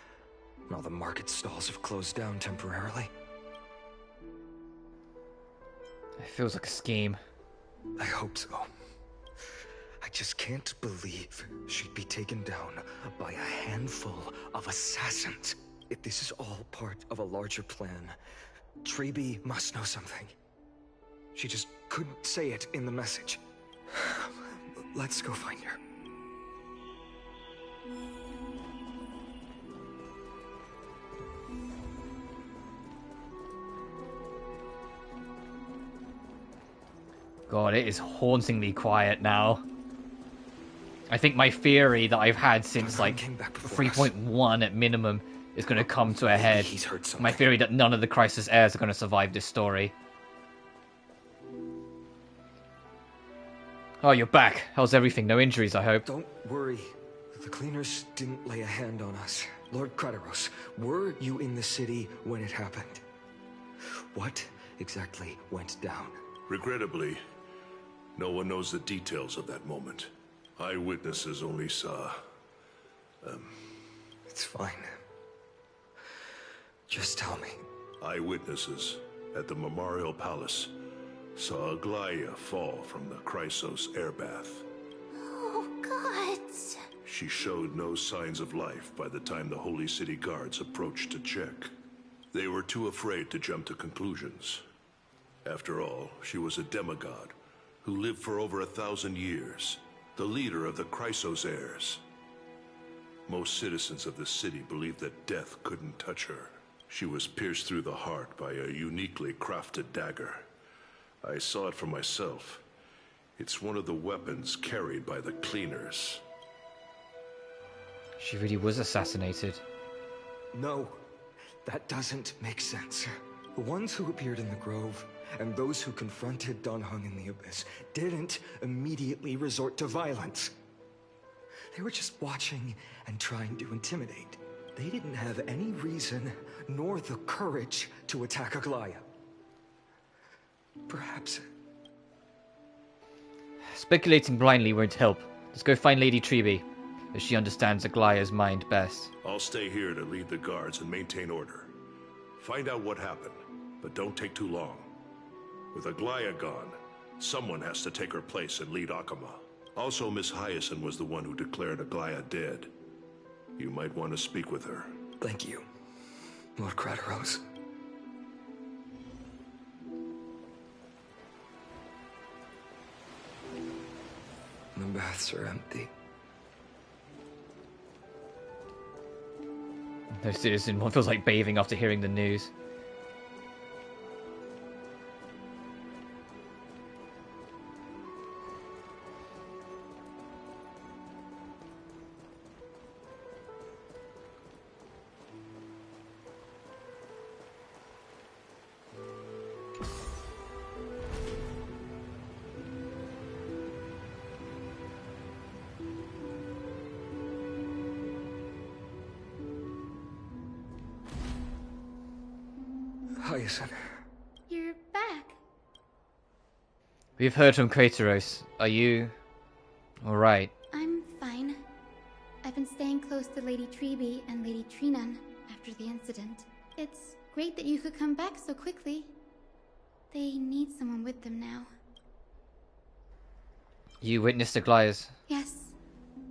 and all the market stalls have closed down temporarily. It feels like a scheme. I hope so. I just can't believe she'd be taken down by a handful of assassins. If this is all part of a larger plan, Treby must know something. She just couldn't say it in the message. Let's go find her. God, it is hauntingly quiet now. I think my theory that I've had since like 3.1 at minimum is going to come to a head. My theory that none of the Chrysos heirs are going to survive this story. Oh, you're back. How's everything? No injuries, I hope. Don't worry. The cleaners didn't lay a hand on us. Lord Chrysos, were you in the city when it happened? What exactly went down? Regrettably, no one knows the details of that moment. Eyewitnesses only saw... It's fine. Just tell me. Eyewitnesses at the Memorial Palace saw Aglaya fall from the Chrysos airbath. Oh, gods. She showed no signs of life by the time the Holy City Guards approached to check. They were too afraid to jump to conclusions. After all, she was a demigod who lived for over 1,000 years, the leader of the Chrysos heirs. Most citizens of the city believed that death couldn't touch her. She was pierced through the heart by a uniquely crafted dagger. I saw it for myself. It's one of the weapons carried by the cleaners. She really was assassinated. No, that doesn't make sense. The ones who appeared in the grove and those who confronted Don Hung in the Abyss didn't immediately resort to violence. They were just watching and trying to intimidate. They didn't have any reason nor the courage to attack Aglaya. Perhaps... Speculating blindly won't help. Let's go find Lady Treby, as she understands Aglaya's mind best. I'll stay here to lead the guards and maintain order. Find out what happened, but don't take too long. With Aglaya gone, someone has to take her place and lead Akama. Also, Miss Hyacinth was the one who declared Aglaya dead. You might want to speak with her. Thank you, Lord Chrysos. The baths are empty. No citizen, one feels like bathing after hearing the news. Hyacinth. You're back. We've heard from Chrysos. Are you alright? I'm fine. I've been staying close to Lady Treby and Lady Trinan after the incident. It's great that you could come back so quickly. They need someone with them now. You witnessed Aglia's? Yes,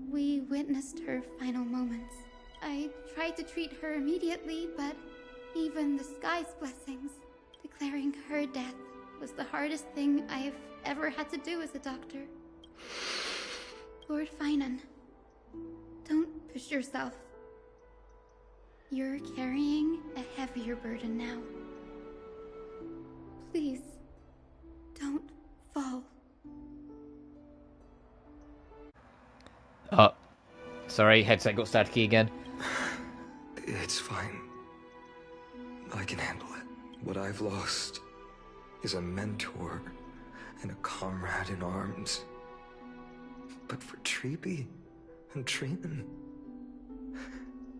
we witnessed her final moments. I tried to treat her immediately, but even the sky's blessings, declaring her death, was the hardest thing I've ever had to do as a doctor. Lord Finan, don't push yourself. You're carrying a heavier burden now. Please, don't fall. Oh, sorry, headset got staticky again. It's fine. I can handle it. What I've lost is a mentor and a comrade in arms. But for Treby and Trinan,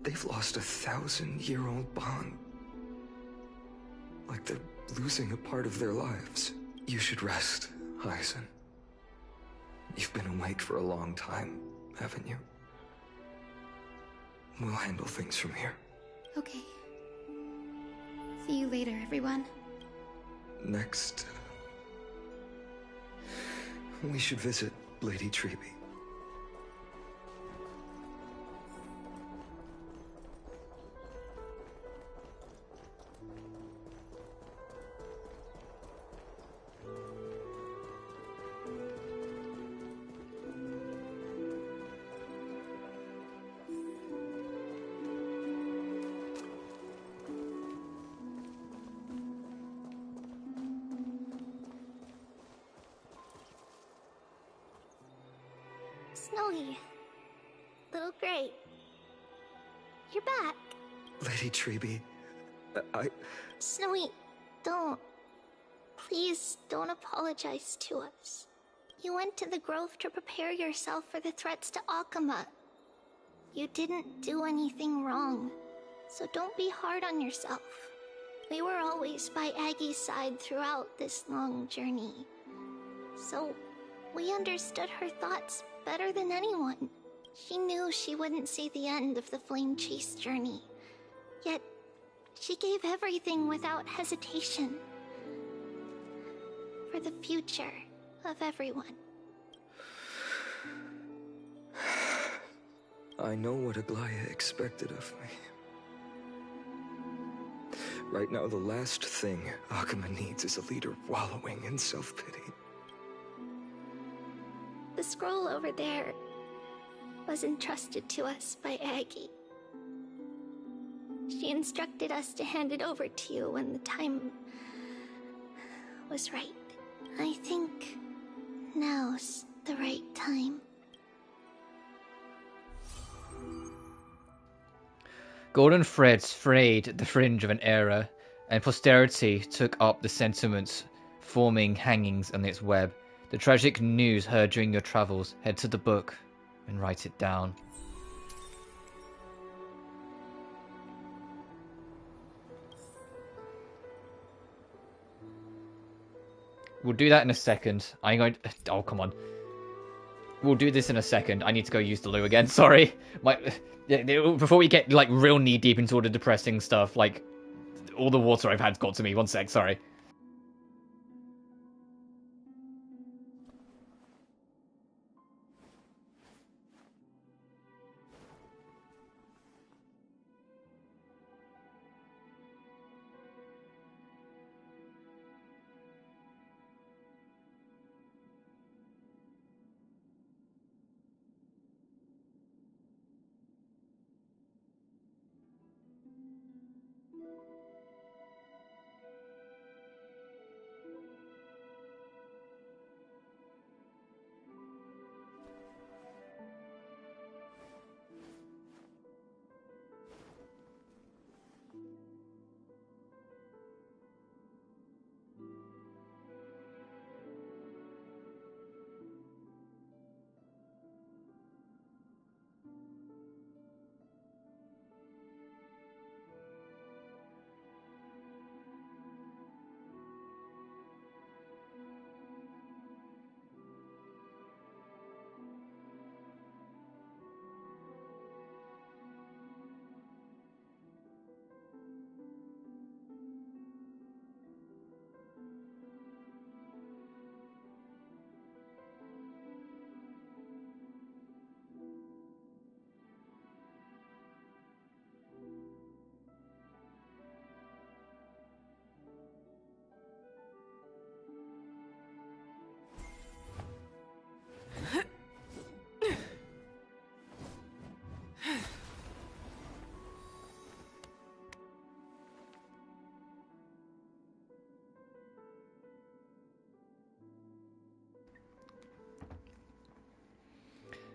they've lost a 1,000-year-old bond. Like they're losing a part of their lives. You should rest, Hyacinth. You've been awake for a long time, haven't you? We'll handle things from here. Okay. See you later, everyone. Next, we should visit Lady Treby. Snowy. Little Gray. You're back. Lady Treby, Snowy, don't. Please don't apologize to us. You went to the grove to prepare yourself for the threats to Akama. You didn't do anything wrong, so don't be hard on yourself. We were always by Aggie's side throughout this long journey, so we understood her thoughts better than anyone. She knew she wouldn't see the end of the Flame Chase journey, yet she gave everything without hesitation. For the future of everyone. I know what Aglaia expected of me. Right now, the last thing Akama needs is a leader wallowing in self-pity. The scroll over there was entrusted to us by Aggie. She instructed us to hand it over to you when the time was right. I think now's the right time. Golden threads frayed the fringe of an era, and posterity took up the sentiments, forming hangings on its web. The tragic news heard during your travels, head to the book and write it down. We'll do that in a second. I'm going to... Oh, come on. We'll do this in a second. I need to go use the loo again. Sorry. Before we get, like, real knee-deep into all the depressing stuff, like, all the water I've had got to me. 1 sec, sorry.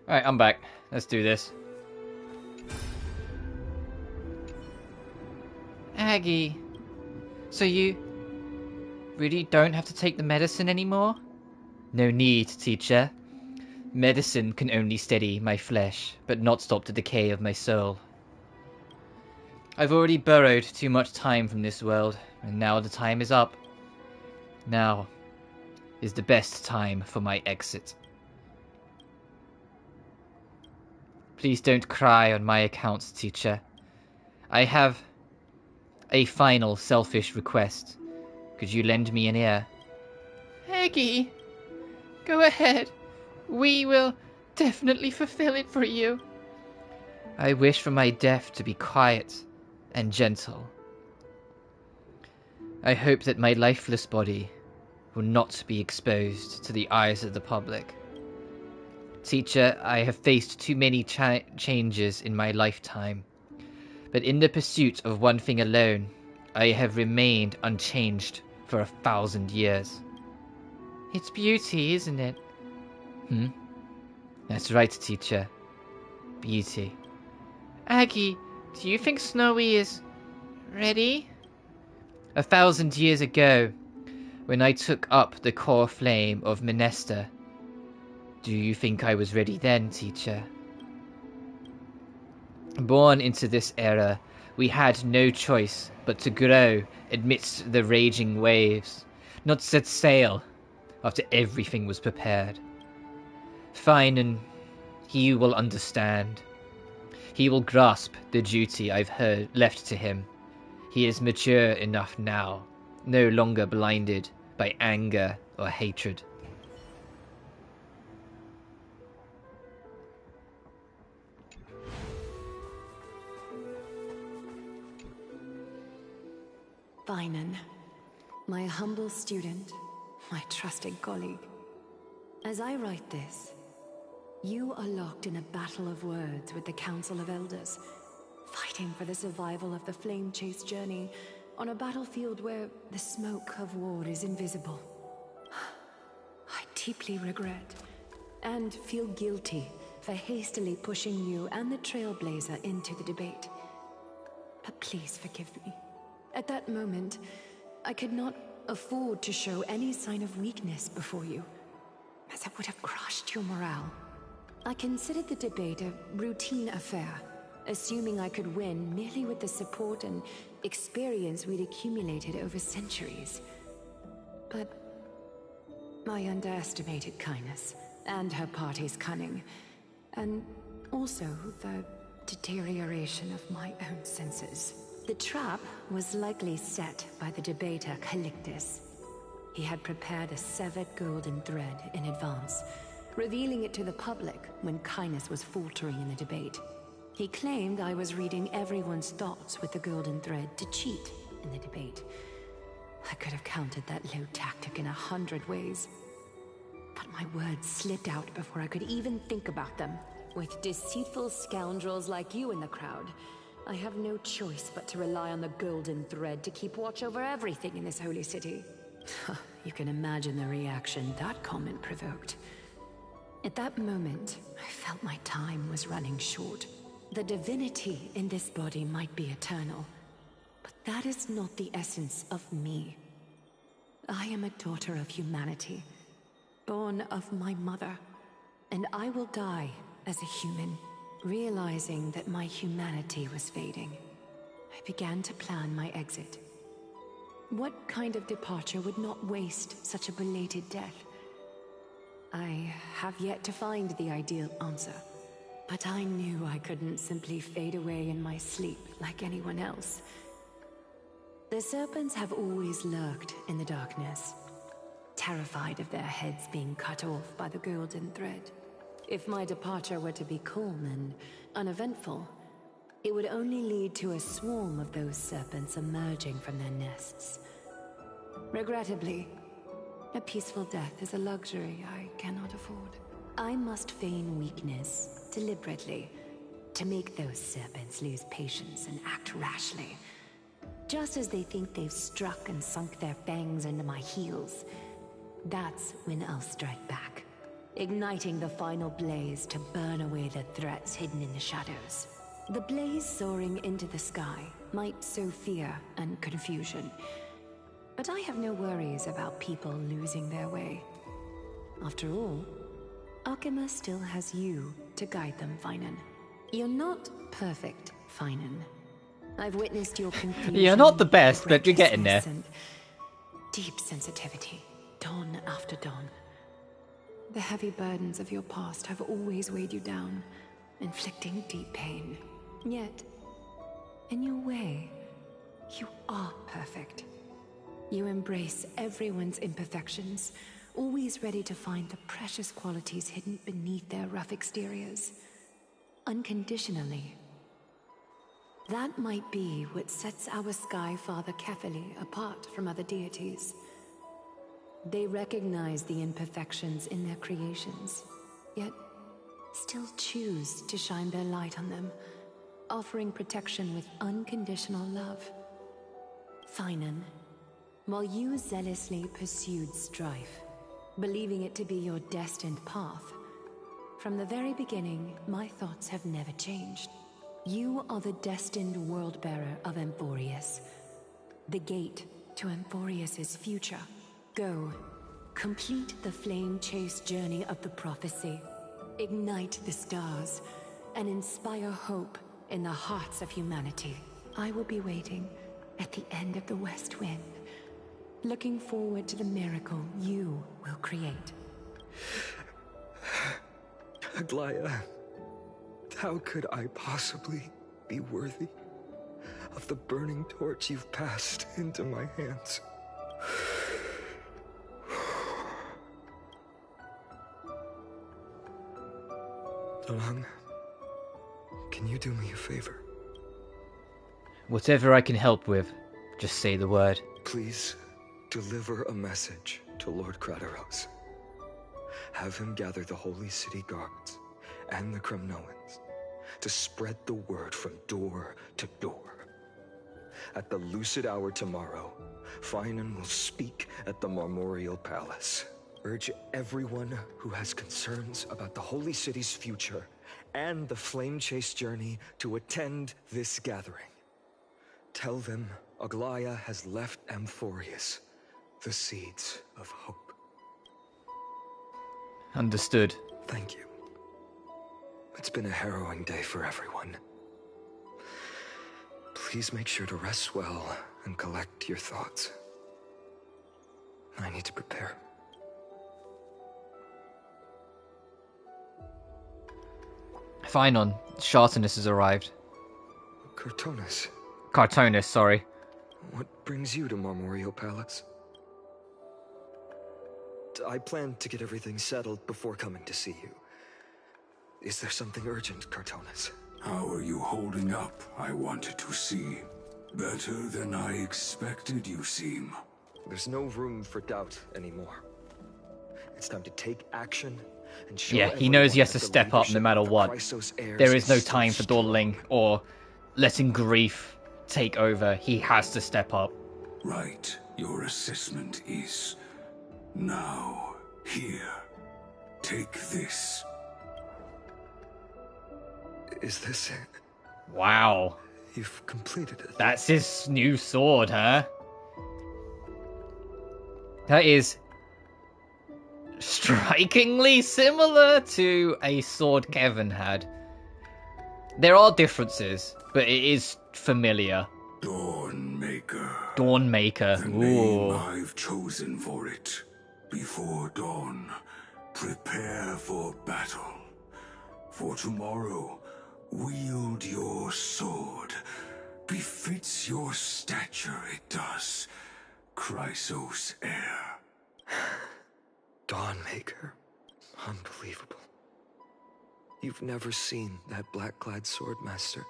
Alright, I'm back. Let's do this. Aggie, so you really don't have to take the medicine anymore? No need, teacher. Medicine can only steady my flesh, but not stop the decay of my soul. I've already borrowed too much time from this world, and now the time is up. Now is the best time for my exit. Please don't cry on my account, teacher. I have a final selfish request. Could you lend me an ear? Aggie, go ahead. We will definitely fulfill it for you. I wish for my death to be quiet and gentle. I hope that my lifeless body will not be exposed to the eyes of the public. Teacher, I have faced too many changes in my lifetime, but in the pursuit of one thing alone, I have remained unchanged for 1,000 years. It's beauty, isn't it? That's right, teacher. Beauty. Aggie, do you think Snowy is ready? 1,000 years ago, when I took up the core flame of Minesta, do you think I was ready then, teacher? Born into this era, we had no choice but to grow amidst the raging waves, not set sail after everything was prepared. Fine, and he will understand. He will grasp the duty I've left to him. He is mature enough now, no longer blinded by anger or hatred. Finan, my humble student, my trusted colleague. As I write this, you are locked in a battle of words with the Council of Elders, fighting for the survival of the flame-chased journey on a battlefield where the smoke of war is invisible. I deeply regret and feel guilty for hastily pushing you and the Trailblazer into the debate. But please forgive me. At that moment, I could not afford to show any sign of weakness before you, as it would have crushed your morale. I considered the debate a routine affair, assuming I could win merely with the support and experience we'd accumulated over centuries. But I underestimated Kindness and her party's cunning, and also the deterioration of my own senses. The trap was likely set by the debater Calictus. He had prepared a severed golden thread in advance, revealing it to the public when Kindness was faltering in the debate. He claimed I was reading everyone's thoughts with the golden thread to cheat in the debate. I could have countered that low tactic in 100 ways. But my words slipped out before I could even think about them. With deceitful scoundrels like you in the crowd, I have no choice but to rely on the golden thread to keep watch over everything in this holy city. You can imagine the reaction that comment provoked. At that moment, I felt my time was running short. The divinity in this body might be eternal, but that is not the essence of me. I am a daughter of humanity, born of my mother, and I will die as a human. Realizing that my humanity was fading, I began to plan my exit. What kind of departure would not waste such a belated death? I have yet to find the ideal answer, but I knew I couldn't simply fade away in my sleep like anyone else. The serpents have always lurked in the darkness, terrified of their heads being cut off by the golden thread. If my departure were to be calm and uneventful, it would only lead to a swarm of those serpents emerging from their nests. Regrettably, a peaceful death is a luxury I cannot afford. I must feign weakness deliberately to make those serpents lose patience and act rashly. Just as they think they've struck and sunk their fangs into my heels, that's when I'll strike back. igniting the final blaze to burn away the threats hidden in the shadows. The blaze soaring into the sky might sow fear and confusion, but I have no worries about people losing their way. After all, Arkema still has you to guide them, Finan. You're not perfect, Finan. I've witnessed your confusion. You're not the best, but you're getting there. And deep sensitivity, dawn after dawn. The heavy burdens of your past have always weighed you down, inflicting deep pain. Yet, in your way, you are perfect. You embrace everyone's imperfections, always ready to find the precious qualities hidden beneath their rough exteriors. Unconditionally. That might be what sets our Sky Father Kefili apart from other deities. They recognize the imperfections in their creations, yet still choose to shine their light on them, offering protection with unconditional love. Finan, while you zealously pursued strife, believing it to be your destined path, from the very beginning, my thoughts have never changed. You are the destined world-bearer of Amphoreus, the gate to Amphoreus's future. Go, complete the flame-chased journey of the prophecy, ignite the stars, and inspire hope in the hearts of humanity. I will be waiting at the end of the West Wind, looking forward to the miracle you will create. Aglaya, how could I possibly be worthy of the burning torch you've passed into my hands? Dalang, can you do me a favor? Whatever I can help with, just say the word. Please deliver a message to Lord Crateros. Have him gather the Holy City guards and the Kremnoans to spread the word from door to door. At the lucid hour tomorrow, Finan will speak at the Marmorial Palace. Urge everyone who has concerns about the Holy City's future and the Flame Chase journey to attend this gathering. Tell them Aglaya has left Amphoreus the seeds of hope. Understood. Thank you. It's been a harrowing day for everyone. Please make sure to rest well and collect your thoughts. I need to prepare. Finan, Shartonus has arrived. Cartonus, sorry. What brings you to Marmorial Palace? I plan to get everything settled before coming to see you. Is there something urgent, Cartonus? How are you holding up, I wanted to see. Better than I expected, you seem. There's no room for doubt anymore. It's time to take action and show Yeah, he knows he has to step up no matter what. There is no time for dawdling or letting grief take over. He has to step up. Right, your assessment is... Now, here, take this. Is this it? Wow. You've completed it. That's his new sword, huh? That is strikingly similar to a sword Kevin had. There are differences, but it is familiar. Dawnmaker. Dawnmaker. The name I've chosen for it. Before dawn, prepare for battle. For tomorrow, wield your sword. Befits your stature, it does. Chrysos heir. Dawnmaker. Unbelievable. You've never seen that black-clad sword master.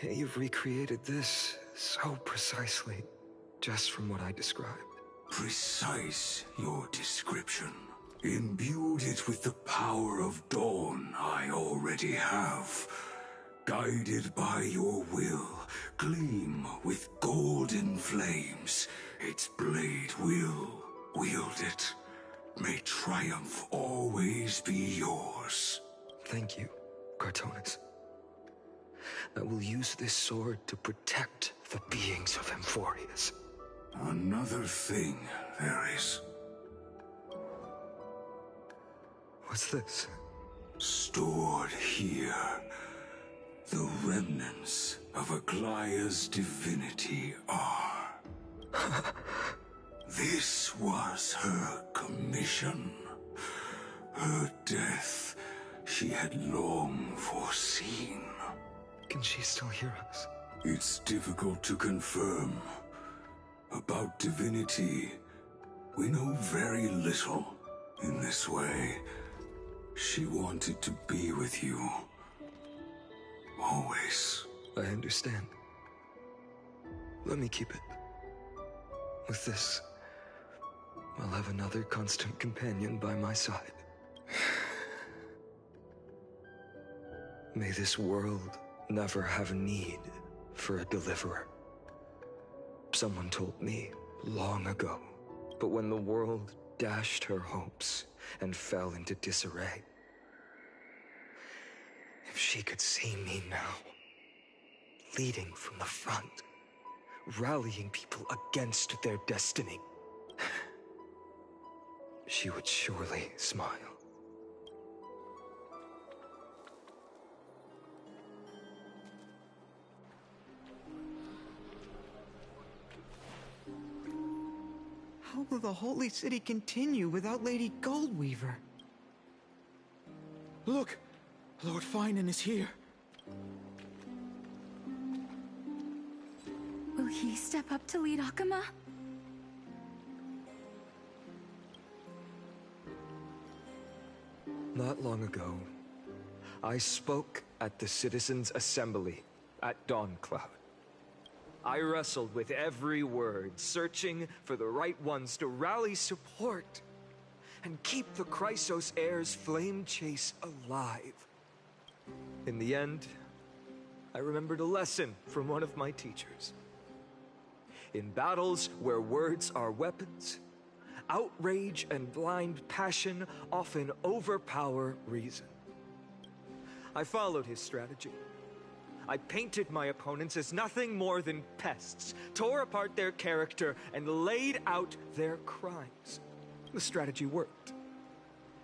Yet you've recreated this so precisely, just from what I described. Precise, your description. Imbued it with the power of dawn I already have. Guided by your will, gleam with golden flames. Its blade will wield it. May triumph always be yours. Thank you, Cartonis. I will use this sword to protect the beings of Amphoreus. Another thing there is. What's this? Stored here, the remnants of Aglaya's divinity are. This was her commission. Her death she had long foreseen. Can she still hear us? It's difficult to confirm. About divinity, we know very little. In this way, she wanted to be with you. Always. I understand. Let me keep it. With this, I'll have another constant companion by my side. May this world never have need for a deliverer. Someone told me long ago, but when the world dashed her hopes and fell into disarray, if she could see me now, leading from the front, rallying people against their destiny, she would surely smile. How will the Holy City continue without Lady Goldweaver? Look! Lord Finan is here. Will he step up to lead Akama? Not long ago, I spoke at the Citizens' Assembly at Dawncloud. I wrestled with every word, searching for the right ones to rally support and keep the Chrysos Heirs' flame chase alive. In the end, I remembered a lesson from one of my teachers. In battles where words are weapons, outrage and blind passion often overpower reason. I followed his strategy. I painted my opponents as nothing more than pests, tore apart their character, and laid out their crimes. The strategy worked.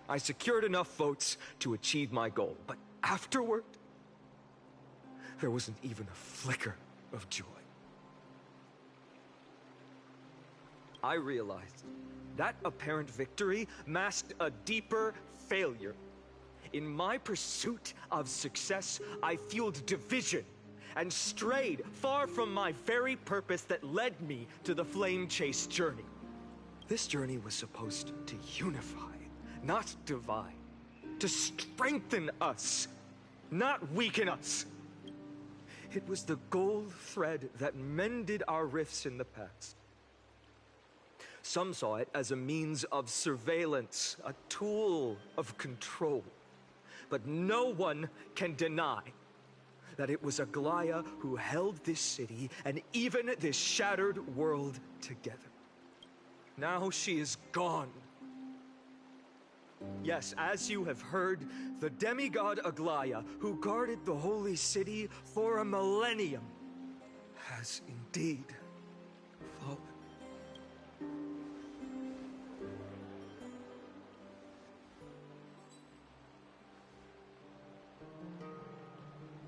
I secured enough votes to achieve my goal, but afterward, there wasn't even a flicker of joy. I realized that apparent victory masked a deeper failure. In my pursuit of success, I fueled division and strayed far from my very purpose that led me to the flame chase journey. This journey was supposed to unify, not divide, to strengthen us, not weaken us. It was the gold thread that mended our rifts in the past. Some saw it as a means of surveillance, a tool of control. But no one can deny that it was Aglaya who held this city and even this shattered world together. Now she is gone. Yes, as you have heard, the demigod Aglaya, who guarded the holy city for a millennium, has indeed fallen.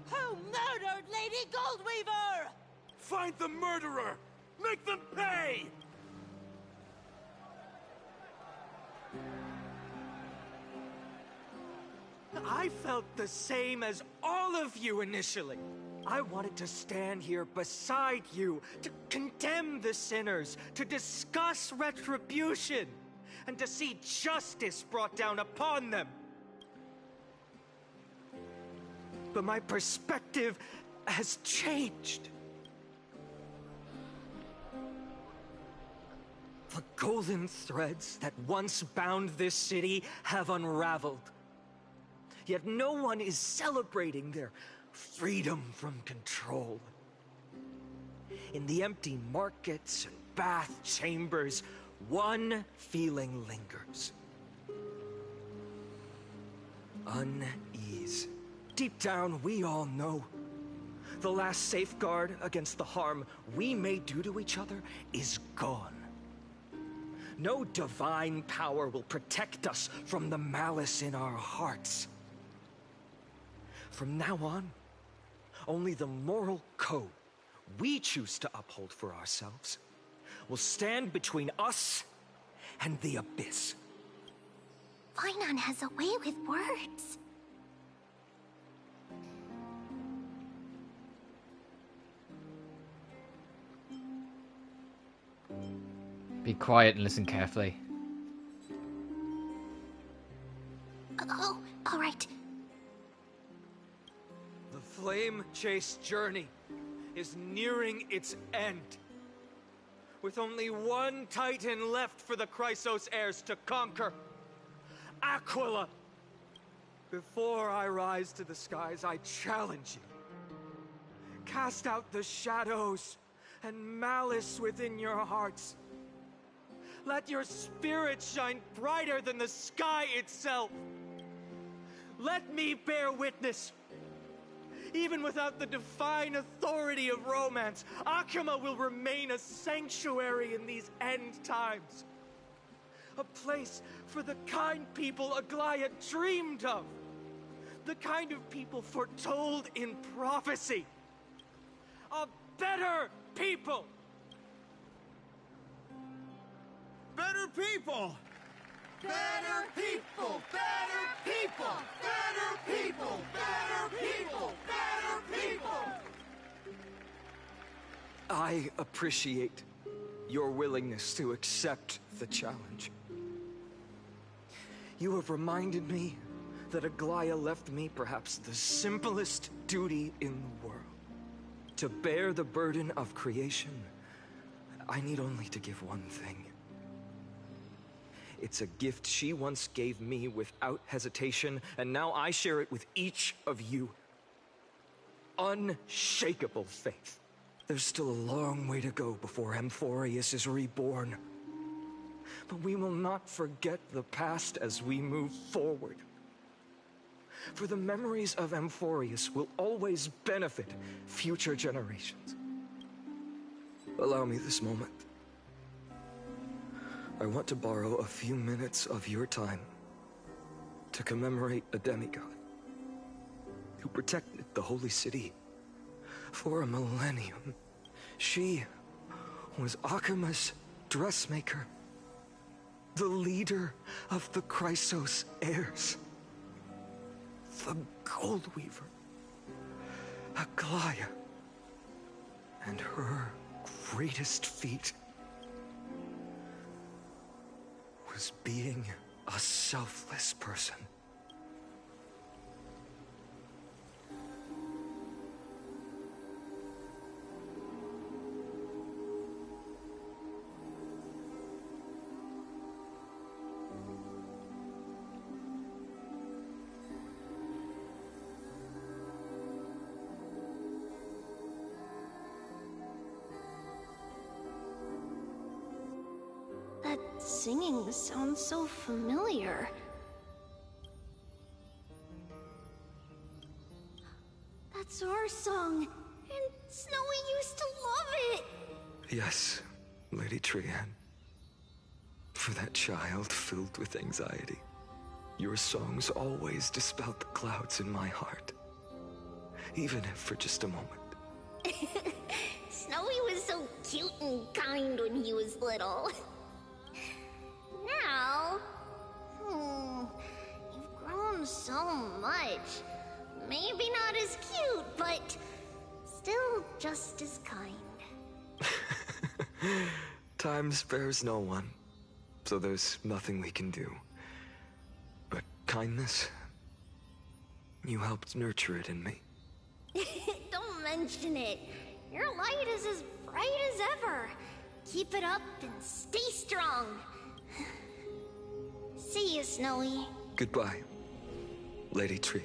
Who murdered Lady Goldweaver? Find the murderer! Make them pay! I felt the same as all of you initially. I wanted to stand here beside you, to condemn the sinners, to discuss retribution, and to see justice brought down upon them. But my perspective has changed. The golden threads that once bound this city have unraveled. Yet no one is celebrating their freedom from control. In the empty markets and bath chambers, one feeling lingers. unease. Deep down, we all know the last safeguard against the harm we may do to each other is gone. No divine power will protect us from the malice in our hearts. From now on, only the moral code we choose to uphold for ourselves will stand between us and the abyss. Finon has a way with words. Be quiet and listen carefully. Oh, all right. The flame-chased journey is nearing its end. With only one Titan left for the Chrysos heirs to conquer. Aquila! Before I rise to the skies, I challenge you. Cast out the shadows and malice within your hearts. Let your spirit shine brighter than the sky itself. Let me bear witness. Even without the divine authority of romance, Akuma will remain a sanctuary in these end times. A place for the kind people Aglaya dreamed of. The kind of people foretold in prophecy. A better people! Better people! Better people! Better people! Better people! Better people! Better people! I appreciate your willingness to accept the challenge. You have reminded me that Aglaya left me perhaps the simplest duty in the world. To bear the burden of creation, I need only to give one thing. It's a gift she once gave me without hesitation, and now I share it with each of you. Unshakable faith. There's still a long way to go before Amphoreus is reborn. But we will not forget the past as we move forward. For the memories of Amphoreus will always benefit future generations. Allow me this moment. I want to borrow a few minutes of your time to commemorate a demigod who protected the holy city for a millennium. She was Akuma's dressmaker, the leader of the Chrysos heirs, the Gold Weaver, Aglaya, and her greatest feat was being a selfless person. That singing sounds so familiar. That's our song, and Snowy used to love it. Yes, Lady Trian. For that child filled with anxiety, your songs always dispelled the clouds in my heart. Even if for just a moment. Snowy was so cute and kind when he was little. Now, you've grown so much. Maybe not as cute, but still just as kind. Time spares no one, so there's nothing we can do. But kindness, you helped nurture it in me. Don't mention it. Your light is as bright as ever. Keep it up and stay strong. See you, Snowy. Goodbye, Lady Trian.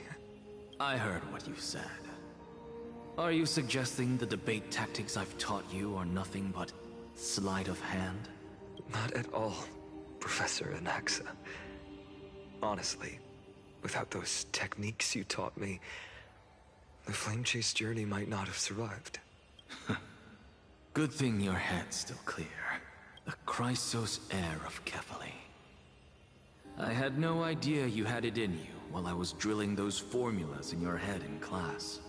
I heard what you said. Are you suggesting the debate tactics I've taught you are nothing but sleight of hand? Not at all, Professor Anaxa. Honestly, Without those techniques you taught me, the flame chase journey might not have survived. Good thing your head's still clear. The Chrysos heir of Kefali. I had no idea you had it in you while I was drilling those formulas in your head in class.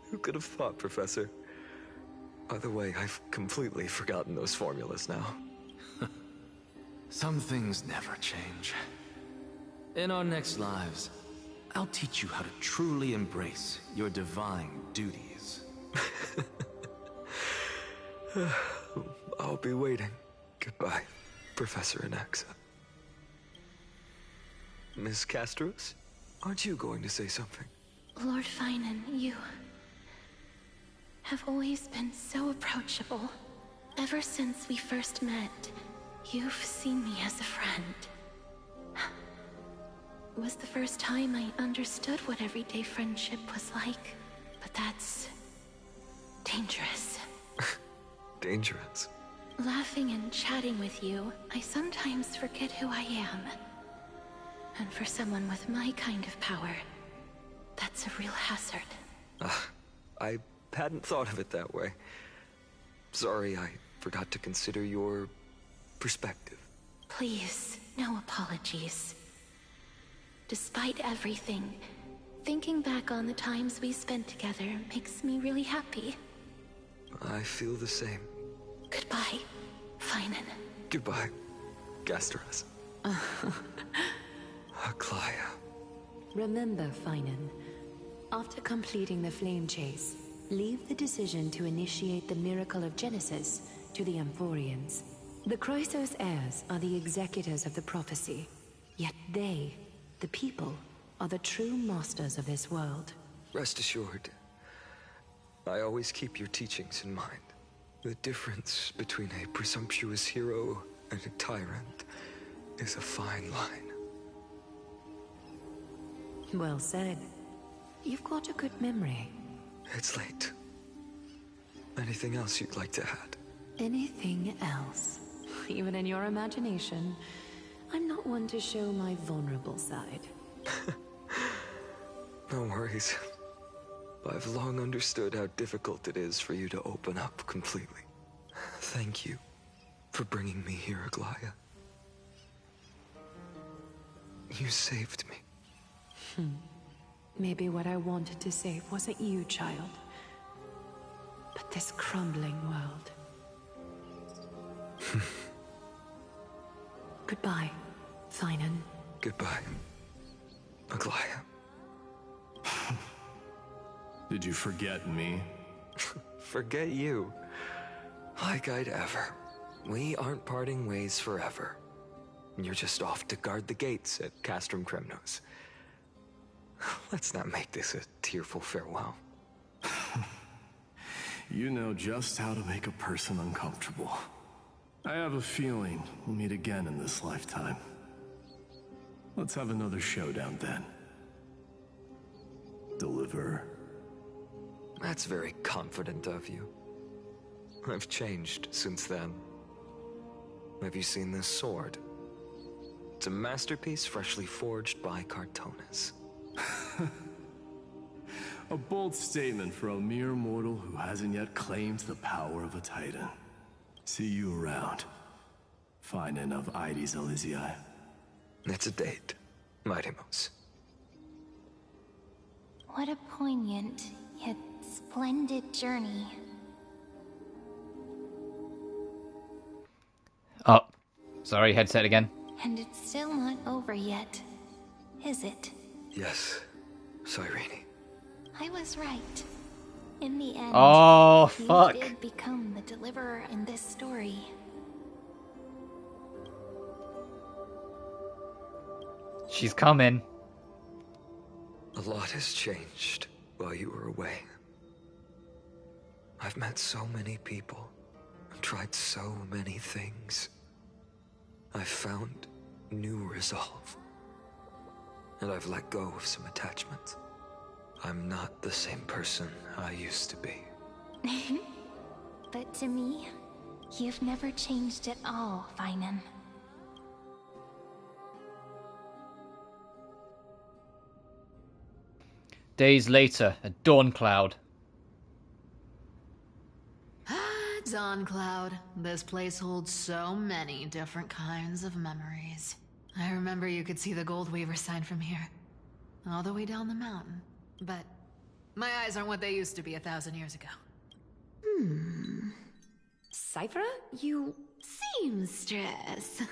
Who could have thought, Professor? By the way, I've completely forgotten those formulas now. Some things never change. In our next lives, I'll teach you how to truly embrace your divine duties. I'll be waiting. Goodbye, Professor Anaxa. Miss Castros, aren't you going to say something? Lord Finan, you have always been so approachable. Ever since we first met, you've seen me as a friend. It was the first time I understood what everyday friendship was like, but that's dangerous. Dangerous? Laughing and chatting with you, I sometimes forget who I am. And for someone with my kind of power, that's a real hazard. I hadn't thought of it that way. Sorry, I forgot to consider your perspective. Please, no apologies. Despite everything, thinking back on the times we spent together makes me really happy. I feel the same. Goodbye, Finan. Goodbye, Gastras. Aglaya. Remember, Finan, after completing the flame chase, leave the decision to initiate the miracle of Genesis to the Amphoreans. The Chrysos heirs are the executors of the prophecy, yet they, the people, are the true masters of this world. Rest assured, I always keep your teachings in mind. The difference between a presumptuous hero and a tyrant is a fine line. Well said. You've got a good memory. It's late. Anything else you'd like to add? Anything else? Even in your imagination, I'm not one to show my vulnerable side. No worries. I've long understood how difficult it is for you to open up completely. Thank you for bringing me here, Aglaya. You saved me. Maybe what I wanted to save wasn't you, child, but this crumbling world. Goodbye, Finan. Goodbye, Aglaya. Did you forget me? Forget you? Like I'd ever. We aren't parting ways forever. You're just off to guard the gates at Castrum Kremnos. Let's not make this a tearful farewell. You know just how to make a person uncomfortable. I have a feeling we'll meet again in this lifetime. Let's have another showdown then. Deliver. That's very confident of you. I've changed since then. Have you seen this sword? It's a masterpiece freshly forged by Cartonis. A bold statement for a mere mortal who hasn't yet claimed the power of a titan. See you around. Finan of Ides Elysiae. It's a date, Mightimos. What a poignant, yet splendid journey. Oh, sorry, headset again. And it's still not over yet, is it? Yes, Cyrene. I was right. In the end, oh, fuck. You did become the deliverer in this story. She's coming. A lot has changed while you were away. I've met so many people and tried so many things. I've found new resolve. And I've let go of some attachments. I'm not the same person I used to be. But to me, you've never changed at all, Finan. Days later, at Dawn Cloud. Dawn Cloud. This place holds so many different kinds of memories. I remember you could see the Gold Weaver sign from here. All the way down the mountain. But my eyes aren't what they used to be 1,000 years ago. Cypher, you... Seamstress.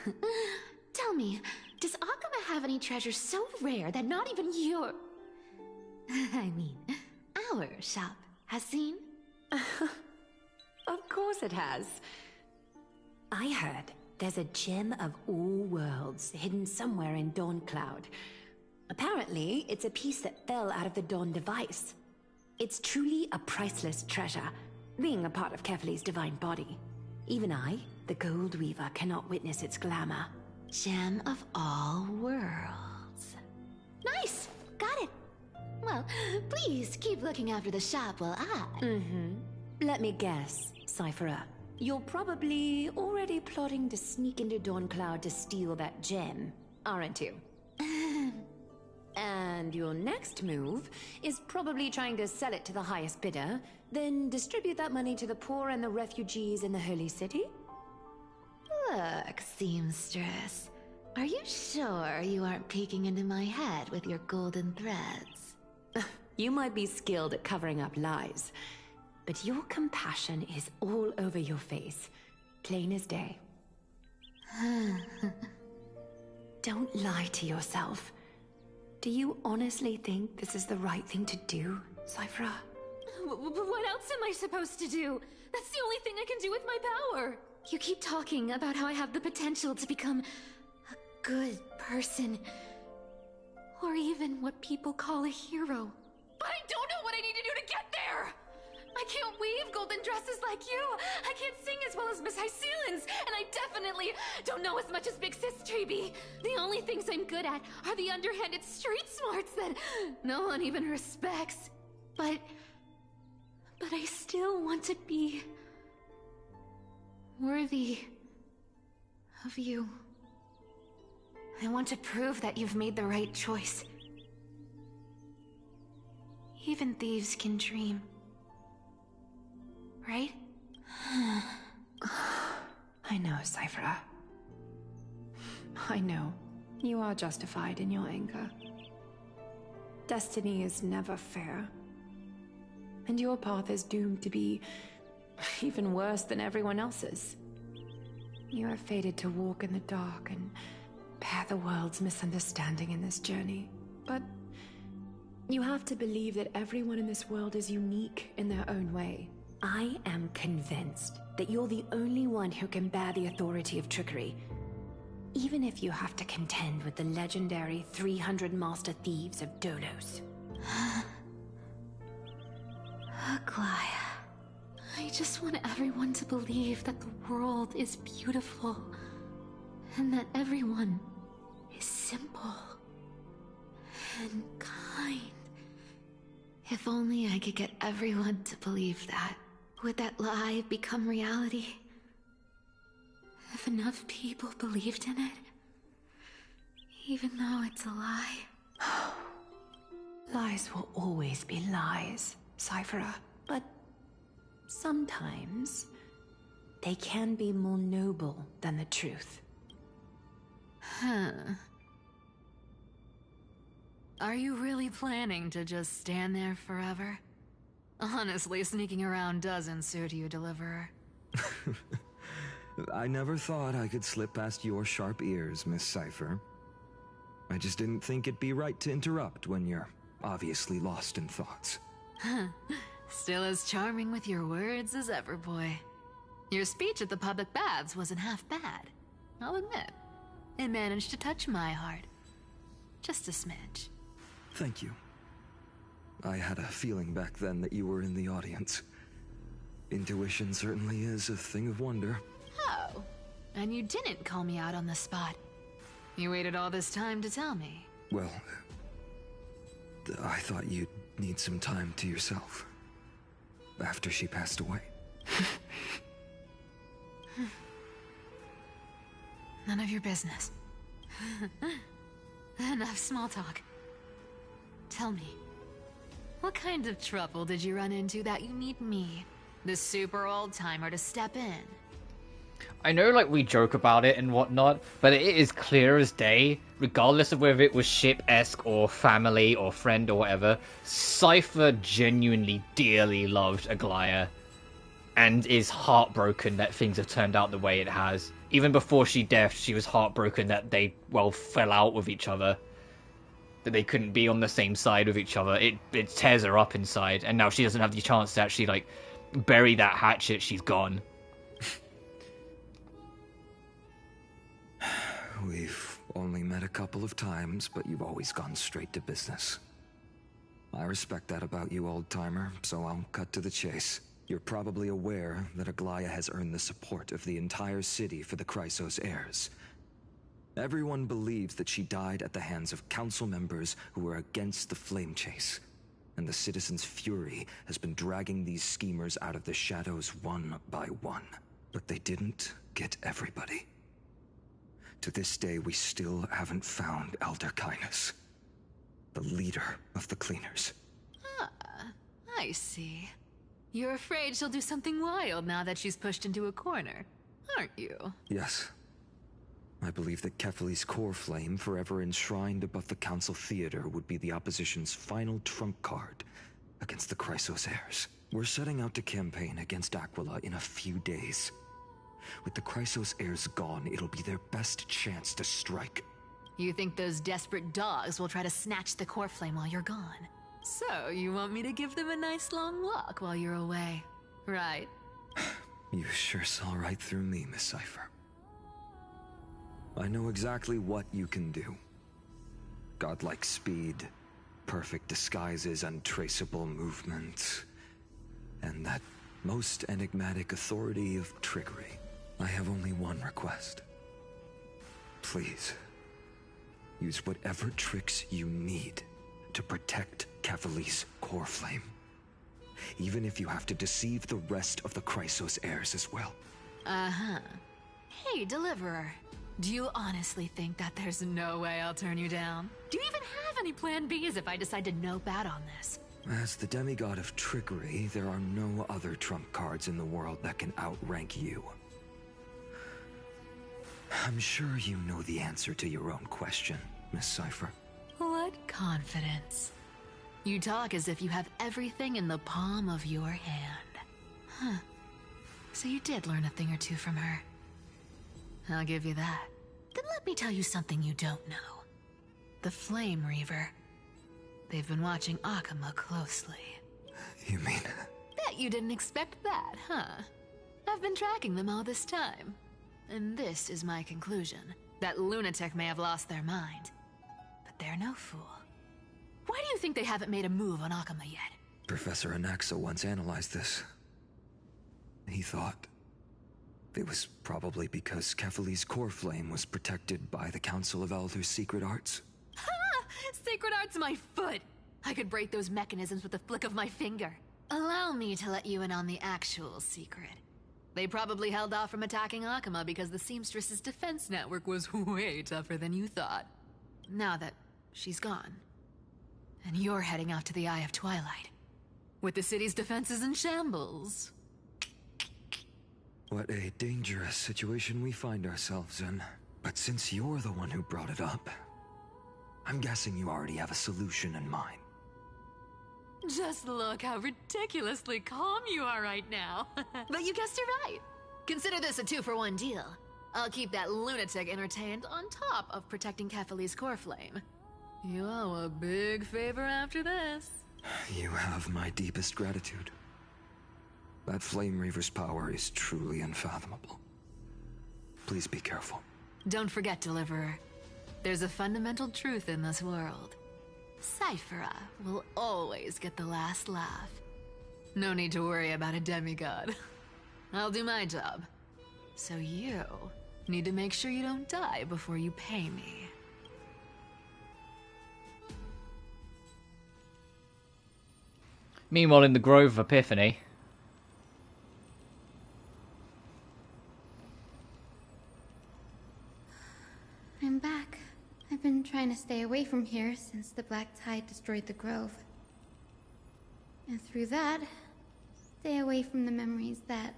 Tell me, does Akuma have any treasure so rare that not even your... I mean, our shop has seen? Of course it has. I heard there's a gem of all worlds hidden somewhere in Dawn Cloud. Apparently, it's a piece that fell out of the Dawn device. It's truly a priceless treasure, being a part of Kefali's divine body. Even I, the Gold Weaver, cannot witness its glamour. Gem of all worlds. Nice! Got it! Well, please keep looking after the shop while I... Let me guess, Cypherer. You're probably already plotting to sneak into Dawn Cloud to steal that gem, aren't you? And your next move is probably trying to sell it to the highest bidder, then distribute that money to the poor and the refugees in the Holy City? Look, seamstress. Are you sure you aren't peeking into my head with your golden threads? You might be skilled at covering up lies, but your compassion is all over your face, plain as day. Don't lie to yourself. Do you honestly think this is the right thing to do, Cypher? What else am I supposed to do? That's the only thing I can do with my power. You keep talking about how I have the potential to become a good person. Or even what people call a hero. But I don't know what I need to do to get there! I can't weave golden dresses like you! I can't sing as well as Miss Hyceelins! And I definitely don't know as much as Big Sis Treby! The only things I'm good at are the underhanded street smarts that no one even respects. But I still want to be... worthy of you. I want to prove that you've made the right choice. Even thieves can dream. Right? I know, Cypher. I know. You are justified in your anger. Destiny is never fair. And your path is doomed to be even worse than everyone else's. You are fated to walk in the dark and bear the world's misunderstanding in this journey. But you have to believe that everyone in this world is unique in their own way. I am convinced that you're the only one who can bear the authority of trickery, even if you have to contend with the legendary 300 master thieves of Dolos. Aglaya, I just want everyone to believe that the world is beautiful, and that everyone is simple and kind. If only I could get everyone to believe that. Would that lie become reality? If enough people believed in it, even though it's a lie. Lies will always be lies, Cypherer. But sometimes they can be more noble than the truth. Are you really planning to just stand there forever? Honestly, sneaking around doesn't suit you, Deliverer. I never thought I could slip past your sharp ears, Miss Cypher. I just didn't think it'd be right to interrupt when you're obviously lost in thoughts. Still as charming with your words as ever, boy. Your speech at the public baths wasn't half bad, I'll admit. It managed to touch my heart. Just a smidge. Thank you. I had a feeling back then that you were in the audience. Intuition certainly is a thing of wonder. Oh, and you didn't call me out on the spot. You waited all this time to tell me. Well, I thought you'd need some time to yourself. After she passed away. None of your business. Enough small talk. Tell me, What kind of trouble did you run into that you need me, the super old-timer, to step in? I know, like, we joke about it and whatnot, but it is clear as day, regardless of whether it was ship-esque or family or friend or whatever, Cypher genuinely dearly loved Aglaya and is heartbroken that things have turned out the way it has. Even before she deathed, she was heartbroken that they, well, fell out with each other. That they couldn't be on the same side with each other. It tears her up inside, and now she doesn't have the chance to actually, like, bury that hatchet. She's gone. We've only met a couple of times, but you've always gone straight to business. I respect that about you, old-timer, so I'll cut to the chase. You're probably aware that Aglaya has earned the support of the entire city for the Chrysos Heirs. Everyone believes that she died at the hands of council members who were against the flame chase, and the citizens' fury has been dragging these schemers out of the shadows one by one. But they didn't get everybody. To this day, we still haven't found Elder Kynus, the leader of the Cleaners. Ah, I see. You're afraid she'll do something wild now that she's pushed into a corner, aren't you? Yes. I believe that Kefali's core flame, forever enshrined above the council theater, would be the opposition's final trump card against the Chrysos Heirs. We're setting out to campaign against Aquila in a few days. With the Chrysos Heirs gone, it'll be their best chance to strike. You think those desperate dogs will try to snatch the core flame while you're gone? So, you want me to give them a nice long walk while you're away, right? You sure saw right through me, Miss Cypher. I know exactly what you can do. Godlike speed, perfect disguises, untraceable movement, and that most enigmatic authority of trickery. I have only one request. Please, use whatever tricks you need to protect Kefali's core flame. Even if you have to deceive the rest of the Chrysos Heirs as well. Uh-huh. Hey, Deliverer. Do you honestly think that there's no way I'll turn you down? Do you even have any plan Bs if I decide to nope out on this? As the demigod of trickery, there are no other trump cards in the world that can outrank you. I'm sure you know the answer to your own question, Miss Cypher. What confidence. You talk as if you have everything in the palm of your hand. Huh. So you did learn a thing or two from her. I'll give you that. Then let me tell you something you don't know. The Flame Reaver. They've been watching Akama closely. You mean? Bet you didn't expect that, huh? I've been tracking them all this time. And this is my conclusion. That lunatic may have lost their mind. But they're no fool. Why do you think they haven't made a move on Akama yet? Professor Anaxa once analyzed this. He thought it was probably because Kefali's core flame was protected by the Council of Elders' secret arts. Ha! Sacred art's my foot! I could break those mechanisms with a flick of my finger. Allow me to let you in on the actual secret. They probably held off from attacking Akama because the Seamstress's defense network was way tougher than you thought. Now that she's gone, and you're heading out to the Eye of Twilight, with the city's defenses in shambles. What a dangerous situation we find ourselves in. But since you're the one who brought it up, I'm guessing you already have a solution in mind. Just look how ridiculously calm you are right now. But you guessed it right. Consider this a 2-for-1 deal. I'll keep that lunatic entertained on top of protecting Kefali's core flame. You owe a big favor after this. You have my deepest gratitude. That Flame Reaver's power is truly unfathomable. Please be careful. Don't forget, Deliverer. There's a fundamental truth in this world. Cyphera will always get the last laugh. No need to worry about a demigod. I'll do my job. So you need to make sure you don't die before you pay me. Meanwhile, in the Grove of Epiphany. I'm back. I've been trying to stay away from here since the Black Tide destroyed the grove. And through that, stay away from the memories that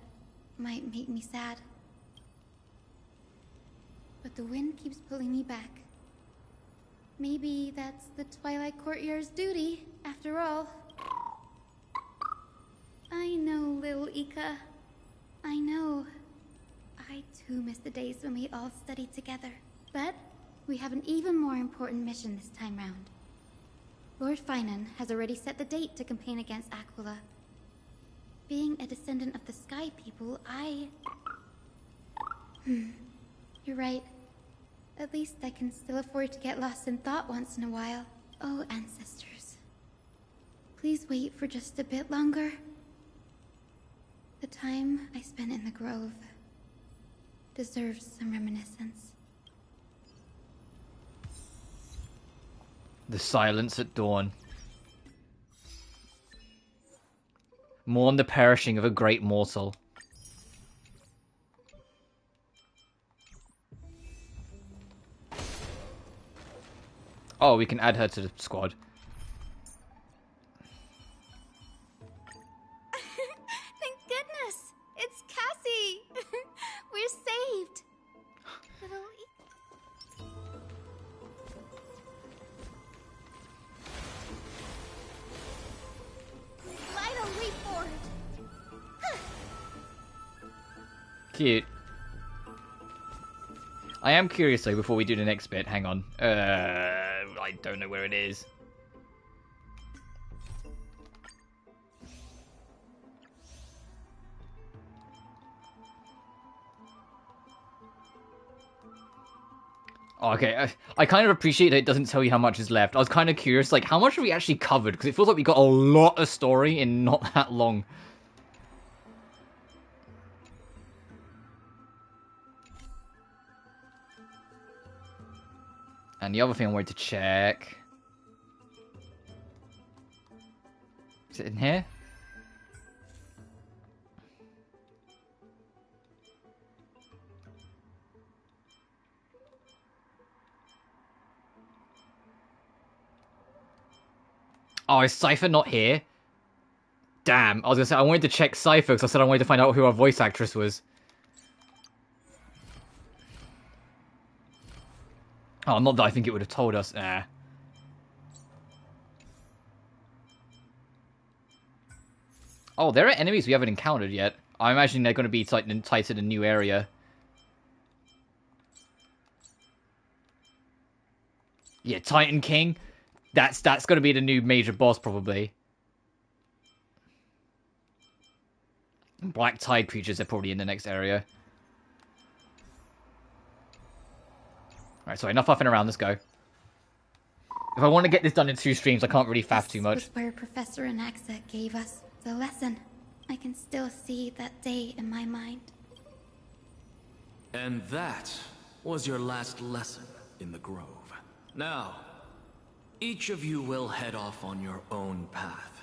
might make me sad. But the wind keeps pulling me back. Maybe that's the Twilight Courtyard's duty, after all. I know, little Ika. I know. I too miss the days when we all studied together. But we have an even more important mission this time round. Lord Finan has already set the date to campaign against Aquila. Being a descendant of the Sky People, You're right. At least I can still afford to get lost in thought once in a while. Oh, ancestors. Please wait for just a bit longer. The time I spent in the grove deserves some reminiscence. The silence at dawn. Mourn the perishing of a great mortal. Oh, we can add her to the squad. Thank goodness! It's Cassie! We're saved! Little Lionel, wait for it! Cute. I am curious though, before we do the next bit, hang on. I don't know where it is. Oh, okay, I kind of appreciate that it doesn't tell you how much is left. I was kind of curious, like, how much have we actually covered? Because it feels like we got a lot of story in not that long. And the other thing I wanted to check... Is it in here? Oh, is Cypher not here? Damn, I was gonna say, I wanted to check Cypher because I said I wanted to find out who our voice actress was. Oh, not that I think it would have told us. Nah. Oh, there are enemies we haven't encountered yet. I imagine they're going to be tied in a new area. Yeah, Titan King. That's going to be the new major boss, probably. Black Tide creatures are probably in the next area. Alright, so enough huffing around, let's go. If I want to get this done in 2 streams, I can't really faff too much. This was where Professor Anaxa gave us the lesson. I can still see that day in my mind. And that was your last lesson in the Grove. Now, each of you will head off on your own path.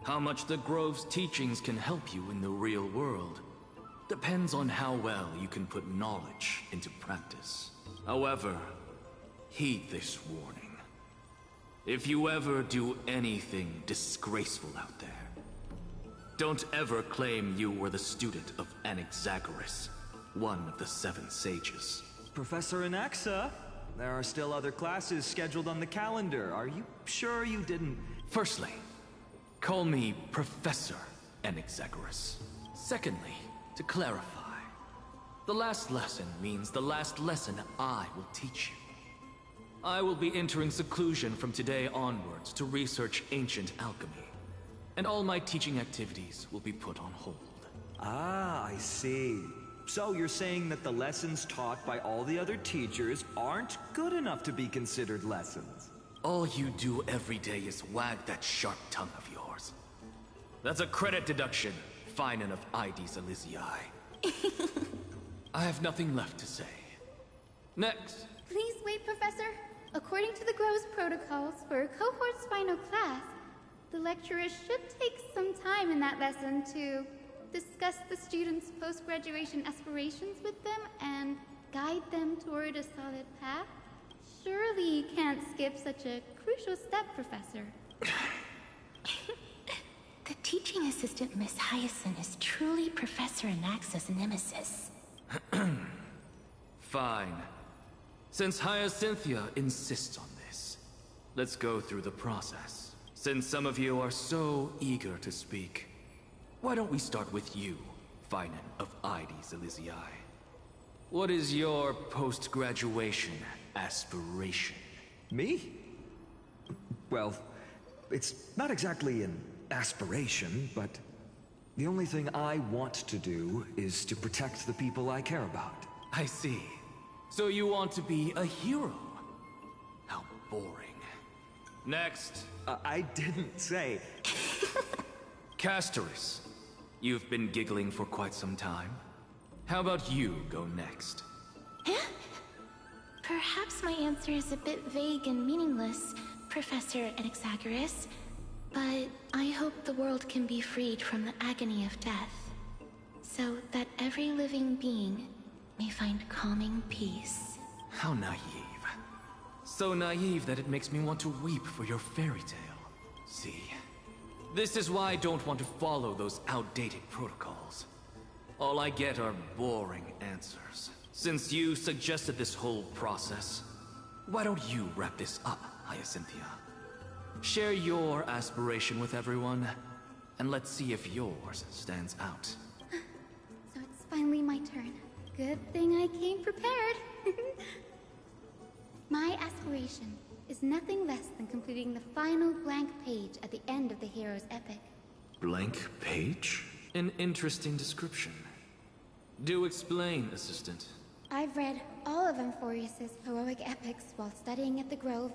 How much the Grove's teachings can help you in the real world depends on how well you can put knowledge into practice. However, heed this warning. If you ever do anything disgraceful out there, don't ever claim you were the student of Anaxagoras, one of the 7 sages. Professor Anaxa, there are still other classes scheduled on the calendar. Are you sure you didn't... Firstly, call me Professor Anaxagoras. Secondly, to clarify, the last lesson means the last lesson I will teach you. I will be entering seclusion from today onwards to research ancient alchemy, and all my teaching activities will be put on hold. Ah, I see. So you're saying that the lessons taught by all the other teachers aren't good enough to be considered lessons? All you do every day is wag that sharp tongue of yours. That's a credit deduction, Finan of Ides Elysiae. I have nothing left to say. Next. Please wait, Professor. According to the Grove's protocols for a cohort's final class, the lecturer should take some time in that lesson to discuss the students' post-graduation aspirations with them and guide them toward a solid path. Surely you can't skip such a crucial step, Professor. teaching assistant Miss Hyacinth is truly Professor Anax's nemesis. Fine. Since Hyacinthia insists on this, let's go through the process. Since some of you are so eager to speak, why don't we start with you, Finan of Ides Elysiae? What is your post-graduation aspiration? Me? Well, it's not exactly an aspiration, but the only thing I want to do is to protect the people I care about. I see. So you want to be a hero? How boring. Next. I didn't say... Castoris, you've been giggling for quite some time. How about you go next? Perhaps my answer is a bit vague and meaningless, Professor Anaxagoras, but I hope the world can be freed from the agony of death, so that every living being may find calming peace. How naive. So naive that it makes me want to weep for your fairy tale. See, this is why I don't want to follow those outdated protocols. All I get are boring answers. Since you suggested this whole process, why don't you wrap this up, Hyacinthia? Share your aspiration with everyone, and let's see if yours stands out. So it's finally my turn. Good thing I came prepared. My aspiration is nothing less than completing the final blank page at the end of the hero's epic. Blank page? An interesting description. Do explain, Assistant. I've read all of Amphoreus' heroic epics while studying at the Grove,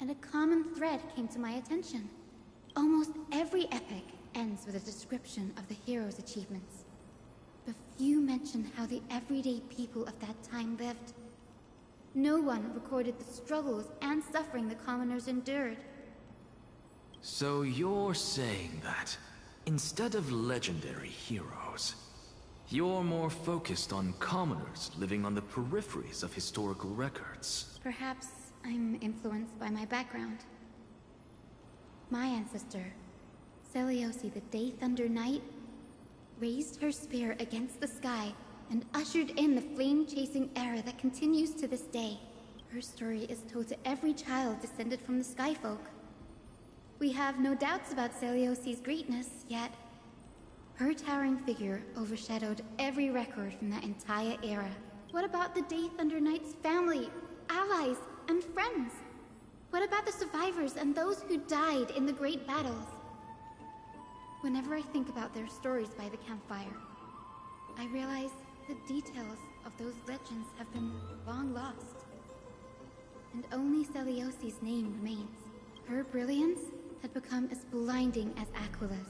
and a common thread came to my attention. Almost every epic ends with a description of the hero's achievements. But few mention how the everyday people of that time lived. No one recorded the struggles and suffering the commoners endured. So you're saying that, instead of legendary heroes, you're more focused on commoners living on the peripheries of historical records. Perhaps I'm influenced by my background. My ancestor, Seliosi the Day Thunder Knight, raised her spear against the sky and ushered in the flame-chasing era that continues to this day. Her story is told to every child descended from the Skyfolk. We have no doubts about Seliosi's greatness, yet her towering figure overshadowed every record from that entire era. What about the Day Thunder Knight's family, allies, and friends? What about the survivors and those who died in the great battles? Whenever I think about their stories by the campfire, I realize the details of those legends have been long lost. And only Seliosi's name remains. Her brilliance had become as blinding as Aquila's,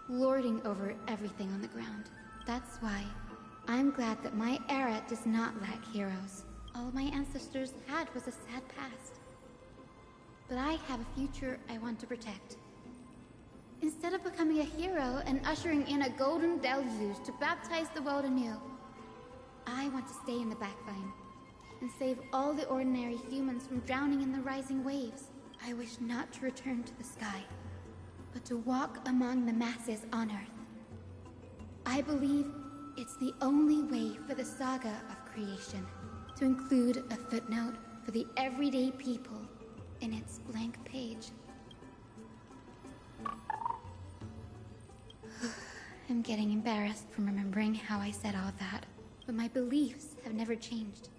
lording over everything on the ground. That's why I'm glad that my era does not lack heroes. All my ancestors had was a sad past. But I have a future I want to protect. Instead of becoming a hero and ushering in a golden deluge to baptize the world anew, I want to stay in the backline and save all the ordinary humans from drowning in the rising waves. I wish not to return to the sky, but to walk among the masses on Earth. I believe it's the only way for the saga of creation to include a footnote for the everyday people in its blank page. I'm getting embarrassed from remembering how I said all that, but my beliefs have never changed.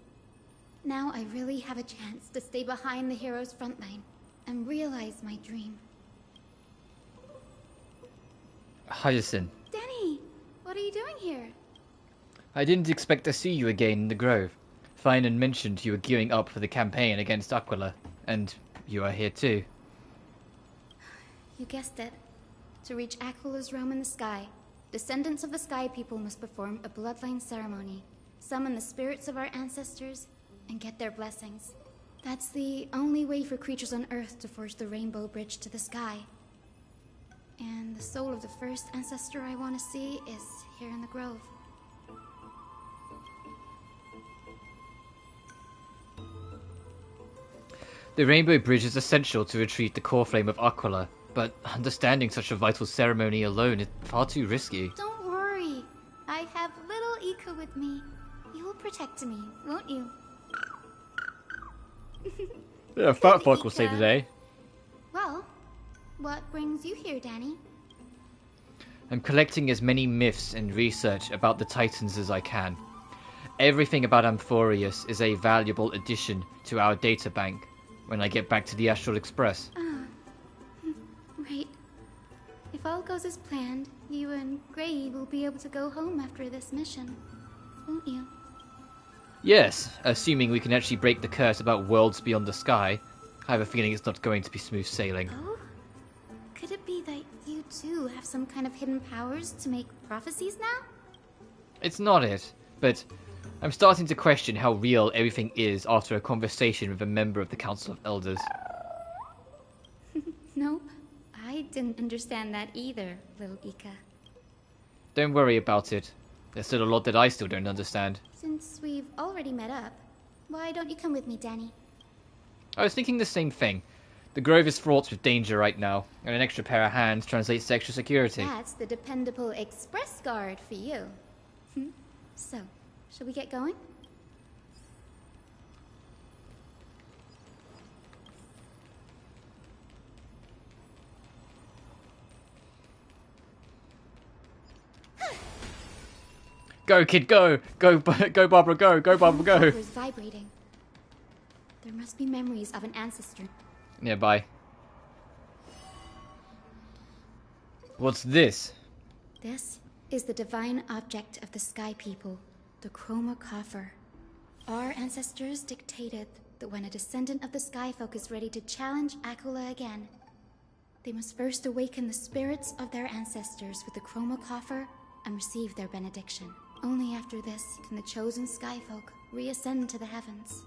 Now I really have a chance to stay behind the hero's front line and realize my dream. Hyacinth, Denny, what are you doing here? I didn't expect to see you again in the Grove. Finan mentioned you were gearing up for the campaign against Aquila, and you are here too. You guessed it. To reach Aquila's realm in the sky, descendants of the Sky People must perform a bloodline ceremony, summon the spirits of our ancestors, and get their blessings. That's the only way for creatures on Earth to forge the rainbow bridge to the sky. And the soul of the first ancestor I want to see is here in the Grove. The rainbow bridge is essential to retrieve the core flame of Aquila, but understanding such a vital ceremony alone is far too risky. Don't worry. I have little Ika with me. You will protect me, won't you? Yeah, fat fuck will save the day. Well, what brings you here, Danny? I'm collecting as many myths and research about the Titans as I can. Everything about Amphoreus is a valuable addition to our data bank when I get back to the Astral Express. Right. If all goes as planned, you and Gray will be able to go home after this mission, won't you? Yes, assuming we can actually break the curse about worlds beyond the sky. I have a feeling it's not going to be smooth sailing. Oh? Could it be that you too have some kind of hidden powers to make prophecies now? It's not it, but I'm starting to question how real everything is after a conversation with a member of the Council of Elders. Nope. I didn't understand that either, little Ika. Don't worry about it. There's still a lot that I still don't understand. Since we've already met up, why don't you come with me, Danny? I was thinking the same thing. The grove is fraught with danger right now, and an extra pair of hands translates to extra security. That's the dependable express guard for you. So, shall we get going? Go, kid, go! Go, go, Barbara, go! Go, Barbara, go! Barbara's vibrating. There must be memories of an ancestor. Nearby. What's this? This is the divine object of the Sky People, the Chroma Coffer. Our ancestors dictated that when a descendant of the Sky Folk is ready to challenge Aquila again, they must first awaken the spirits of their ancestors with the Chroma Coffer and receive their benediction. Only after this can the chosen Sky Folk reascend to the heavens.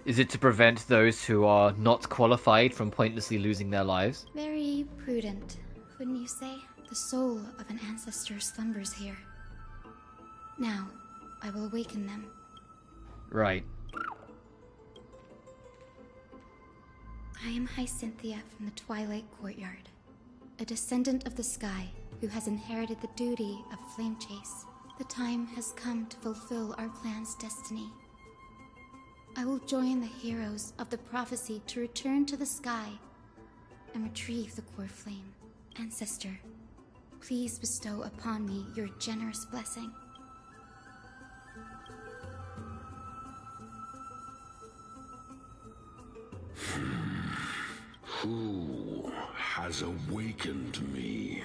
Is it to prevent those who are not qualified from pointlessly losing their lives? Very prudent, wouldn't you say? The soul of an ancestor slumbers here. Now, I will awaken them. Right. I am Hyacinthia from the Twilight Courtyard, a descendant of the sky who has inherited the duty of Flame Chase. The time has come to fulfill our clan's destiny. I will join the heroes of the prophecy to return to the sky and retrieve the core flame. Ancestor, please bestow upon me your generous blessing. Who has awakened me?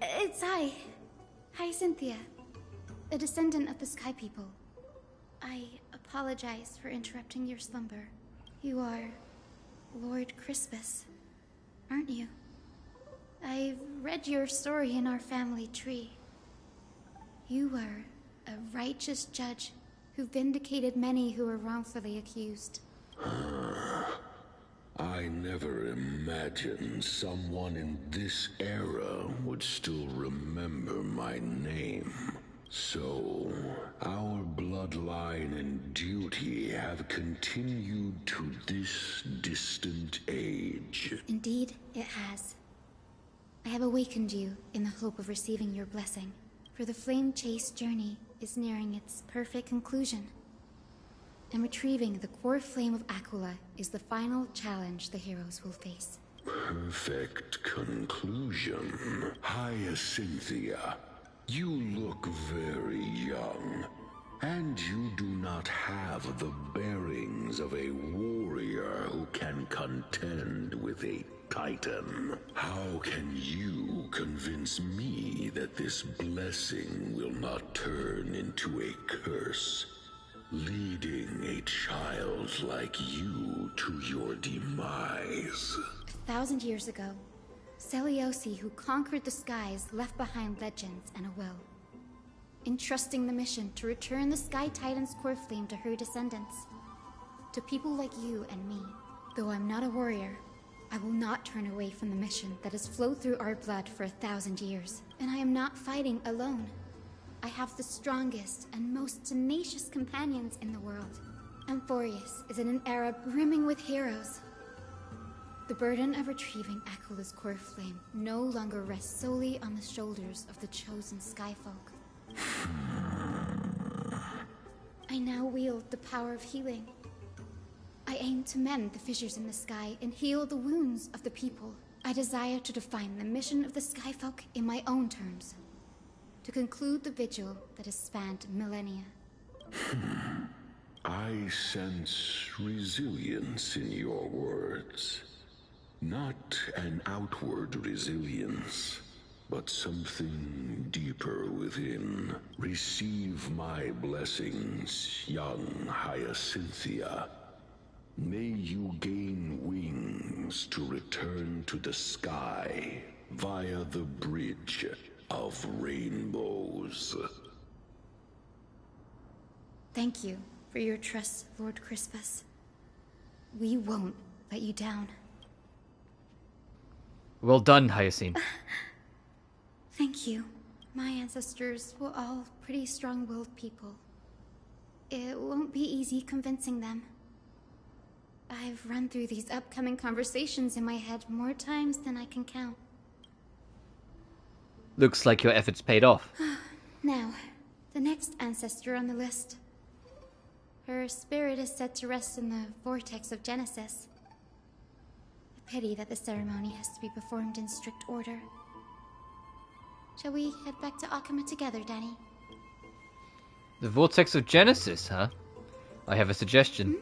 It's I, Hyacinthia, a descendant of the Sky People. I apologize for interrupting your slumber. You are Lord Chrysos, aren't you? I've read your story in our family tree. You were a righteous judge who vindicated many who were wrongfully accused. I never imagined someone in this era would still remember my name. So, our bloodline and duty have continued to this distant age. Indeed, it has. I have awakened you in the hope of receiving your blessing, for the Flame Chase journey is nearing its perfect conclusion. And retrieving the core flame of Aquila is the final challenge the heroes will face. Perfect conclusion. Hyacinthia, you look very young, and you do not have the bearings of a warrior who can contend with a Titan. How can you convince me that this blessing will not turn into a curse, leading a child like you to your demise? 1,000 years ago, Seliosi, who conquered the skies, left behind legends and a will, entrusting the mission to return the Sky Titan's core flame to her descendants, to people like you and me. Though I'm not a warrior, I will not turn away from the mission that has flowed through our blood for 1,000 years. And I am not fighting alone. I have the strongest and most tenacious companions in the world. Amphoreus is in an era brimming with heroes. The burden of retrieving Aquala's core flame no longer rests solely on the shoulders of the chosen Skyfolk. I now wield the power of healing. I aim to mend the fissures in the sky and heal the wounds of the people. I desire to define the mission of the Skyfolk in my own terms. To conclude the vigil that has spanned millennia. I sense resilience in your words. Not an outward resilience, but something deeper within. Receive my blessings, young Hyacinthia. May you gain wings to return to the sky via the bridge of rainbows. Thank you for your trust, Lord Chrysos. We won't let you down. Well done, Hyacinth. Thank you. My ancestors were all pretty strong-willed people. It won't be easy convincing them. I've run through these upcoming conversations in my head more times than I can count. Looks like your efforts paid off. Now, the next ancestor on the list. Her spirit is said to rest in the vortex of Genesis. A pity that the ceremony has to be performed in strict order. Shall we head back to Akama together, Danny? The vortex of Genesis, huh? I have a suggestion.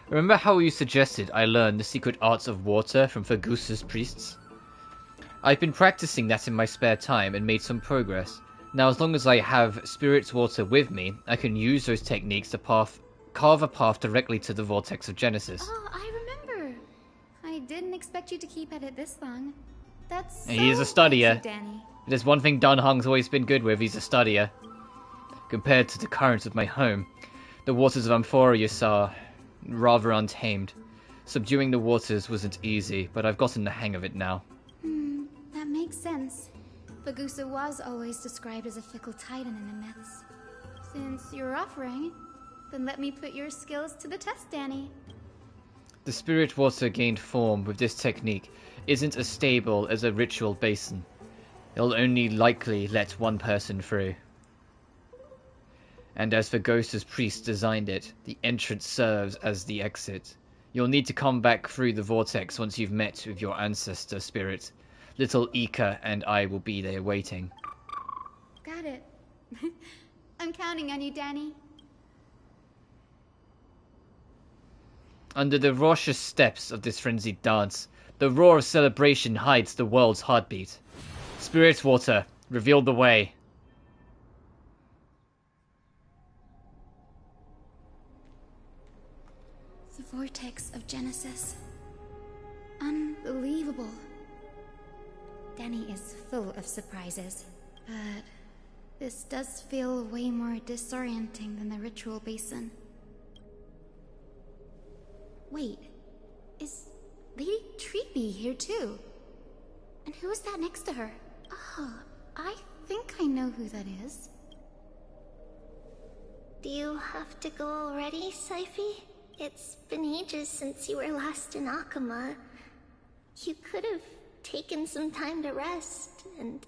Remember how you suggested I learn the secret arts of water from Fergusa's priests? I've been practicing that in my spare time and made some progress. Now, as long as I have Spirit's Water with me, I can use those techniques to carve a path directly to the Vortex of Genesis. Oh, I remember. I didn't expect you to keep at it this long. That's so He is a studier. fancy, Danny. If there's one thing Dunhung's always been good with, he's a studier. Compared to the currents of my home, the waters of Amphoreus are rather untamed. Subduing the waters wasn't easy, but I've gotten the hang of it now. That makes sense. Fergusa was always described as a fickle titan in the myths. Since you're offering, then let me put your skills to the test, Danny. The spirit water gained form with this technique isn't as stable as a ritual basin. It'll only likely let one person through. And as Fergusa's priest designed it, the entrance serves as the exit. You'll need to come back through the vortex once you've met with your ancestor spirit. Little Ika and I will be there waiting. Got it. I'm counting on you, Danny. Under the raucous steps of this frenzied dance, the roar of celebration hides the world's heartbeat. Spirit water, reveal the way. The vortex of Genesis. Unbelievable. Danny is full of surprises, but this does feel way more disorienting than the ritual basin. Wait, is Lady Treepy here too? And who is that next to her? Oh, I think I know who that is. Do you have to go already, Syphie? It's been ages since you were last in Akama. You could have taken some time to rest, and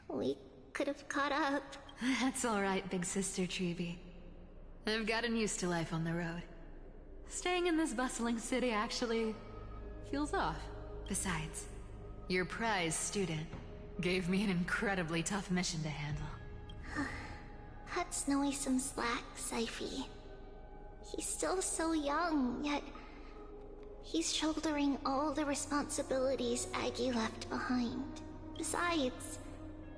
we could have caught up. That's alright, big sister Treeby. I've gotten used to life on the road. Staying in this bustling city actually feels off. Besides, your prize student gave me an incredibly tough mission to handle. Cut Snowy some slack, Syphie. He's still so young, yet he's shouldering all the responsibilities Aggie left behind. Besides,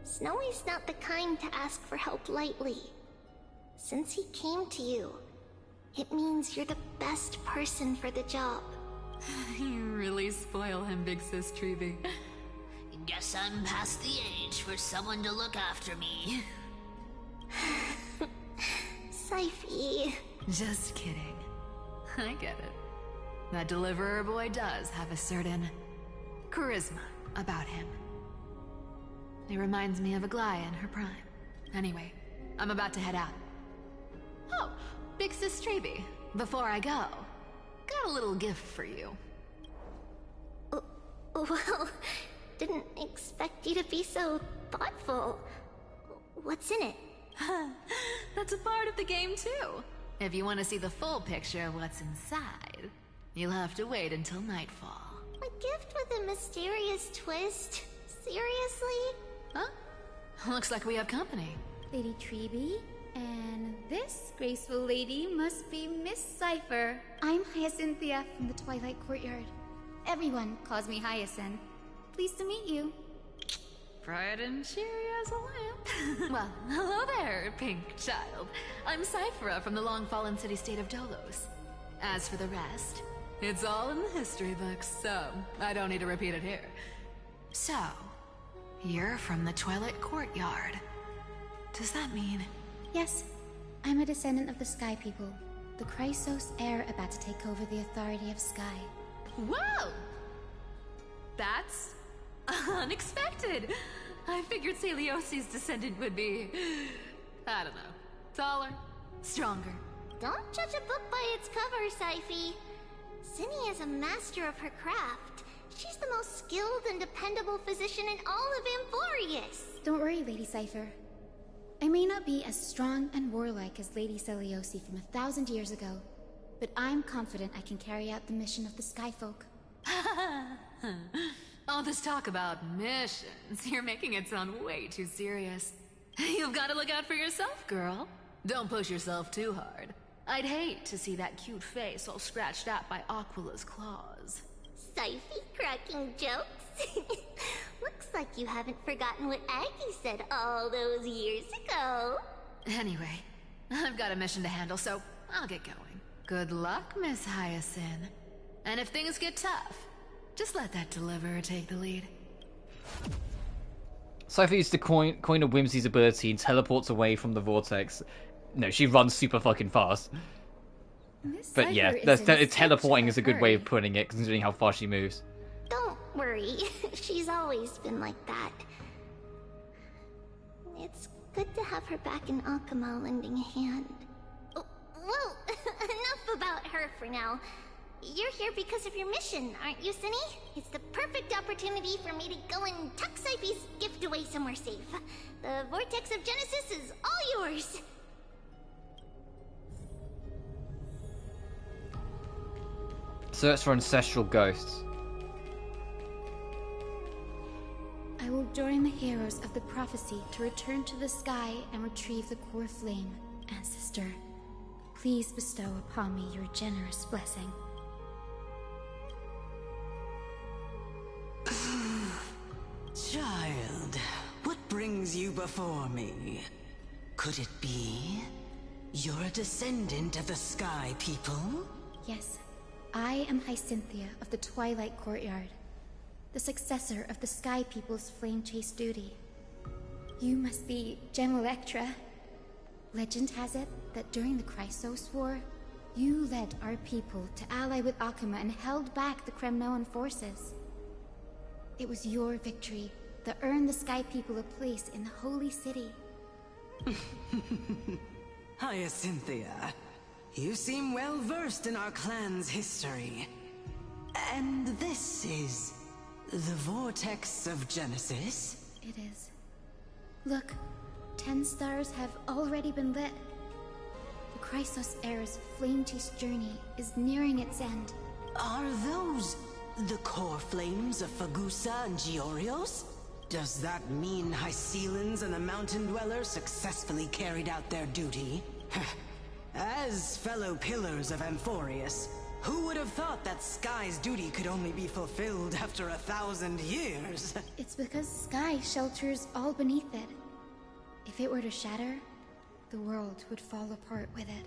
Snowy's not the kind to ask for help lightly. Since he came to you, it means you're the best person for the job. You really spoil him, big sis Treeby. Guess I'm past the age for someone to look after me. Syphie. Just kidding. I get it. That deliverer boy does have a certain charisma about him. It reminds me of Aglaia in her prime. Anyway, I'm about to head out. Oh, big sis Treeby, before I go, got a little gift for you. Well, didn't expect you to be so thoughtful. What's in it? That's a part of the game, too. If you want to see the full picture of what's inside, you'll have to wait until nightfall. A gift with a mysterious twist? Seriously? Huh? Looks like we have company. Lady Treeby, and this graceful lady must be Miss Cypher. I'm Hyacinthia from the Twilight Courtyard. Everyone calls me Hyacinth. Pleased to meet you. Bright and cheery as a lamp. Well, hello there, pink child. I'm Cyphera from the long-fallen city-state of Dolos. As for the rest, it's all in the history books, so I don't need to repeat it here. So, you're from the Twilight Courtyard. Does that mean... Yes, I'm a descendant of the Sky People, the Chrysos heir about to take over the authority of Sky. Whoa! That's unexpected. I figured Celiosi's descendant would be, I don't know, taller, stronger. Don't judge a book by its cover, Syphy. Cinny is a master of her craft. She's the most skilled and dependable physician in all of Amphoreus. Don't worry, Lady Cypher. I may not be as strong and warlike as Lady Celiosi from 1,000 years ago, but I'm confident I can carry out the mission of the Skyfolk. All this talk about missions, you're making it sound way too serious. You've got to look out for yourself, girl. Don't push yourself too hard. I'd hate to see that cute face all scratched out by Aquila's claws. Syphy cracking jokes? Looks like you haven't forgotten what Aggie said all those years ago. Anyway, I've got a mission to handle, so I'll get going. Good luck, Miss Hyacinth. And if things get tough, just let that deliverer take the lead. Sophie used to coin a Whimsy's ability and teleports away from the vortex. No, she runs super fucking fast. But yeah, teleporting is a good way of putting it, considering how fast she moves. Don't worry, she's always been like that. It's good to have her back in Akama lending a hand. Oh, well, enough about her for now. You're here because of your mission, aren't you, Cinny? It's the perfect opportunity for me to go and tuck Syphy's gift away somewhere safe. The Vortex of Genesis is all yours. Search for ancestral ghosts. I will join the heroes of the prophecy to return to the sky and retrieve the core flame. Ancestor, please bestow upon me your generous blessing. Child, what brings you before me? Could it be you're a descendant of the Sky People? Yes, I am Hyacinthia of the Twilight Courtyard, the successor of the Sky People's flame chase duty. You must be Gem Electra. Legend has it that during the Chrysos War, you led our people to ally with Akama and held back the Kremnoan forces. It was your victory that earned the Sky People a place in the Holy City. Hyacinthia, you seem well versed in our clan's history. And this is the Vortex of Genesis? It is. Look, 10 stars have already been lit. The Chrysos heir's flame chase journey is nearing its end. Are those the core flames of Fagusa and Giorios? Does that mean Hycelans and the Mountain Dwellers successfully carried out their duty? As fellow pillars of Amphoreus, who would have thought that Sky's duty could only be fulfilled after 1,000 years? It's because Sky shelters all beneath it. If it were to shatter, the world would fall apart with it.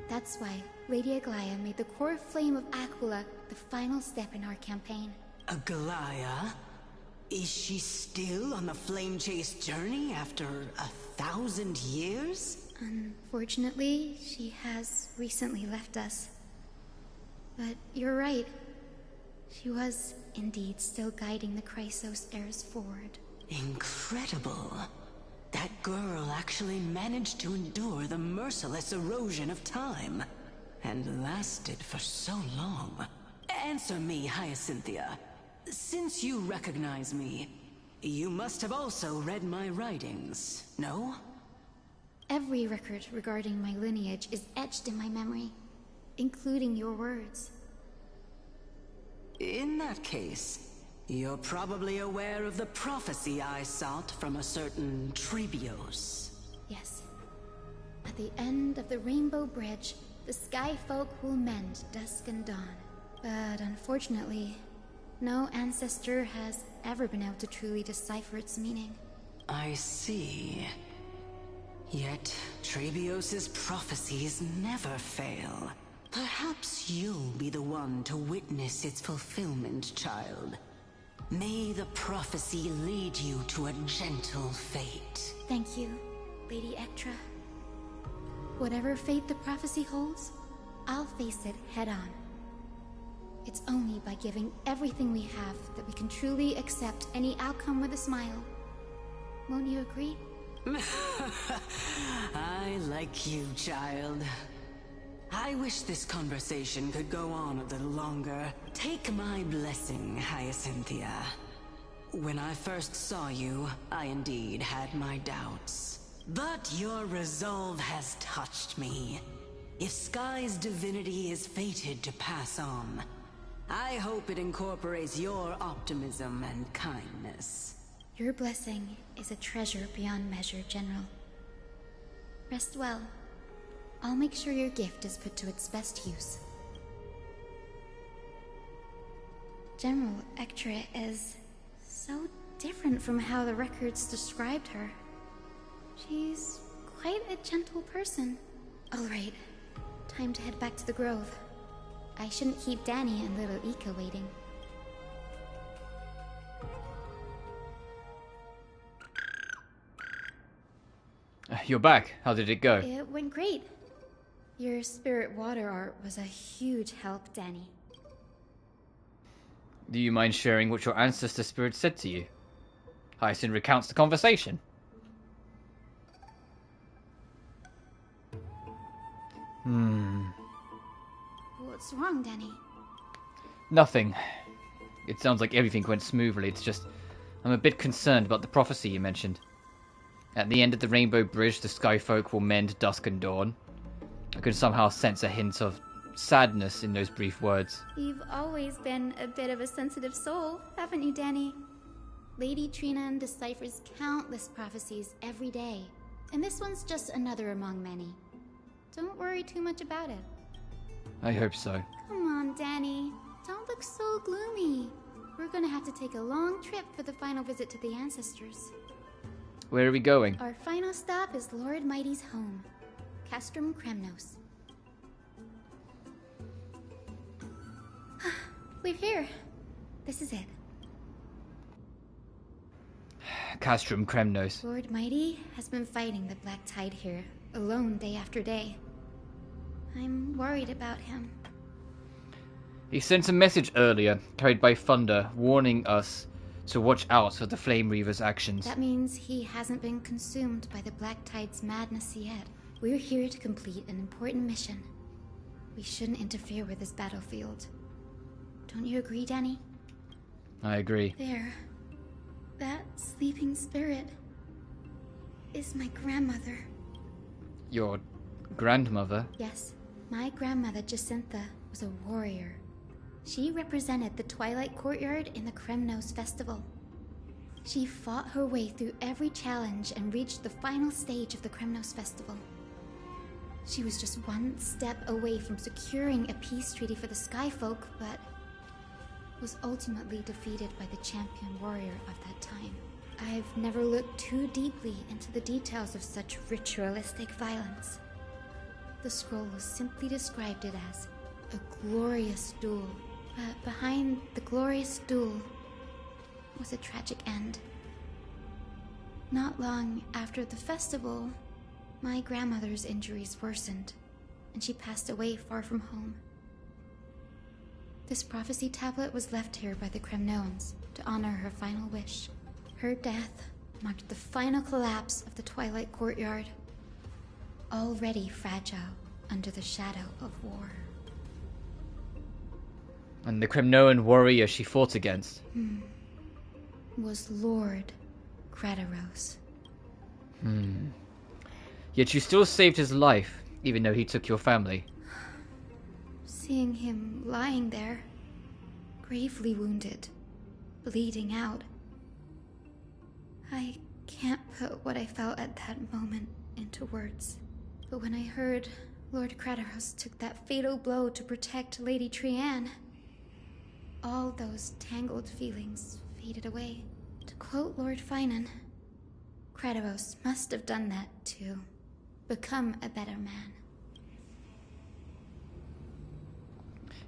That's why Lady Aglaya made the core flame of Aquila the final step in our campaign. Aglaya? Is she still on the flame chase journey after 1,000 years? Unfortunately, she has recently left us. But you're right. She was indeed still guiding the Chrysos heirs forward. Incredible. That girl actually managed to endure the merciless erosion of time. And lasted for so long. Answer me, Hyacinthia. Since you recognize me, you must have also read my writings, no? Every record regarding my lineage is etched in my memory, including your words. In that case, you're probably aware of the prophecy I sought from a certain Trebios. Yes. At the end of the Rainbow Bridge, the Sky Folk will mend dusk and dawn. But unfortunately, no ancestor has ever been able to truly decipher its meaning. I see. Yet, Trebios' prophecies never fail. Perhaps you'll be the one to witness its fulfillment, child. May the prophecy lead you to a gentle fate. Thank you, Lady Ektra. Whatever fate the prophecy holds, I'll face it head-on. It's only by giving everything we have that we can truly accept any outcome with a smile. Won't you agree? I like you, child. I wish this conversation could go on a little longer. Take my blessing, Hyacinthia. When I first saw you, I indeed had my doubts. But your resolve has touched me. If Sky's divinity is fated to pass on, I hope it incorporates your optimism and kindness. Your blessing is a treasure beyond measure, General. Rest well. I'll make sure your gift is put to its best use. General Ektra is so different from how the records described her. She's quite a gentle person. All right, time to head back to the Grove. I shouldn't keep Danny and little Ika waiting. You're back. How did it go? It went great. Your spirit water art was a huge help, Danny. Do you mind sharing what your ancestor spirit said to you? Hyacinth recounts the conversation. What's wrong, Danny? Nothing. It sounds like everything went smoothly. It's just, I'm a bit concerned about the prophecy you mentioned. At the end of the Rainbow Bridge, the Skyfolk will mend dusk and dawn. I can somehow sense a hint of sadness in those brief words. You've always been a bit of a sensitive soul, haven't you, Danny? Lady Trina deciphers countless prophecies every day, and this one's just another among many. Don't worry too much about it. I hope so. Come on, Danny. Don't look so gloomy. We're gonna have to take a long trip for the final visit to the ancestors. Where are we going? Our final stop is Lord Mighty's home, Castrum Kremnos. We're here. This is it. Castrum Kremnos. Lord Mighty has been fighting the Black Tide here, alone day after day. I'm worried about him. He sent a message earlier, carried by Thunder, warning us to watch out for the Flame Reaver's actions. That means he hasn't been consumed by the Black Tide's madness yet. We're here to complete an important mission. We shouldn't interfere with this battlefield. Don't you agree, Danny? I agree. There. That sleeping spirit is my grandmother. Your grandmother? Yes. My grandmother, Jacintha, was a warrior. She represented the Twilight Courtyard in the Kremnos Festival. She fought her way through every challenge and reached the final stage of the Kremnos Festival. She was just one step away from securing a peace treaty for the Skyfolk, but was ultimately defeated by the champion warrior of that time. I've never looked too deeply into the details of such ritualistic violence. The scroll simply described it as a glorious duel, but behind the glorious duel was a tragic end. Not long after the festival, my grandmother's injuries worsened, and she passed away far from home. This prophecy tablet was left here by the Kremnoans to honor her final wish. Her death marked the final collapse of the Twilight Courtyard, already fragile under the shadow of war. And the Kremnoan warrior she fought against was Lord Chrysos. Yet you still saved his life, even though he took your family. Seeing him lying there, gravely wounded, bleeding out, I can't put what I felt at that moment into words. But when I heard Lord Chrysos took that fatal blow to protect Lady Trianne, all those tangled feelings faded away. To quote Lord Finan, Chrysos must have done that to become a better man.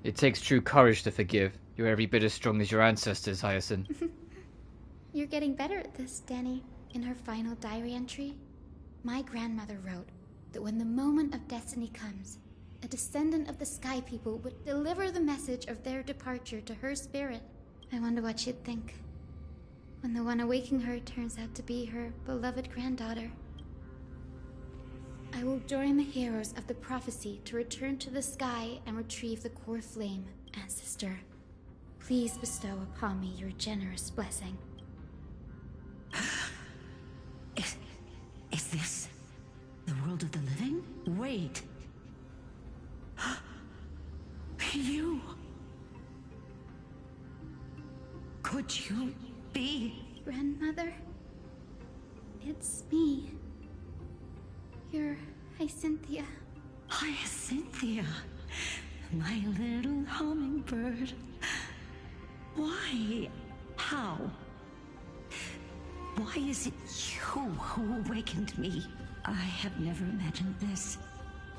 It takes true courage to forgive. You're every bit as strong as your ancestors, Hyacinth. You're getting better at this, Danny. In her final diary entry, my grandmother wrote that when the moment of destiny comes, a descendant of the Sky People would deliver the message of their departure to her spirit. I wonder what she'd think when the one awaking her turns out to be her beloved granddaughter. I will join the heroes of the prophecy to return to the sky and retrieve the core flame. Ancestor, please bestow upon me your generous blessing. Is this the world of the living? Wait. You... Could you be... Grandmother? It's me. You're Hyacinthia. Hyacinthia, my little hummingbird. Why? How? Why is it you who awakened me? I have never imagined this.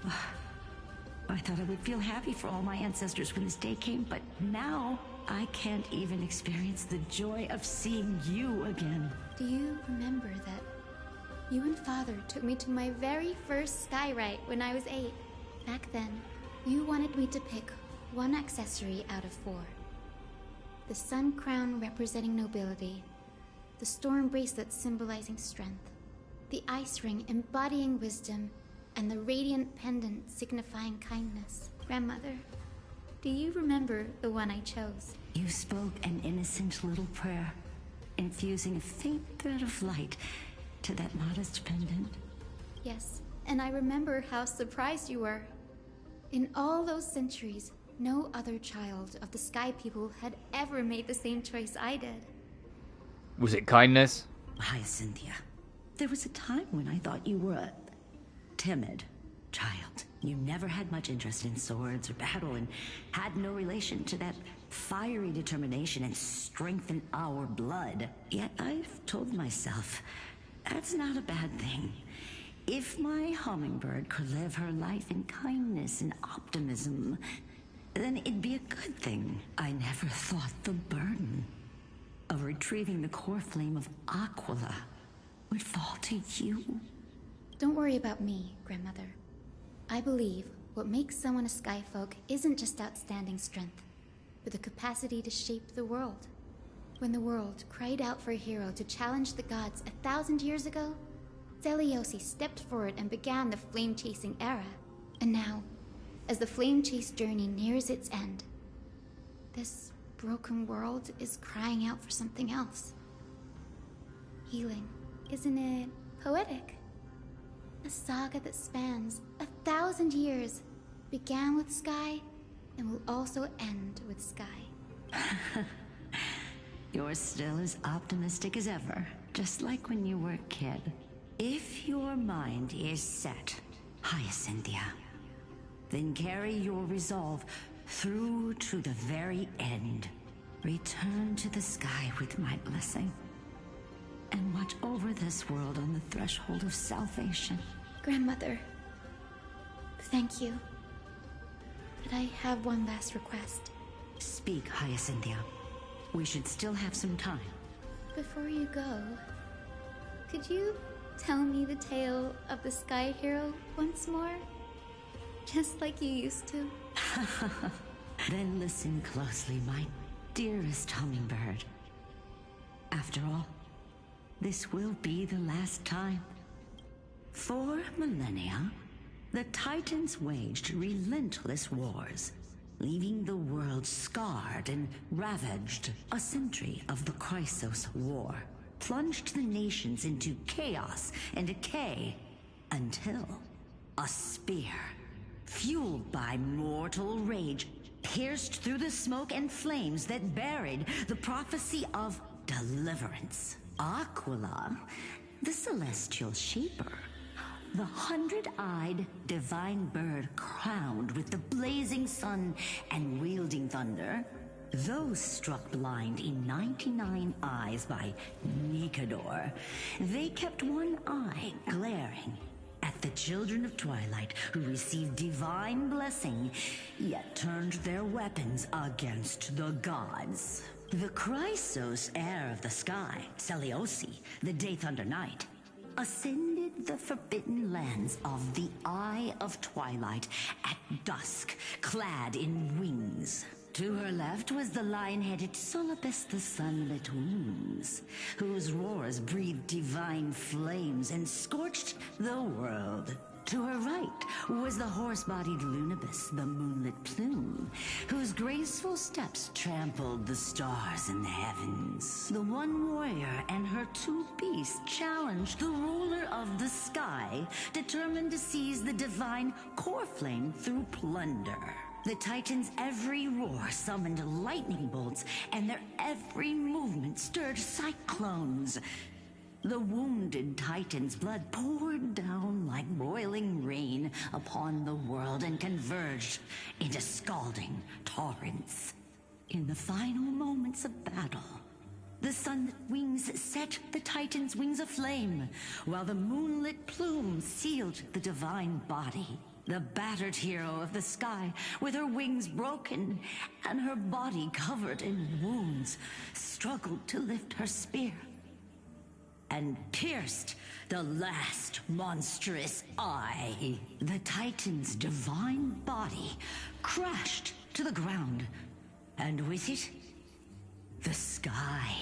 I thought I would feel happy for all my ancestors when this day came, but now I can't even experience the joy of seeing you again. Do you remember that you and Father took me to my very first sky rite when I was 8? Back then, you wanted me to pick one accessory out of 4. The sun crown representing nobility, the storm bracelet symbolizing strength, the ice ring embodying wisdom, and the radiant pendant signifying kindness. Grandmother, do you remember the one I chose? You spoke an innocent little prayer, infusing a faint thread of light to that modest pendant. Yes, and I remember how surprised you were. In all those centuries, no other child of the Sky People had ever made the same choice I did. Was it kindness? Hyacinthia, there was a time when I thought you were a timid child. You never had much interest in swords or battle and had no relation to that fiery determination and strength in our blood. Yet I've told myself, that's not a bad thing. If my hummingbird could live her life in kindness and optimism, then it'd be a good thing. I never thought the burden of retrieving the core flame of Aquila would fall to you. Don't worry about me, Grandmother. I believe what makes someone a Skyfolk isn't just outstanding strength, but the capacity to shape the world. When the world cried out for a hero to challenge the gods 1,000 years ago, Zeliosi stepped forward and began the flame-chasing era. And now, as the flame-chase journey nears its end, this broken world is crying out for something else. Healing. Isn't it poetic? A saga that spans 1,000 years began with Sky and will also end with Sky. You're still as optimistic as ever, just like when you were a kid. If your mind is set, Hyacinthia, then carry your resolve through to the very end. Return to the sky with my blessing, and watch over this world on the threshold of salvation. Grandmother, thank you. But I have one last request. Speak, Hyacinthia. We should still have some time. Before you go, could you tell me the tale of the Sky Hero once more? Just like you used to. Then listen closely, my dearest hummingbird. After all, this will be the last time. For millennia, the Titans waged relentless wars, leaving the world scarred and ravaged. A century of the Chrysos War plunged the nations into chaos and decay until a spear, fueled by mortal rage, pierced through the smoke and flames that buried the prophecy of deliverance. Aquila, the celestial shaper, the 100-eyed divine bird crowned with the blazing sun and wielding thunder, those struck blind in 99 eyes by Nikedor, they kept one eye glaring at the children of Twilight who received divine blessing, yet turned their weapons against the gods. The Chrysos heir of the sky, Seliosi, the Day Thunder Knight, ascended the forbidden lands of the Eye of Twilight at dusk, clad in wings. To her left was the lion-headed Solibus the Sunlit Wounds, whose roars breathed divine flames and scorched the world. To her right was the horse-bodied Lunibus, the Moonlit Plume, whose graceful steps trampled the stars in the heavens. The one warrior and her two beasts challenged the ruler of the sky, determined to seize the divine core flame through plunder. The Titans' every roar summoned lightning bolts, and their every movement stirred cyclones. The wounded Titan's blood poured down like boiling rain upon the world and converged into scalding torrents. In the final moments of battle, the sunlit wings set the Titan's wings aflame, while the moonlit plume sealed the divine body. The battered hero of the sky, with her wings broken and her body covered in wounds, struggled to lift her spear and pierced the last monstrous eye. The Titan's divine body crashed to the ground, and with it, the sky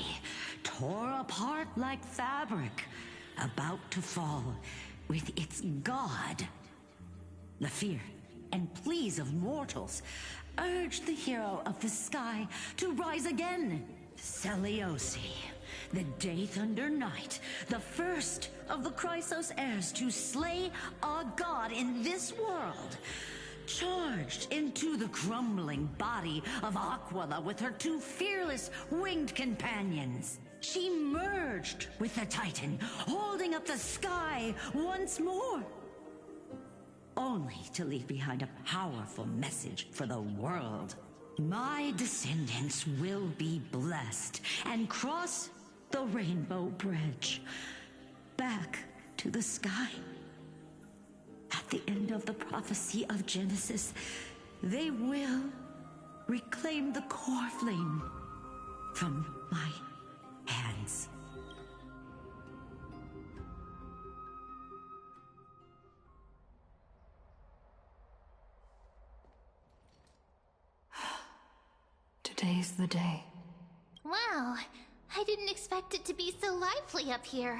tore apart like fabric, about to fall with its god. The fear and pleas of mortals urged the hero of the sky to rise again. Seliosi, the Day Thunder Knight, the first of the Chrysos heirs to slay a god in this world, charged into the crumbling body of Aquila with her two fearless winged companions. She merged with the Titan, holding up the sky once more, only to leave behind a powerful message for the world. My descendants will be blessed and cross the Rainbow Bridge back to the sky. At the end of the prophecy of Genesis, they will reclaim the core flame from my hands. Today's the day. Wow, I didn't expect it to be so lively up here.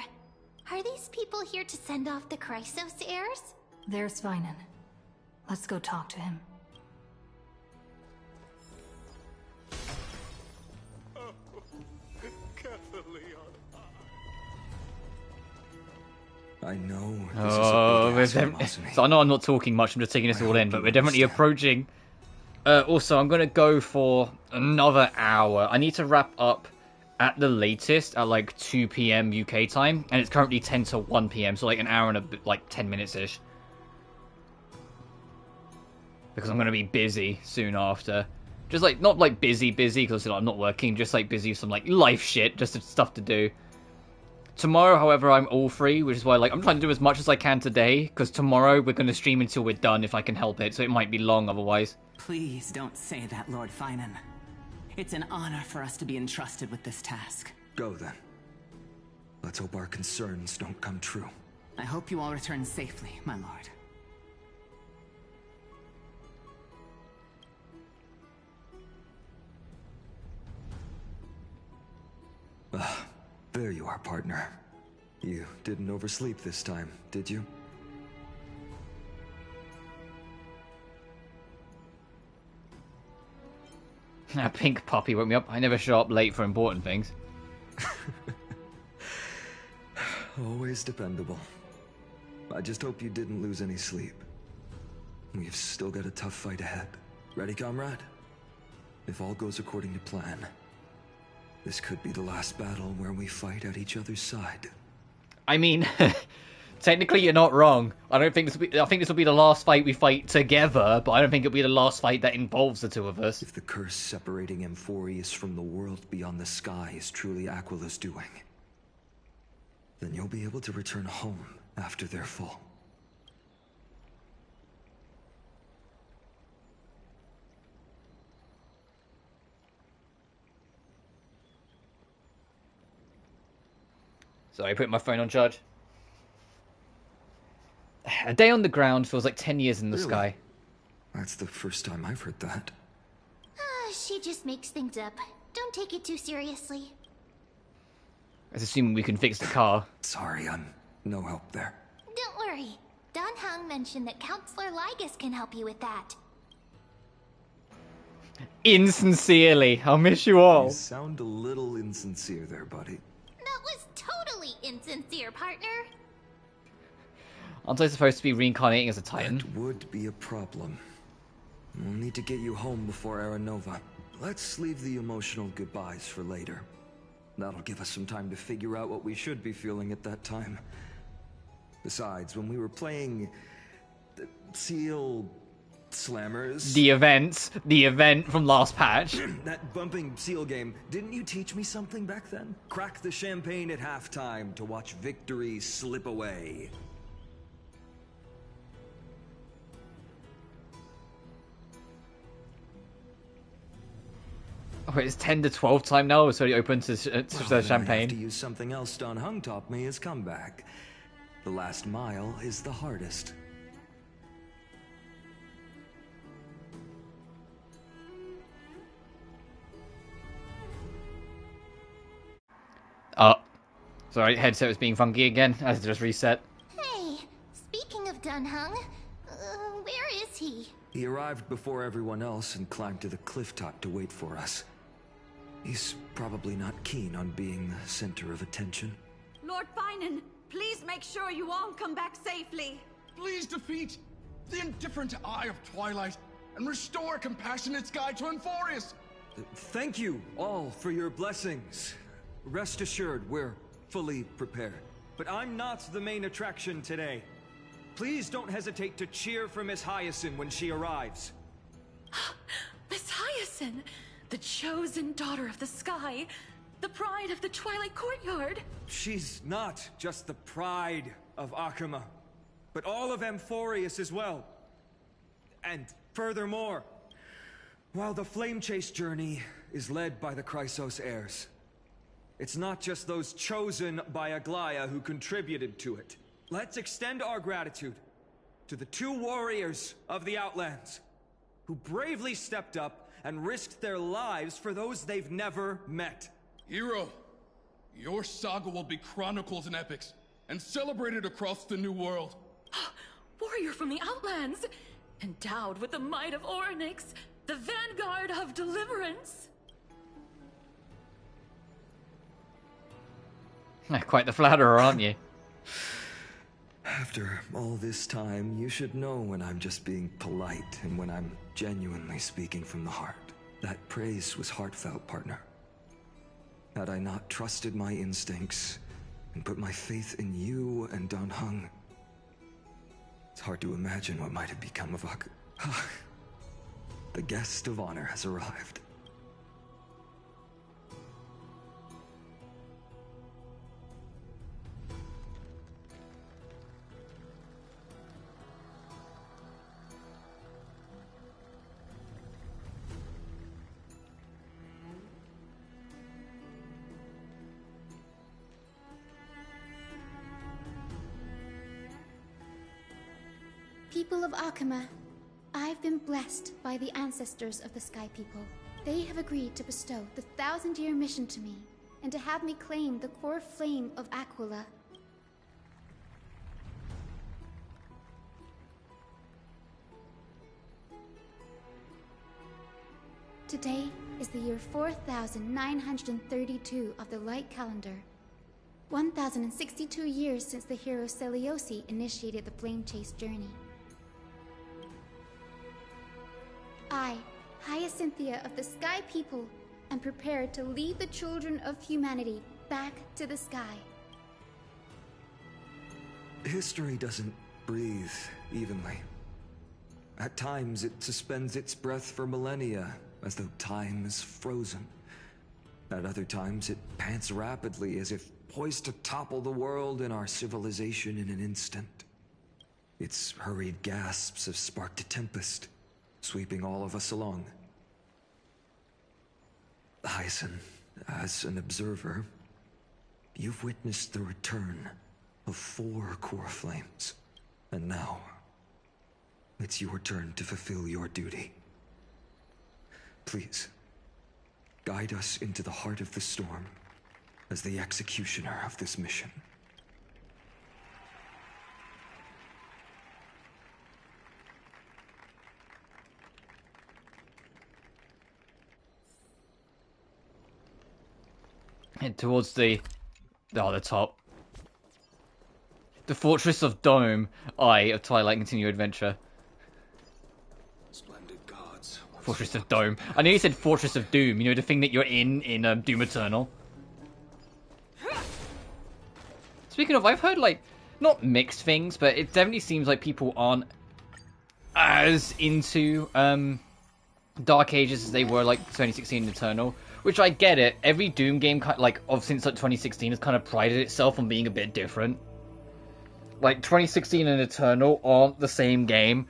Are these people here to send off the Chrysos heirs? There's Svinen. Let's go talk to him. I know. So I know I'm not talking much, I'm just taking this all in, but we're definitely approaching. Also, I'm going to go for another hour. I need to wrap up at the latest at like 2 p.m. UK time, and it's currently 10 to 1 p.m., so like an hour and a bit, like 10 minutes-ish. Because I'm going to be busy soon after. Just like, not like busy, because I'm not working, just like busy with some like life shit, just stuff to do. Tomorrow, however, I'm all free, which is why like I'm trying to do as much as I can today, because tomorrow we're going to stream until we're done if I can help it, so it might be long otherwise. Please don't say that, Lord Finan. It's an honor for us to be entrusted with this task. Go then. Let's hope our concerns don't come true. I hope you all return safely, my lord. There you are, partner. You didn't oversleep this time, did you? That pink puppy woke me up. I never show up late for important things. Always dependable. I just hope you didn't lose any sleep. We've still got a tough fight ahead. Ready, comrade? If all goes according to plan, this could be the last battle where we fight at each other's side. I mean, technically you're not wrong. I think this will be the last fight we fight together, but I don't think it'll be the last fight that involves the two of us. If the curse separating Amphoreus from the world beyond the sky is truly Aquila's doing, then you'll be able to return home after their fall. So I put my phone on charge. A day on the ground feels like 10 years in the sky. That's the first time I've heard that. She just makes things up. Don't take it too seriously. That's assuming we can fix the car. Sorry, I'm no help there. Don't worry. Don Hung mentioned that Counselor Lygus can help you with that. Insincerely. I'll miss you all. You sound a little insincere there, buddy. That was totally insincere, partner. Aren't I supposed to be reincarnating as a Titan? That would be a problem. We'll need to get you home before Aranova. Let's leave the emotional goodbyes for later. That'll give us some time to figure out what we should be feeling at that time. Besides, when we were playing the Seal Slammers... The event from last patch. That bumping Seal game, didn't you teach me something back then? Crack the champagne at halftime to watch victory slip away. Oh, it's 10 to 12 time now. It's already open to Well, champagne. I have to use something else Don Hung taught me as comeback. The last mile is the hardest. Sorry, headset was being funky again. I had to just reset. Hey, speaking of Don Hung, where is he? He arrived before everyone else and climbed to the cliff top to wait for us. He's probably not keen on being the center of attention. Lord Finan, please make sure you all come back safely. Please defeat the indifferent Eye of Twilight and restore a compassionate sky to Amphoreus. Thank you all for your blessings. Rest assured, we're fully prepared. But I'm not the main attraction today. Please don't hesitate to cheer for Miss Hyacinth when she arrives. Miss Hyacinth, the chosen daughter of the sky, the pride of the Twilight Courtyard. She's not just the pride of Akama, but all of Amphoreus as well. And furthermore, while the Flame Chase journey is led by the Chrysos Heirs, it's not just those chosen by Aglaya who contributed to it. Let's extend our gratitude to the 2 warriors of the Outlands who bravely stepped up and risked their lives for those they've never met. Hero, your saga will be chronicled in epics and celebrated across the New World. Warrior from the Outlands, endowed with the might of Orynyx, the vanguard of deliverance. Quite the flatterer, aren't you? After all this time, you should know when I'm just being polite and when I'm genuinely speaking from the heart. That praise was heartfelt, partner. Had I not trusted my instincts and put my faith in you and Don Hung, it's hard to imagine what might have become of Ak. The guest of honor has arrived. People of Akama, I've been blessed by the ancestors of the Sky People. They have agreed to bestow the 1,000-year mission to me, and to have me claim the core flame of Aquila. Today is is the year 4932 of the Light Calendar. 1062 years since the hero Seliosi initiated the Flame Chase journey. I, Hyacinthia of the Sky People, am prepared to lead the children of humanity back to the sky. History doesn't breathe evenly. At times, it suspends its breath for millennia, as though time is frozen. At other times, it pants rapidly, as if poised to topple the world and our civilization in an instant. Its hurried gasps have sparked a tempest, sweeping all of us along. Hyacin, as an observer, you've witnessed the return of 4 core flames, and now it's your turn to fulfill your duty. Please, guide us into the heart of the storm as the executioner of this mission. Head towards the top. The Fortress of Dome, Eye of Twilight Continue Adventure. Splendid gods. Fortress of Dome. I know you said Fortress of Doom, you know, the thing that you're in Doom Eternal. Speaking of, I've heard, like, not mixed things, but it definitely seems like people aren't as into Dark Ages as they were, like, 2016 Eternal. Which I get it. Every Doom game, like, since like 2016 has kind of prided itself on being a bit different. Like, 2016 and Eternal aren't the same game.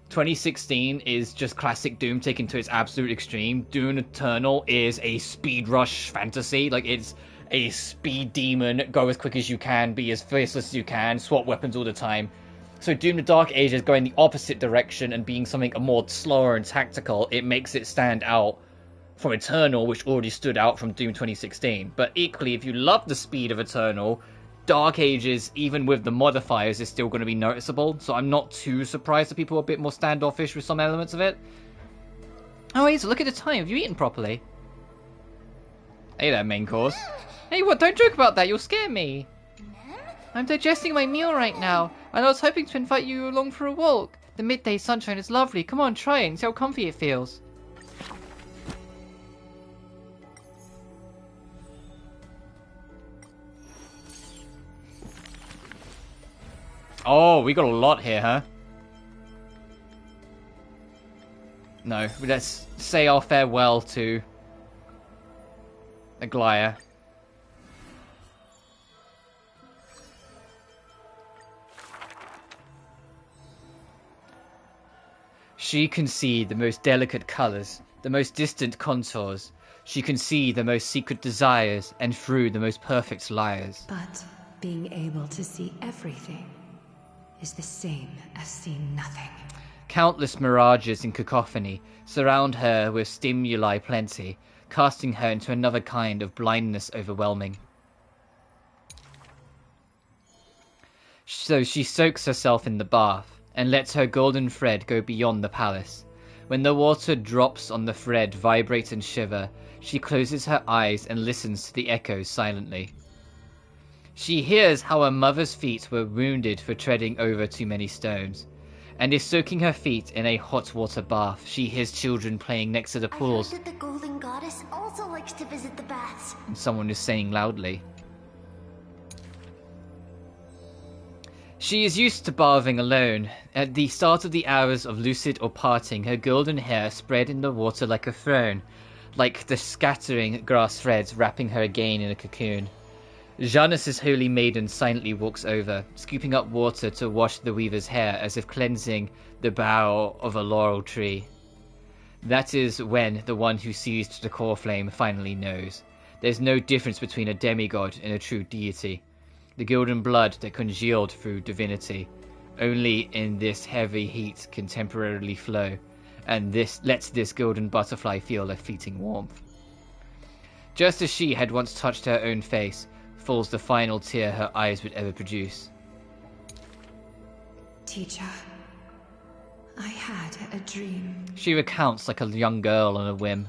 2016 is just classic Doom taken to its absolute extreme. Doom Eternal is a speed rush fantasy. Like, it's a speed demon, go as quick as you can, be as faceless as you can, swap weapons all the time. So Doom the Dark Ages going the opposite direction and being something more slower and tactical, it makes it stand out from Eternal, which already stood out from Doom 2016. But equally, if you love the speed of Eternal, Dark Ages, even with the modifiers, is still going to be noticeable. So I'm not too surprised that people are a bit more standoffish with some elements of it. Oh, wait, so look at the time. Have you eaten properly? Hey there, main course. Hey, what? Don't joke about that. You'll scare me. I'm digesting my meal right now, and I was hoping to invite you along for a walk. The midday sunshine is lovely. Come on, try it and see how comfy it feels. Oh, we got a lot here, huh? No, let's say our farewell to Aglaya. She can see the most delicate colors, the most distant contours. She can see the most secret desires, and through the most perfect liars. But being able to see everything is the same as seeing nothing. Countless mirages in cacophony surround her with stimuli plenty, casting her into another kind of blindness overwhelming. So she soaks herself in the bath, and lets her golden thread go beyond the palace. When the water drops on the thread vibrate and shiver, she closes her eyes and listens to the echoes silently. She hears how her mother's feet were wounded for treading over too many stones, and is soaking her feet in a hot water bath. She hears children playing next to the pools. I heard that the Golden Goddess also likes to visit the baths. And someone is saying loudly. She is used to bathing alone. At the start of the hours of lucid or parting, her golden hair spread in the water like a throne, like the scattering grass threads wrapping her again in a cocoon. Janus's holy maiden silently walks over, scooping up water to wash the weaver's hair as if cleansing the bough of a laurel tree. That is when the one who seized the core flame finally knows. There's no difference between a demigod and a true deity. The golden blood that congealed through divinity, only in this heavy heat can temporarily flow, and this lets this golden butterfly feel a fleeting warmth. Just as she had once touched her own face, falls the final tear her eyes would ever produce. Teacher, I had a dream. She recounts like a young girl on a whim.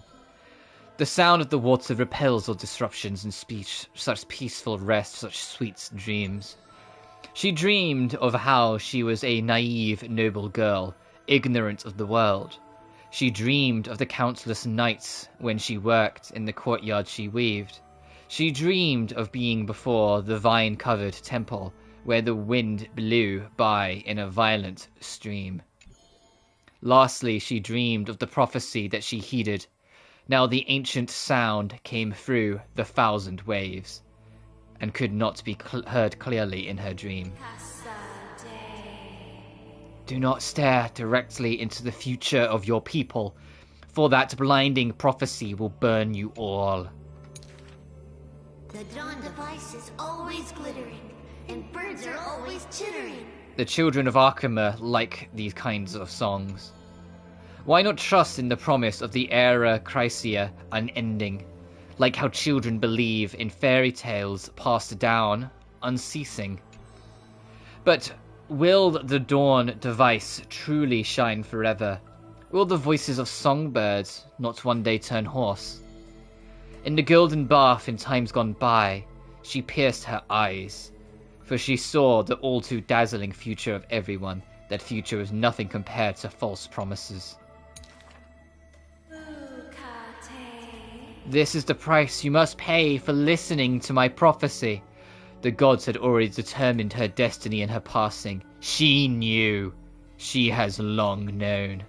The sound of the water repels all disruptions in speech, such peaceful rest, such sweet dreams. She dreamed of how she was a naive, noble girl, ignorant of the world. She dreamed of the countless nights when she worked in the courtyard she weaved. She dreamed of being before the vine-covered temple, where the wind blew by in a violent stream. Lastly, she dreamed of the prophecy that she heeded. Now the ancient sound came through the 1,000 waves, and could not be heard clearly in her dream. Do not stare directly into the future of your people, for that blinding prophecy will burn you all. The dawn device is always glittering, and birds are always chittering. The children of Arkema like these kinds of songs. Why not trust in the promise of the era Chrysia unending, like how children believe in fairy tales passed down, unceasing? But will the dawn device truly shine forever? Will the voices of songbirds not one day turn hoarse? In the golden bath in times gone by, she pierced her eyes, for she saw the all too dazzling future of everyone. That future was nothing compared to false promises. This is the price you must pay for listening to my prophecy. The gods had already determined her destiny in her passing. She knew. She has long known.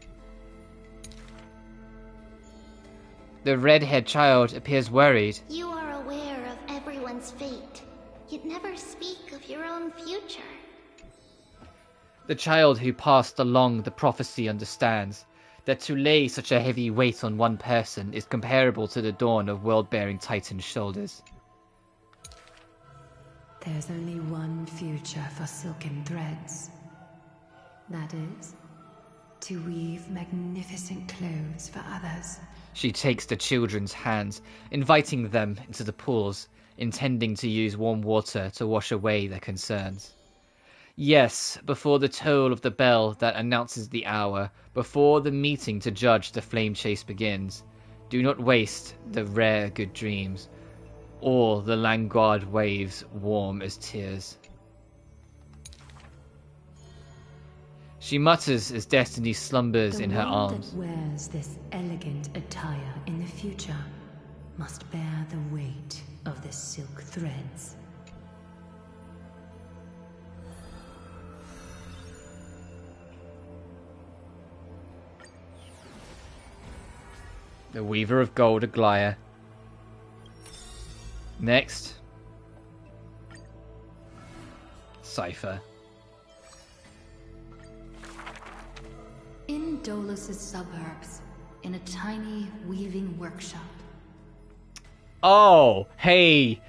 The red-haired child appears worried. You are aware of everyone's fate, yet never speak of your own future. The child who passed along the prophecy understands that to lay such a heavy weight on one person is comparable to the dawn of world-bearing Titan's shoulders. There's only one future for silken threads. That is, to weave magnificent clothes for others. She takes the children's hands, inviting them into the pools, intending to use warm water to wash away their concerns. Yes, before the toll of the bell that announces the hour, before the meeting to judge the flame chase begins, do not waste the rare good dreams, or the languid waves warm as tears. She mutters as destiny slumbers in her arms. The one that wears this elegant attire in the future must bear the weight of the silk threads. The Weaver of Gold, Aglaya. Next. Cypher. In Dolos' suburbs, in a tiny weaving workshop. Oh, hey.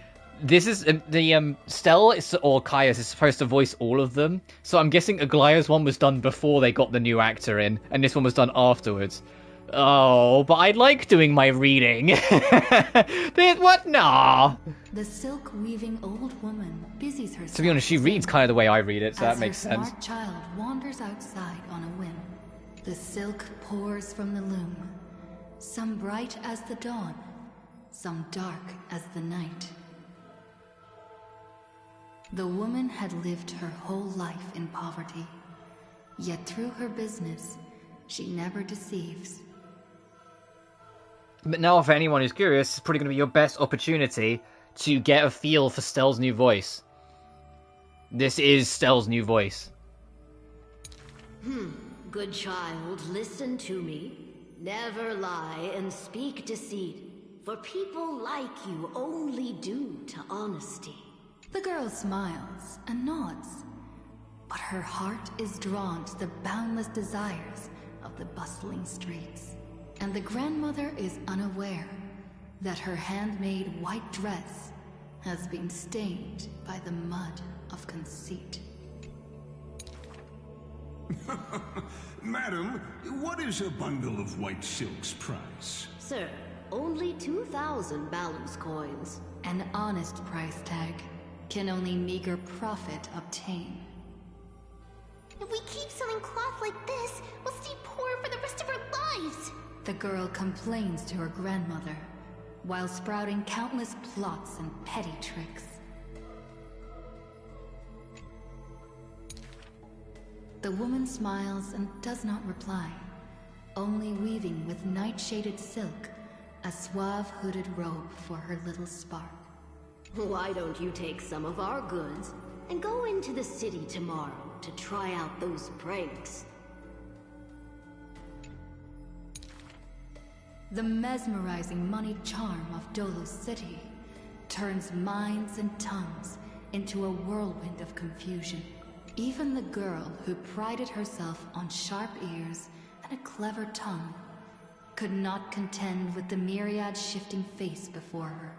This is the Stell or Caius is supposed to voice all of them. So I'm guessing Aglaya's one was done before they got the new actor in, and this one was done afterwards. Oh, but I like doing my reading. What? Nah. The silk weaving old woman busies herself. To be honest, she reads kind of the way I read it, so that makes sense. As her smart child wanders outside on a whim. The silk pours from the loom, some bright as the dawn, some dark as the night. The woman had lived her whole life in poverty, yet through her business, she never deceives. But now, for anyone who's curious, it's probably going to be your best opportunity to get a feel for Stell's new voice. This is Stell's new voice. Good child, listen to me. Never lie and speak deceit, for people like you only do to honesty. The girl smiles and nods, but her heart is drawn to the boundless desires of the bustling streets. And the grandmother is unaware that her handmade white dress has been stained by the mud of conceit. Madam, what is a bundle of white silk's price? Sir, only 2,000 Balus coins. An honest price tag can only meager profit obtain. If we keep selling cloth like this, we'll stay poor for the rest of our lives. The girl complains to her grandmother, while sprouting countless plots and petty tricks. The woman smiles and does not reply, only weaving with night-shaded silk a suave hooded robe for her little spark. Why don't you take some of our goods and go into the city tomorrow to try out those pranks? The mesmerizing moneyed charm of Dolos City turns minds and tongues into a whirlwind of confusion. Even the girl who prided herself on sharp ears and a clever tongue could not contend with the myriad shifting face before her.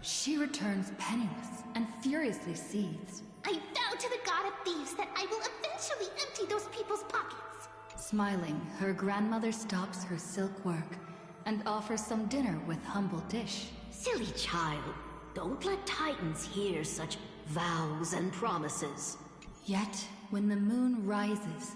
She returns penniless and furiously seethes. I vow to the god of thieves that I will eventually empty those people's pockets. Smiling, her grandmother stops her silk work and offers some dinner with humble dish. Silly child, don't let Titans hear such vows and promises. Yet, when the moon rises,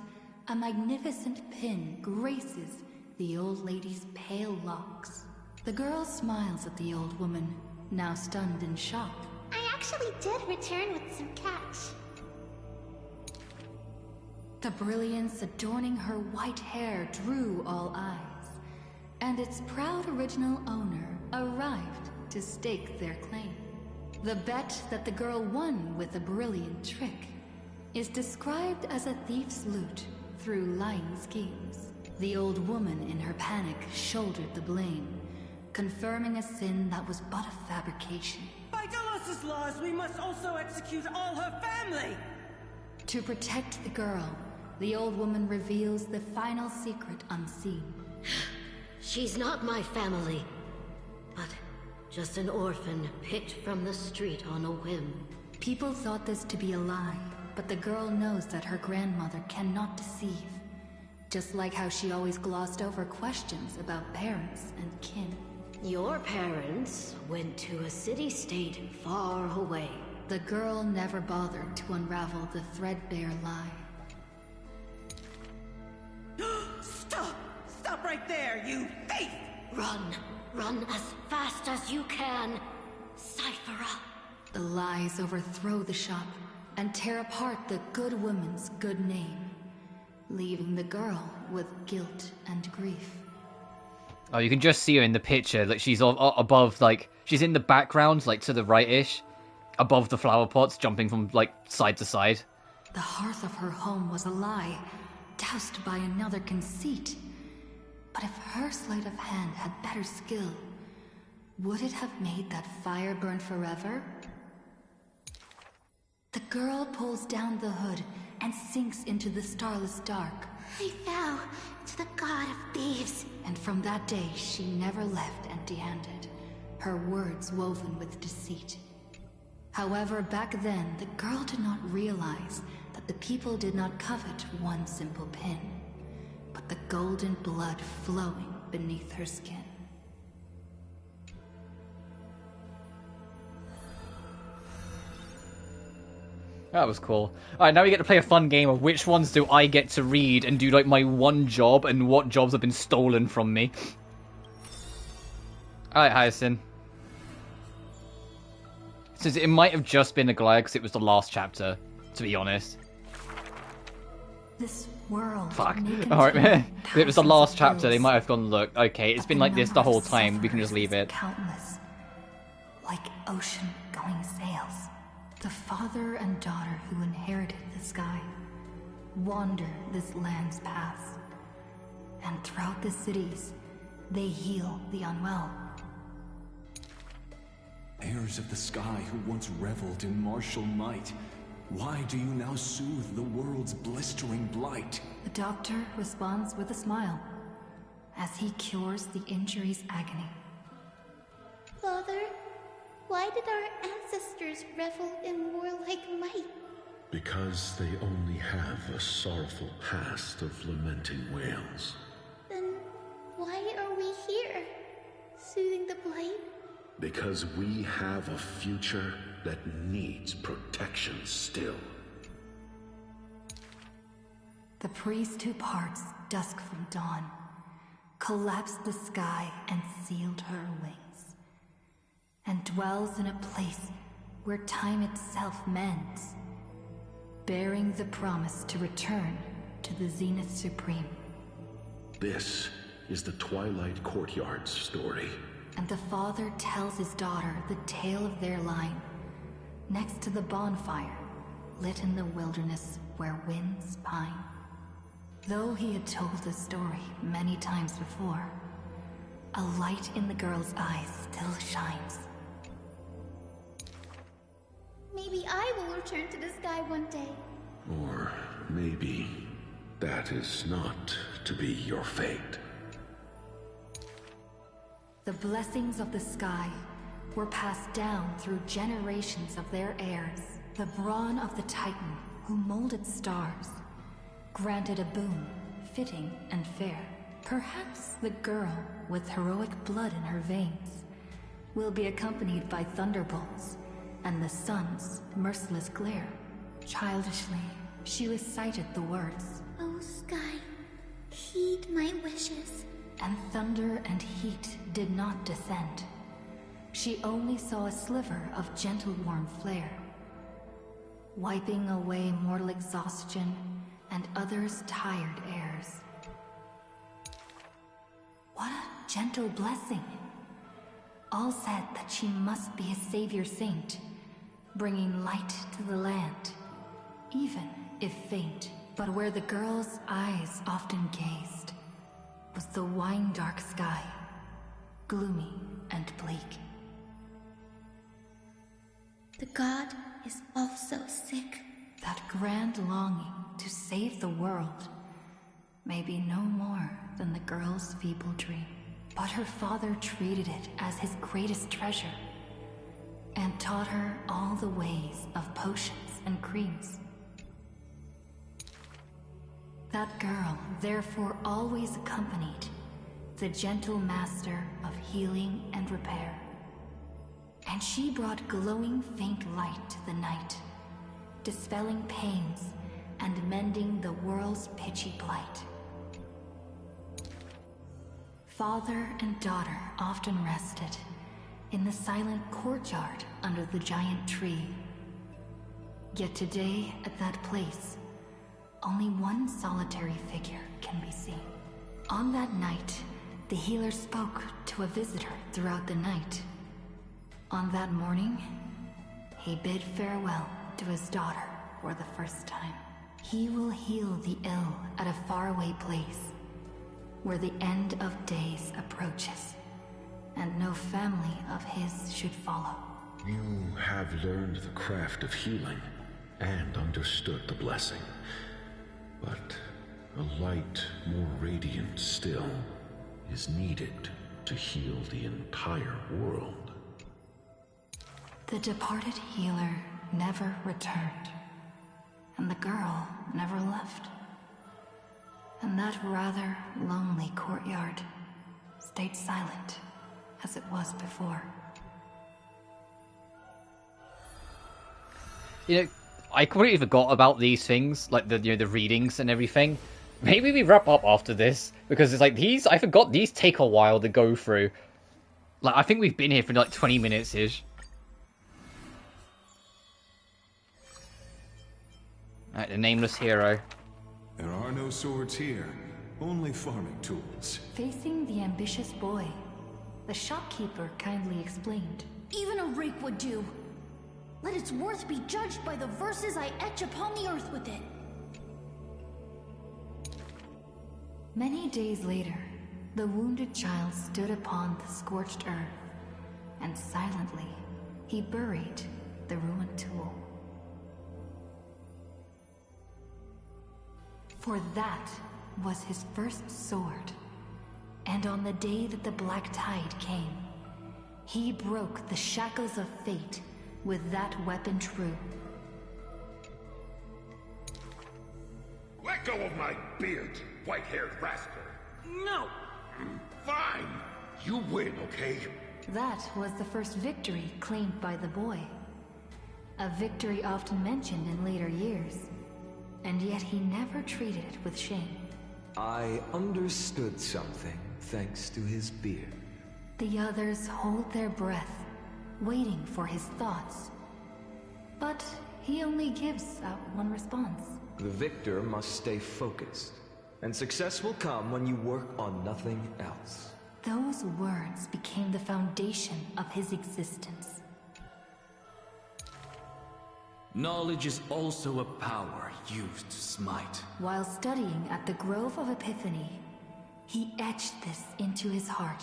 a magnificent pin graces the old lady's pale locks. The girl smiles at the old woman, now stunned in shock. I actually did return with some cash. The brilliance adorning her white hair drew all eyes, and its proud original owner arrived to stake their claim. The bet that the girl won with a brilliant trick is described as a thief's loot through lying schemes. The old woman in her panic shouldered the blame, confirming a sin that was but a fabrication. By Dolos' laws, we must also execute all her family! To protect the girl, the old woman reveals the final secret unseen. She's not my family, but just an orphan picked from the street on a whim. People thought this to be a lie, but the girl knows that her grandmother cannot deceive. Just like how she always glossed over questions about parents and kin. Your parents went to a city-state far away. The girl never bothered to unravel the threadbare lie. Stop! Stop right there, you thief! Run! Run as fast as you can! Cyphera! The lies overthrow the shop and tear apart the good woman's good name, leaving the girl with guilt and grief. Oh, you can just see her in the picture. Like she's above, like she's in the background, like to the right-ish, above the flower pots, jumping from like side to side. The hearth of her home was a lie, doused by another conceit. But if her sleight of hand had better skill, would it have made that fire burn forever? The girl pulls down the hood and sinks into the starless dark. I vow to the god of thieves. And from that day, she never left empty-handed, her words woven with deceit. However, back then, the girl did not realize that the people did not covet one simple pin, but the golden blood flowing beneath her skin. That was cool. Alright, now we get to play a fun game of which ones do I get to read and do like my one job and what jobs have been stolen from me. Alright, Hyacinth. Since it might have just been a glide because it was the last chapter, to be honest. This world. Fuck. Alright, man. If it was the last chapter, they might have gone, look, okay, it's been like this the whole time, we can just leave it. Countless. Like ocean-going sails. The father and daughter who inherited the sky wander this land's paths, and throughout the cities, they heal the unwell. Heirs of the sky who once reveled in martial might, why do you now soothe the world's blistering blight? The doctor responds with a smile as he cures the injury's agony. Father, why did our ancestors revel in warlike might? Because they only have a sorrowful past of lamenting wails. Then why are we here, soothing the blight? Because we have a future that needs protection still. The priest who parts dusk from dawn collapsed the sky and sealed her wings. and dwells in a place where time itself mends, bearing the promise to return to the Zenith Supreme. This is the Twilight Courtyard's story. And the father tells his daughter the tale of their line, next to the bonfire, lit in the wilderness where winds pine. Though he had told the story many times before, a light in the girl's eyes still shines. Maybe I will return to the sky one day. Or maybe that is not to be your fate. The blessings of the sky were passed down through generations of their heirs. The brawn of the Titan who molded stars granted a boon fitting and fair. Perhaps the girl with heroic blood in her veins will be accompanied by thunderbolts and the sun's merciless glare. Childishly, she recited the words, "Oh sky, heed my wishes." And thunder and heat did not descend. She only saw a sliver of gentle warm flare, wiping away mortal exhaustion and others' tired airs. What a gentle blessing! All said that she must be a savior saint, bringing light to the land, even if faint. But where the girl's eyes often gazed was the wine-dark sky, gloomy and bleak. The god is also sick. That grand longing to save the world may be no more than the girl's feeble dream. But her father treated it as his greatest treasure and taught her all the ways of potions and creams. That girl therefore always accompanied the gentle master of healing and repair. And she brought glowing faint light to the night, dispelling pains and mending the world's pitchy blight. Father and daughter often rested in the silent courtyard under the giant tree. Yet today, at that place, only one solitary figure can be seen. On that night, the healer spoke to a visitor throughout the night. On that morning, he bid farewell to his daughter for the first time. He will heal the ill at a faraway place, where the end of days approaches, and no family of his should follow. You have learned the craft of healing, and understood the blessing. But a light more radiant still is needed to heal the entire world. The departed healer never returned, and the girl never left. And that rather lonely courtyard stayed silent as it was before. You know, I completely forgot about these things, like the the readings and everything. Maybe we wrap up after this, because it's like these, I forgot these take a while to go through. Like, I think we've been here for like 20 minutes-ish. Alright, the nameless hero. There are no swords here, only farming tools. Facing the ambitious boy, the shopkeeper kindly explained. Even a rake would do. Let its worth be judged by the verses I etch upon the earth with it. Many days later, the wounded child stood upon the scorched earth, and silently he buried the ruined tool. For that was his first sword, and on the day that the black tide came, he broke the shackles of fate with that weapon true. Let go of my beard, white-haired rascal! No! Fine! You win, okay? That was the first victory claimed by the boy. A victory often mentioned in later years, and yet he never treated it with shame. I understood something thanks to his beard. The others hold their breath waiting for his thoughts. But he only gives out one response. The victor must stay focused, and success will come when you work on nothing else. Those words became the foundation of his existence. Knowledge is also a power used to smite. While studying at the Grove of Epiphany, he etched this into his heart.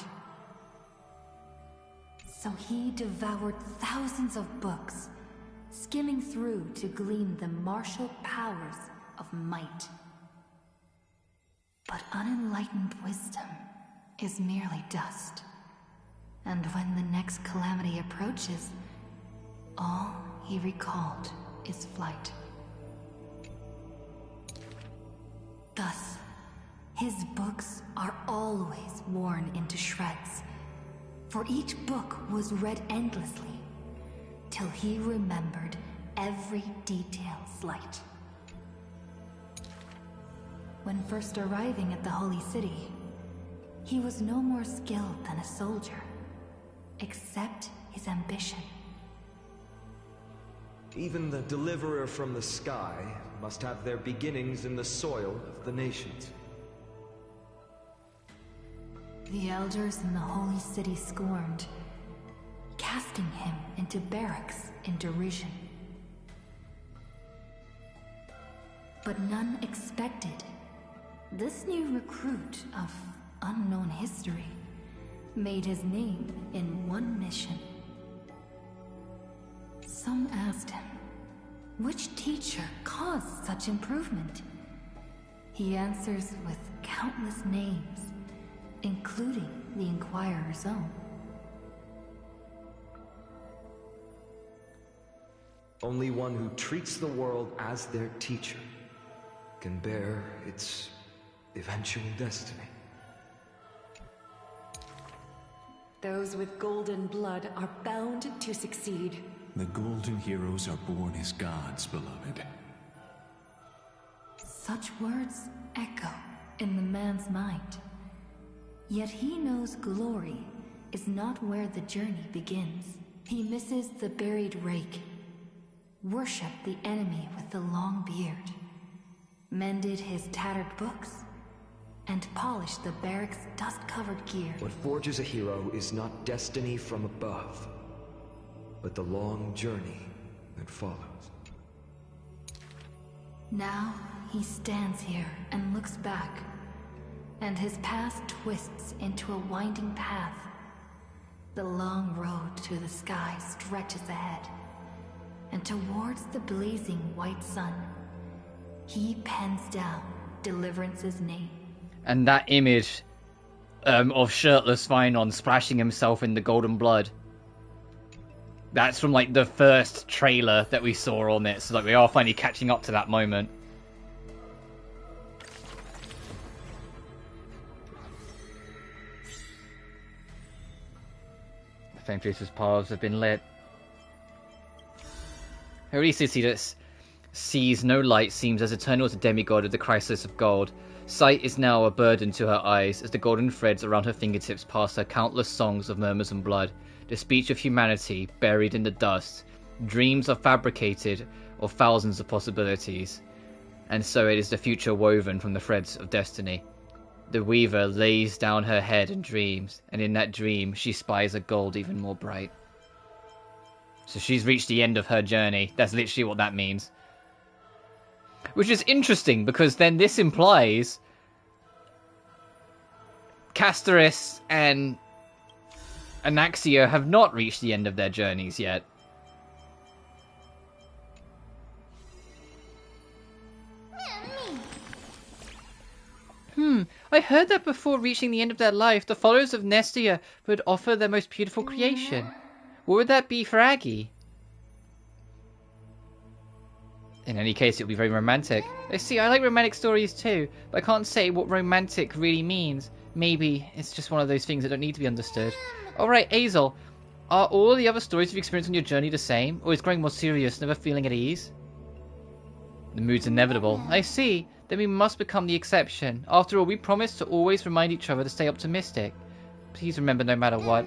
So he devoured thousands of books, skimming through to glean the martial powers of might. But unenlightened wisdom is merely dust. And when the next calamity approaches, all he recalled is flight. Thus, his books are always worn into shreds, for each book was read endlessly, till he remembered every detail slight. When first arriving at the Holy City, he was no more skilled than a soldier, except his ambition. Even the deliverer from the sky must have their beginnings in the soil of the nations. The elders in the Holy City scorned, casting him into barracks in derision. But none expected this new recruit of unknown history made his name in one mission. Some asked him, which teacher caused such improvement? He answers with countless names, including the Inquirer's own. Only one who treats the world as their teacher can bear its eventual destiny. Those with golden blood are bound to succeed. The golden heroes are born as gods, beloved. Such words echo in the man's mind. Yet he knows glory is not where the journey begins. He misses the buried rake, worshipped the enemy with the long beard, mended his tattered books, and polished the barracks' dust-covered gear. What forges a hero is not destiny from above, but the long journey that follows. Now he stands here and looks back, and his past twists into a winding path. The long road to the sky stretches ahead, and towards the blazing white sun, he pens down Deliverance's name. And that image of shirtless Finon splashing himself in the golden blood, that's from like the first trailer that we saw on it, so like we are finally catching up to that moment. The Flame Chaser's paths have been lit. Holy city that sees no light seems as eternal as a demigod of the Chrysos of gold. Sight is now a burden to her eyes as the golden threads around her fingertips pass her countless songs of murmurs and blood. The speech of humanity buried in the dust. Dreams are fabricated of thousands of possibilities. And so it is the future woven from the threads of destiny. The weaver lays down her head and dreams, and in that dream she spies a gold even more bright. So she's reached the end of her journey. That's literally what that means. Which is interesting, because then this implies Castoris and Anaxia have not reached the end of their journeys yet. I heard that before reaching the end of their life, the followers of Nestia would offer their most beautiful creation. What would that be for Aggie? In any case, it would be very romantic. See, I like romantic stories too, but I can't say what romantic really means. Maybe it's just one of those things that don't need to be understood. Alright, Azel, are all the other stories you've experienced on your journey the same? Or is growing more serious, never feeling at ease? The mood's inevitable. I see. Then we must become the exception. After all, we promised to always remind each other to stay optimistic. Please remember, no matter what.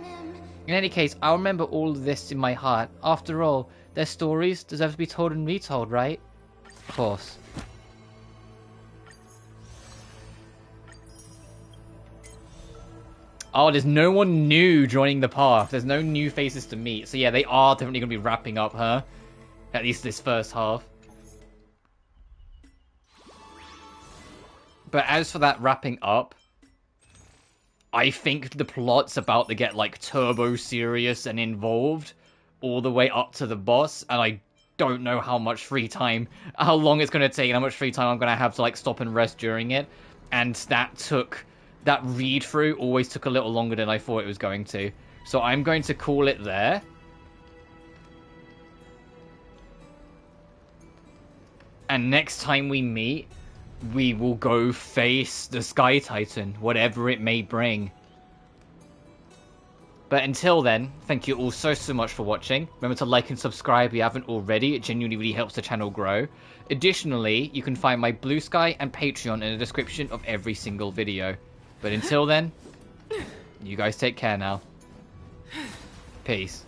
In any case, I'll remember all of this in my heart. After all, their stories deserve to be told and retold, right? Of course. Oh, there's no one new joining the path. There's no new faces to meet. So yeah, they are definitely going to be wrapping up her. At least this first half. But as for that wrapping up, I think the plot's about to get, like, turbo serious and involved all the way up to the boss, and I don't know how much free time, how long it's going to take, and how much free time I'm going to have to, like, stop and rest during it. And that read-through always took a little longer than I thought it was going to. So I'm going to call it there. And next time we meet, we will go face the Sky Titan, whatever it may bring. But until then, thank you all so much for watching. Remember to like and subscribe if you haven't already. It genuinely really helps the channel grow. Additionally, you can find my BlueSky and Patreon in the description of every single video. But until then, you guys take care now. Peace.